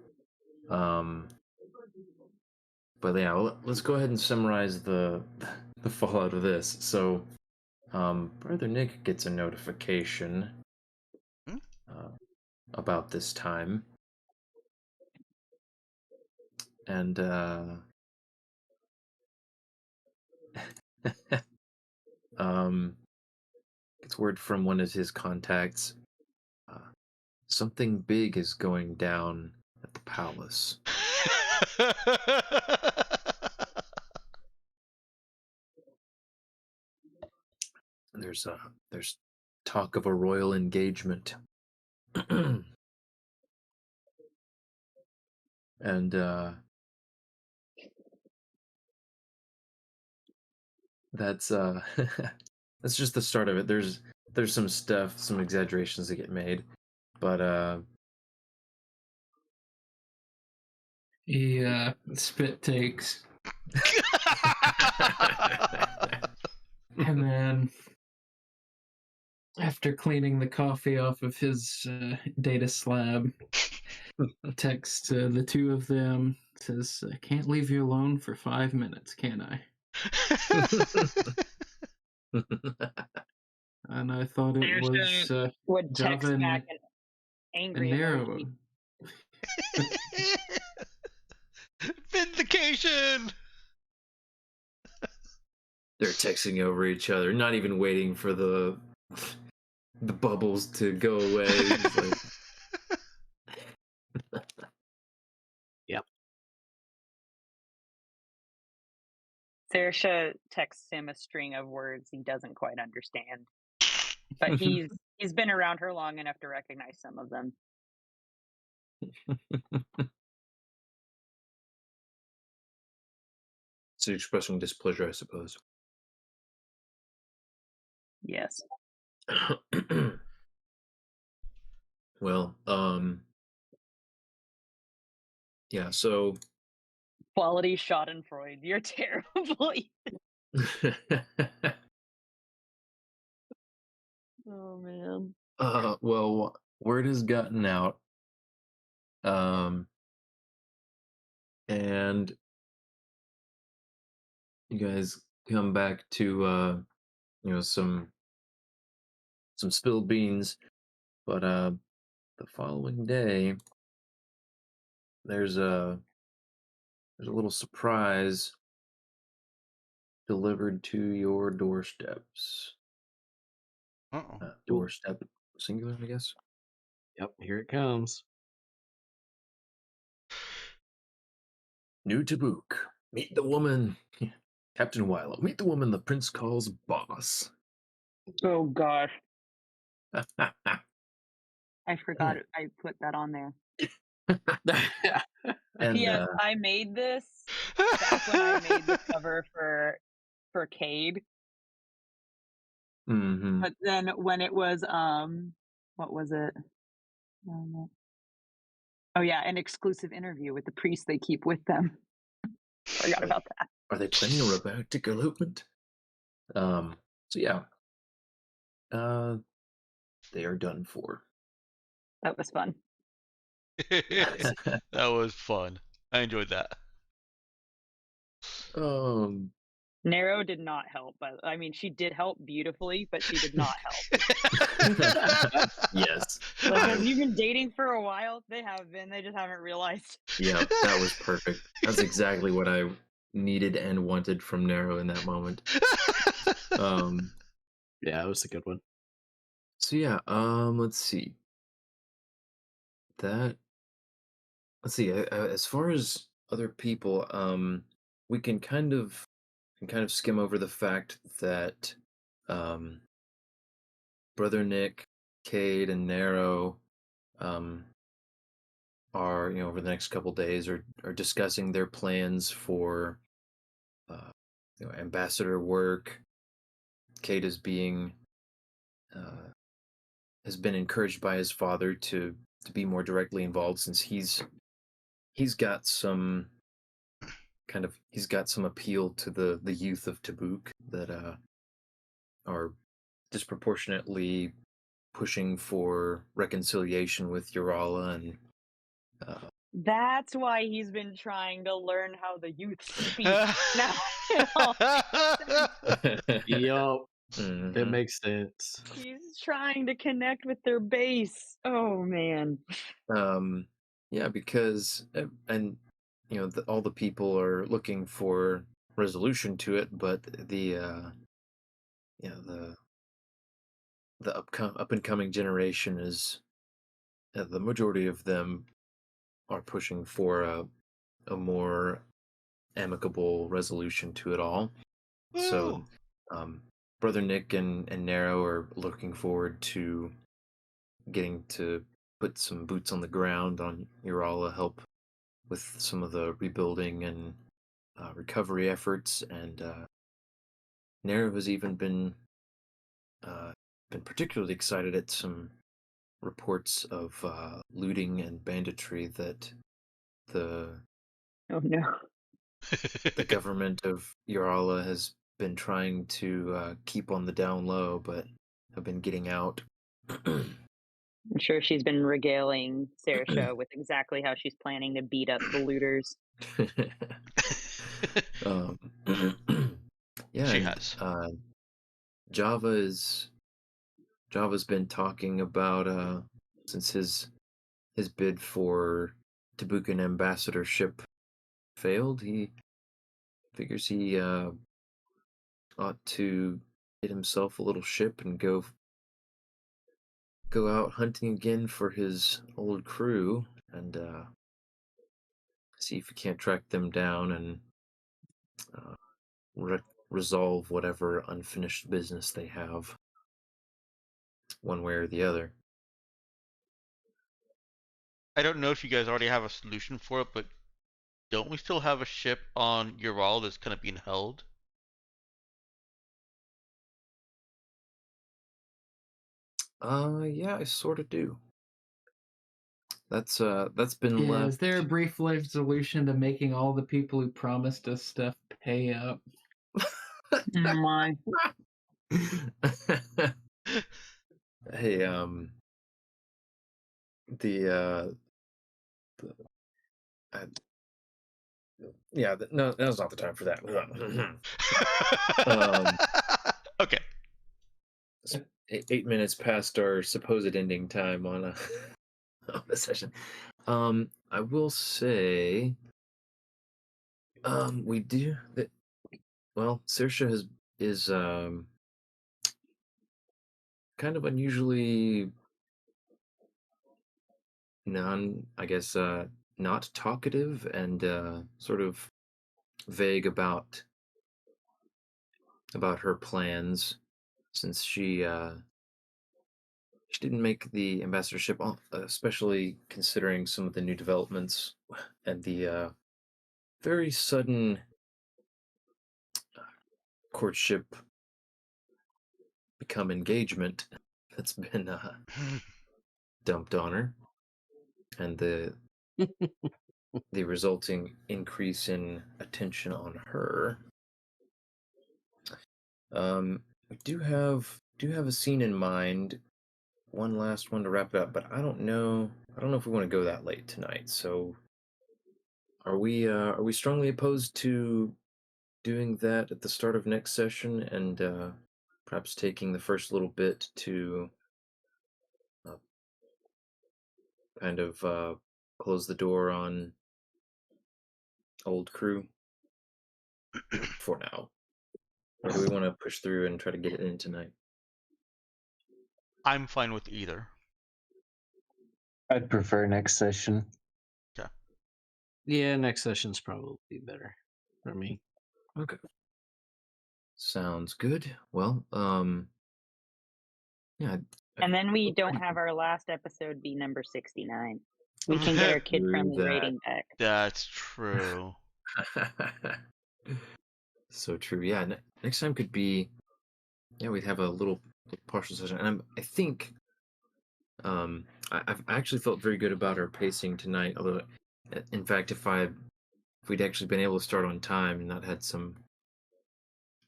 Speaker 1: But yeah, let's go ahead and summarize the fallout of this. So, Brother Nick gets a notification about this time, and gets word from one of his contacts. Something big is going down at the palace. There's talk of a royal engagement. And that's that's just the start of it. There's some stuff, some exaggerations that get made, but
Speaker 7: He spit takes, and then after cleaning the coffee off of his data slab, texts the two of them, says, "I can't leave you alone for 5 minutes, can I?" And I thought it was
Speaker 5: would text
Speaker 7: Javin
Speaker 5: back an angry
Speaker 7: and
Speaker 5: emoji.
Speaker 2: Vindication.
Speaker 1: They're texting over each other, not even waiting for the bubbles to go away. It's like...
Speaker 3: Yep.
Speaker 5: Saoirse texts him a string of words he doesn't quite understand, but he's
Speaker 8: He's been around her long enough to recognize some of them.
Speaker 1: So you're expressing displeasure, I suppose.
Speaker 8: Yes.
Speaker 1: Well, yeah, so
Speaker 8: Quality Schadenfreude. You're terrible. Oh man.
Speaker 1: well, word has gotten out, and you guys come back to some spilled beans, but the following day there's a little surprise delivered to your doorsteps.
Speaker 2: Uh-oh.
Speaker 1: Doorstep singular, I guess.
Speaker 3: Yep, here it comes.
Speaker 1: New Tabuk. Meet the woman, Captain Wilo. Meet the woman the prince calls boss.
Speaker 8: Oh gosh.
Speaker 1: and
Speaker 8: I forgot I put that on there.
Speaker 1: And
Speaker 8: P.S. I made this back when I made the cover for Cade.
Speaker 1: mhm.
Speaker 8: But then when it was what was it? Oh yeah, an exclusive interview with the priest they keep with them. Forgot about that.
Speaker 1: Are they planning a romantic elopement? So yeah. They are done for.
Speaker 8: That was fun.
Speaker 2: That was fun. I enjoyed that.
Speaker 8: Nero did not help, but I mean, she did help beautifully, but she did not help.
Speaker 1: Yes.
Speaker 8: Like, you've been dating for a while. They have been. They just haven't realized.
Speaker 1: Yeah, that was perfect. That's exactly what I needed and wanted from Nero in that moment.
Speaker 3: Yeah, it was a good one.
Speaker 1: So yeah, let's see. As far as other people, we can kind of skim over the fact that Brother Nick, Cade, and Nero are, over the next couple days are discussing their plans for ambassador work. Cade is being has been encouraged by his father to be more directly involved, since he's got some appeal to the youth of Tabuk that are disproportionately pushing for reconciliation with Urala, and
Speaker 8: That's why he's been trying to learn how the youth speak. Now, it all makes sense.
Speaker 3: Yup, it
Speaker 1: mhm.
Speaker 3: makes sense.
Speaker 8: He's trying to connect with their base. Oh man.
Speaker 1: Yeah, because and all the people are looking for resolution to it, but the up and coming generation is the majority of them are pushing for a more amicable resolution to it all. So, Brother Nick and Nero are looking forward to getting to put some boots on the ground on Urala, help with some of the rebuilding and recovery efforts, and Nero has even been particularly excited at some reports of looting and banditry that the
Speaker 8: Oh no.
Speaker 1: the government of Urala has been trying to keep on the down low, but have been getting out.
Speaker 8: I'm sure she's been regaling Saoirse with exactly how she's planning to beat up the looters.
Speaker 1: Yeah,
Speaker 2: She
Speaker 1: and,
Speaker 2: has.
Speaker 1: Java's been talking about since his bid for Tabukan ambassadorship failed, he figures he ought to get himself a little ship and go out hunting again for his old crew, and see if he can't track them down and resolve whatever unfinished business they have. one way or the other.
Speaker 2: I don't know if you guys already have a solution for it, but don't we still have a ship on Ural that's kind of being held?
Speaker 1: Yeah, I sort of do. That's been
Speaker 7: Yeah,
Speaker 1: left.
Speaker 7: is there a brief solution to making all the people who promised us stuff pay up?
Speaker 8: My.
Speaker 1: Hey, the yeah, no, now's not the time for that.
Speaker 2: Okay.
Speaker 1: 8 minutes past our supposed ending time on a on a session. I will say, we do that. Well, Saoirse is kind of unusually I guess, not talkative and sort of vague about her plans, since she didn't make the ambassadorship, especially considering some of the new developments and the very sudden courtship become engagement that's been dumped on her, and the resulting increase in attention on her. We do have a scene in mind, one last one to wrap it up, but I don't know if we want to go that late tonight. So are we strongly opposed to doing that at the start of next session, and perhaps taking the first little bit to kind of close the door on old crew for now? Or do we want to push through and try to get it in tonight?
Speaker 2: I'm fine with either.
Speaker 9: I'd prefer next session.
Speaker 3: Yeah, next session's probably better for me.
Speaker 1: Okay. Sounds good. Well, yeah.
Speaker 5: And then we don't have our last episode be number 69. We can get our kid-friendly
Speaker 1: that.
Speaker 5: rating back.
Speaker 2: That's true.
Speaker 1: So true. Yeah. Next time could be. Yeah, we'd have a little partial session, and I think. I actually felt very good about our pacing tonight. Although, in fact, if we'd actually been able to start on time and not had some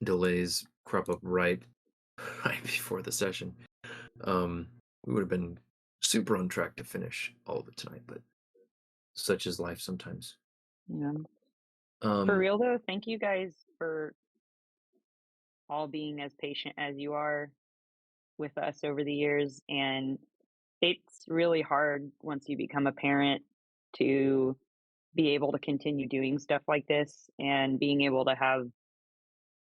Speaker 1: delays crop up right before the session, we would have been super on track to finish all of it tonight. But such is life sometimes.
Speaker 5: Yeah. For real though, thank you guys for all being as patient as you are with us over the years. And it's really hard once you become a parent to be able to continue doing stuff like this, and being able to have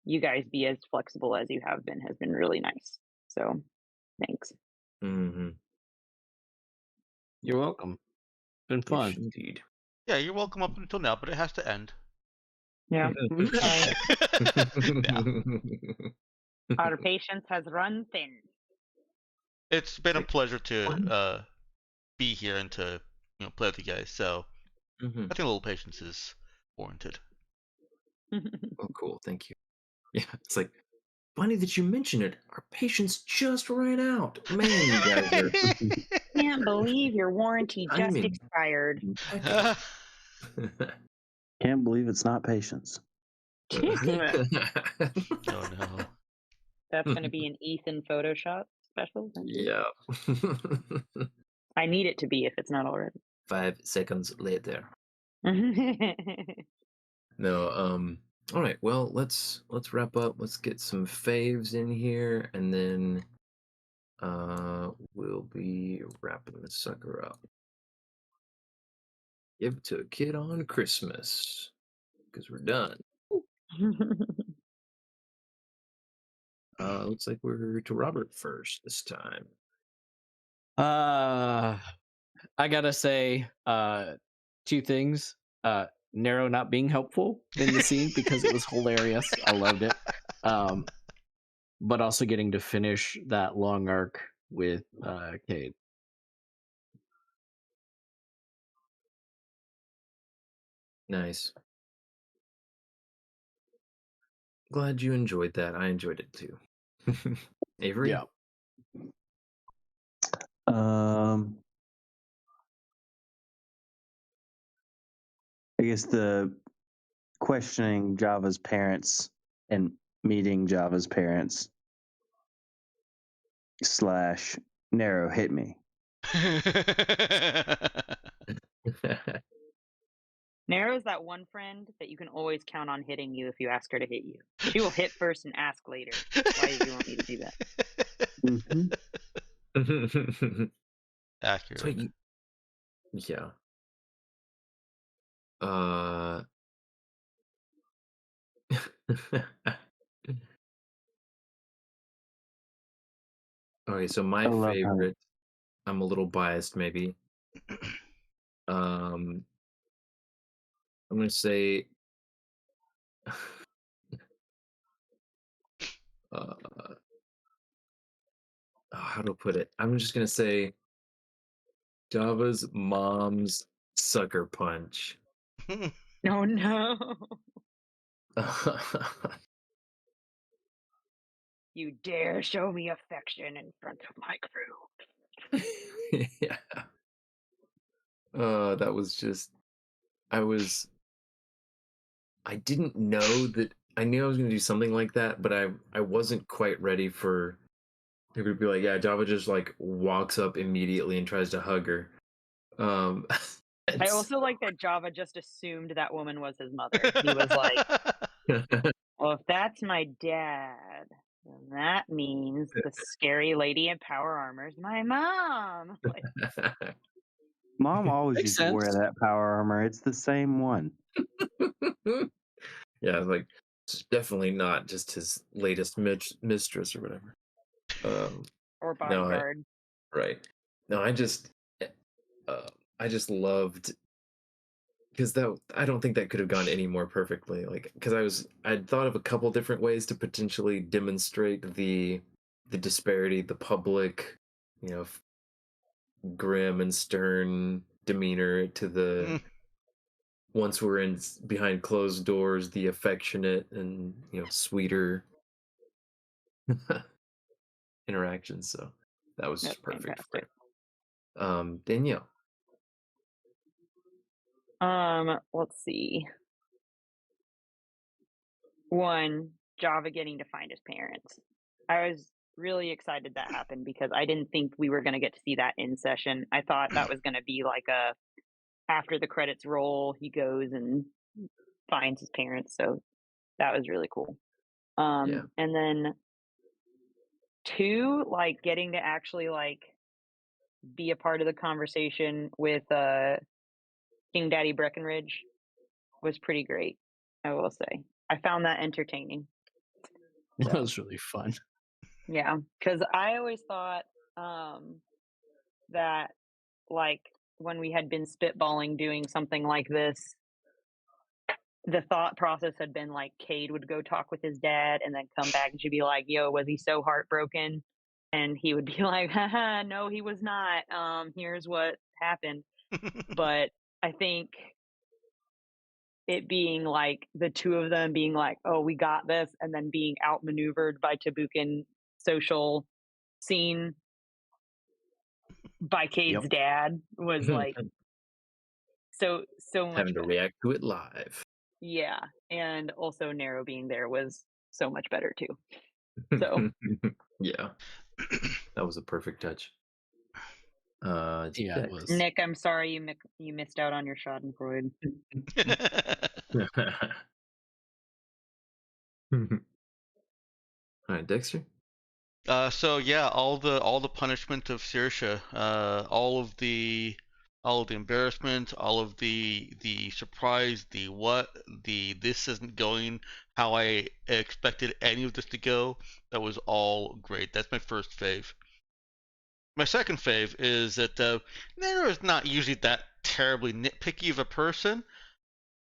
Speaker 5: you guys be as flexible as you have been has been really nice. So thanks.
Speaker 1: Mm-hmm.
Speaker 3: You're welcome. Been fun.
Speaker 1: Yes, indeed.
Speaker 2: Yeah, you're welcome up until now, but it has to end.
Speaker 5: Yeah.
Speaker 2: Yeah.
Speaker 5: Our patience has run thin.
Speaker 2: It's been a pleasure to be here and to play with you guys. So I think a little patience is warranted.
Speaker 1: Oh, cool. Thank you. Yeah, it's like funny that you mention it. Our patience just ran out. Man, you guys are
Speaker 5: Can't believe your warranty just
Speaker 1: timing.
Speaker 5: expired.
Speaker 1: impeccable.
Speaker 9: Can't believe it's not patience.
Speaker 2: Oh no.
Speaker 5: That's going to be an Ethan Photoshop special.
Speaker 1: Yeah.
Speaker 5: I need it to be if it's not already.
Speaker 1: 5 seconds later. No, all right, well, let's wrap up. Let's get some faves in here, and then we'll be wrapping this sucker up. Give it to a kid on Christmas, because we're done. Looks like we're to Robert first this time.
Speaker 3: I gotta say, 2 things. Nero not being helpful in the scene because it was hilarious. I loved it. But also getting to finish that long arc with Cade.
Speaker 1: Nice. Glad you enjoyed that. I enjoyed it too. Avery?
Speaker 3: Yeah.
Speaker 9: I guess the questioning Java's parents and meeting Java's parents / Narrow hit me.
Speaker 5: Narrow's that one friend that you can always count on hitting you if you ask her to hit you. She will hit first and ask later. Why do you want me to do that?
Speaker 9: Mm-hmm.
Speaker 2: Accurate.
Speaker 1: So yeah. Okay, so my favorite, I'm a little biased maybe. I'm gonna say how to put it? I'm just gonna say Java's mom's sucker punch.
Speaker 5: No, no. You dare show me affection in front of my crew.
Speaker 1: Yeah. That was just, I didn't know that, I knew I was going to do something like that, but I wasn't quite ready for it would be like, yeah, Java just like walks up immediately and tries to hug her.
Speaker 5: I also like that Java just assumed that woman was his mother. He was like, well, if that's my dad, then that means the scary lady in power armor is my mom. Like,
Speaker 9: Mom always
Speaker 3: Makes
Speaker 9: used to wear
Speaker 3: sense.
Speaker 9: that power armor. It's the same one.
Speaker 1: Yeah, like it's definitely not just his latest mistress or whatever.
Speaker 5: or
Speaker 1: No,
Speaker 5: bodyguard.
Speaker 1: right. No, I just loved, because I don't think that could have gone any more perfectly. Like, because I'd thought of a couple different ways to potentially demonstrate the disparity, the public, grim and stern demeanor to the once we're in behind closed doors, the affectionate and sweeter interactions. So that was
Speaker 5: That's
Speaker 1: just perfect
Speaker 5: fantastic.
Speaker 1: for it. Danielle.
Speaker 5: Let's see. One, Java getting to find his parents. I was really excited that happened because I didn't think we were going to get to see that in session. I thought that was going to be like after the credits roll, he goes and finds his parents. So that was really cool.
Speaker 1: Yeah.
Speaker 5: And then two, like getting to actually like be a part of the conversation with King Daddy Breckenridge was pretty great, I will say. I found that entertaining.
Speaker 3: That was really fun.
Speaker 5: Yeah, because I always thought that, like, when we had been spitballing doing something like this, the thought process had been like Cade would go talk with his dad and then come back and she'd be like, yo, was he so heartbroken? And he would be like, haha, no, he was not. Here's what happened. But I think it being like the two of them being like, oh, we got this, and then being outmaneuvered by Tabukin social scene by Cade's dad was like so much
Speaker 1: having to
Speaker 5: better.
Speaker 1: react to it live.
Speaker 5: Yeah, and also Narrow being there was so much better too. So
Speaker 1: yeah, that was a perfect touch.
Speaker 3: Yeah, it was.
Speaker 5: Nick, I'm sorry you missed out on your Schadenfreude.
Speaker 1: All right, Dexter.
Speaker 2: So yeah, all the punishment of Saoirse, all of the embarrassment, all of the surprise, this isn't going how I expected any of this to go. That was all great. That's my first fave. My second fave is that Nana is not usually that terribly nitpicky of a person,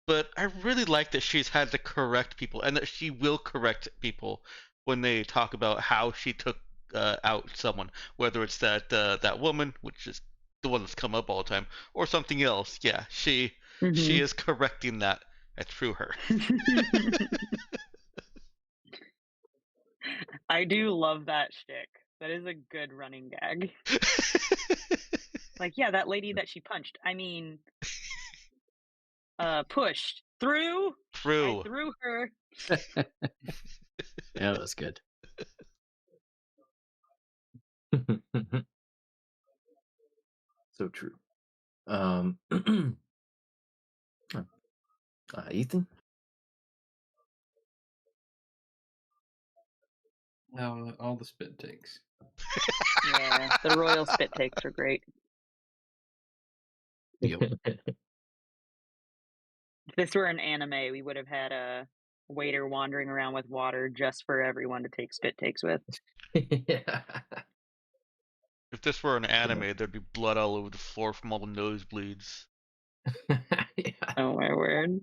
Speaker 2: but I really like that she's had to correct people and that she will correct people when they talk about how she took out someone, whether it's that woman, which is the one that's come up all the time, or something else. Yeah, she is correcting that. That's through her.
Speaker 8: I do love that shtick. That is a good running gag. Like, yeah, that lady that she punched. I mean, pushed through.
Speaker 2: Through.
Speaker 8: I threw her.
Speaker 3: Yeah, that was good.
Speaker 1: So true. Ethan?
Speaker 7: All the spit takes.
Speaker 8: Yeah, the royal spit takes are great.
Speaker 3: Yep.
Speaker 8: If this were an anime, we would have had a waiter wandering around with water just for everyone to take spit takes with.
Speaker 1: Yeah.
Speaker 2: If this were an anime, there'd be blood all over the floor from all the nosebleeds.
Speaker 1: Yeah.
Speaker 8: Oh my word.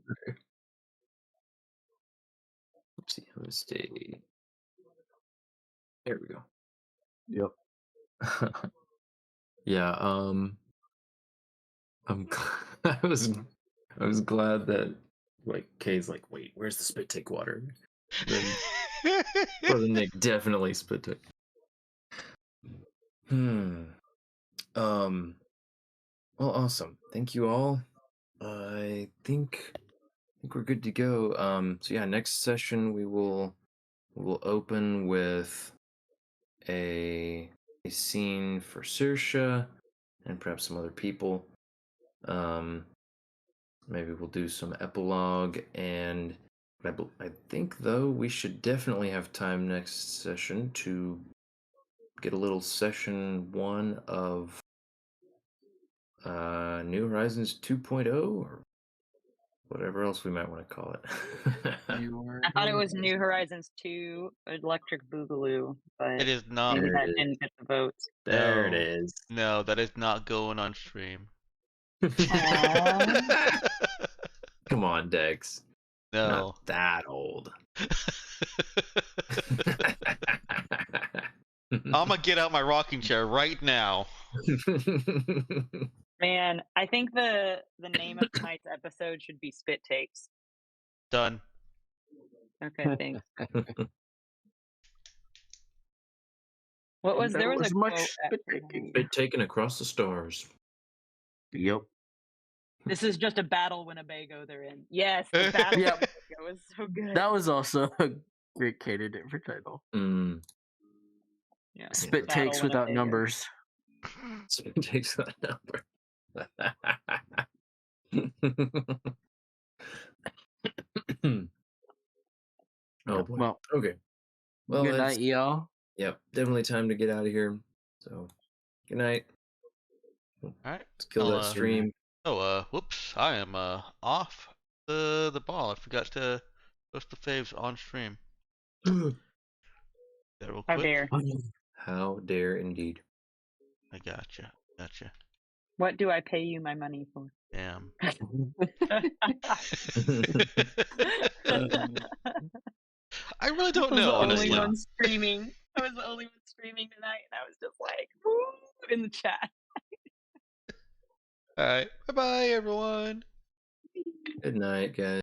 Speaker 1: Oopsie, let's stay. There we go.
Speaker 3: Yep.
Speaker 1: Yeah, I was glad that like Kay's like, wait, where's the spit take water? Then Brother Nick definitely spit take. Well, awesome. Thank you all. I think we're good to go. So yeah, next session we'll open with a scene for Saoirse and perhaps some other people. Maybe we'll do some epilogue, and I think though we should definitely have time next session to get a little session 1 of New Horizons 2.0 or whatever else we might want to call it.
Speaker 8: I thought it was New Horizons 2 Electric Boogaloo, but
Speaker 2: It is not.
Speaker 8: maybe
Speaker 1: There
Speaker 8: that
Speaker 1: it is.
Speaker 8: didn't get the votes.
Speaker 1: There it
Speaker 2: No.
Speaker 1: is.
Speaker 2: No, that is not going on stream.
Speaker 8: Aw.
Speaker 1: Come on, Dex.
Speaker 2: No.
Speaker 1: Not that old.
Speaker 2: I'm gonna get out my rocking chair right now.
Speaker 8: Man, I think the name of tonight's episode should be Spit Takes.
Speaker 2: Done.
Speaker 8: Okay, thanks. What was there was a
Speaker 3: much
Speaker 8: quote
Speaker 3: spit
Speaker 8: at-
Speaker 3: taking.
Speaker 1: Been taken across the stars.
Speaker 3: Yep.
Speaker 8: This is just a battle Winnebago they're in. Yes, the battle
Speaker 3: Yep.
Speaker 8: Winnebago was so good.
Speaker 3: That was also a great candidate for title.
Speaker 8: Yeah,
Speaker 3: Spit
Speaker 8: Battle
Speaker 3: takes without
Speaker 8: Winnebago.
Speaker 3: numbers.
Speaker 1: Spit takes that number. Oh boy.
Speaker 3: Well,
Speaker 1: Okay. Well,
Speaker 3: good
Speaker 1: it's-
Speaker 3: night, y'all.
Speaker 1: Yep, definitely time to get out of here. So, good night.
Speaker 2: Alright.
Speaker 1: Let's kill
Speaker 2: I'll,
Speaker 1: that stream.
Speaker 2: Whoops. I am off the ball. I forgot to post the faves on stream. That real
Speaker 8: How
Speaker 2: quick.
Speaker 8: dare.
Speaker 1: How dare indeed.
Speaker 2: I gotcha.
Speaker 8: What do I pay you my money for?
Speaker 2: Damn. I really don't know,
Speaker 8: I was the
Speaker 2: honestly.
Speaker 8: only one streaming. I was the only one streaming tonight, and I was just like, woo, in the chat.
Speaker 2: Alright. Bye bye everyone.
Speaker 1: Good night, guys.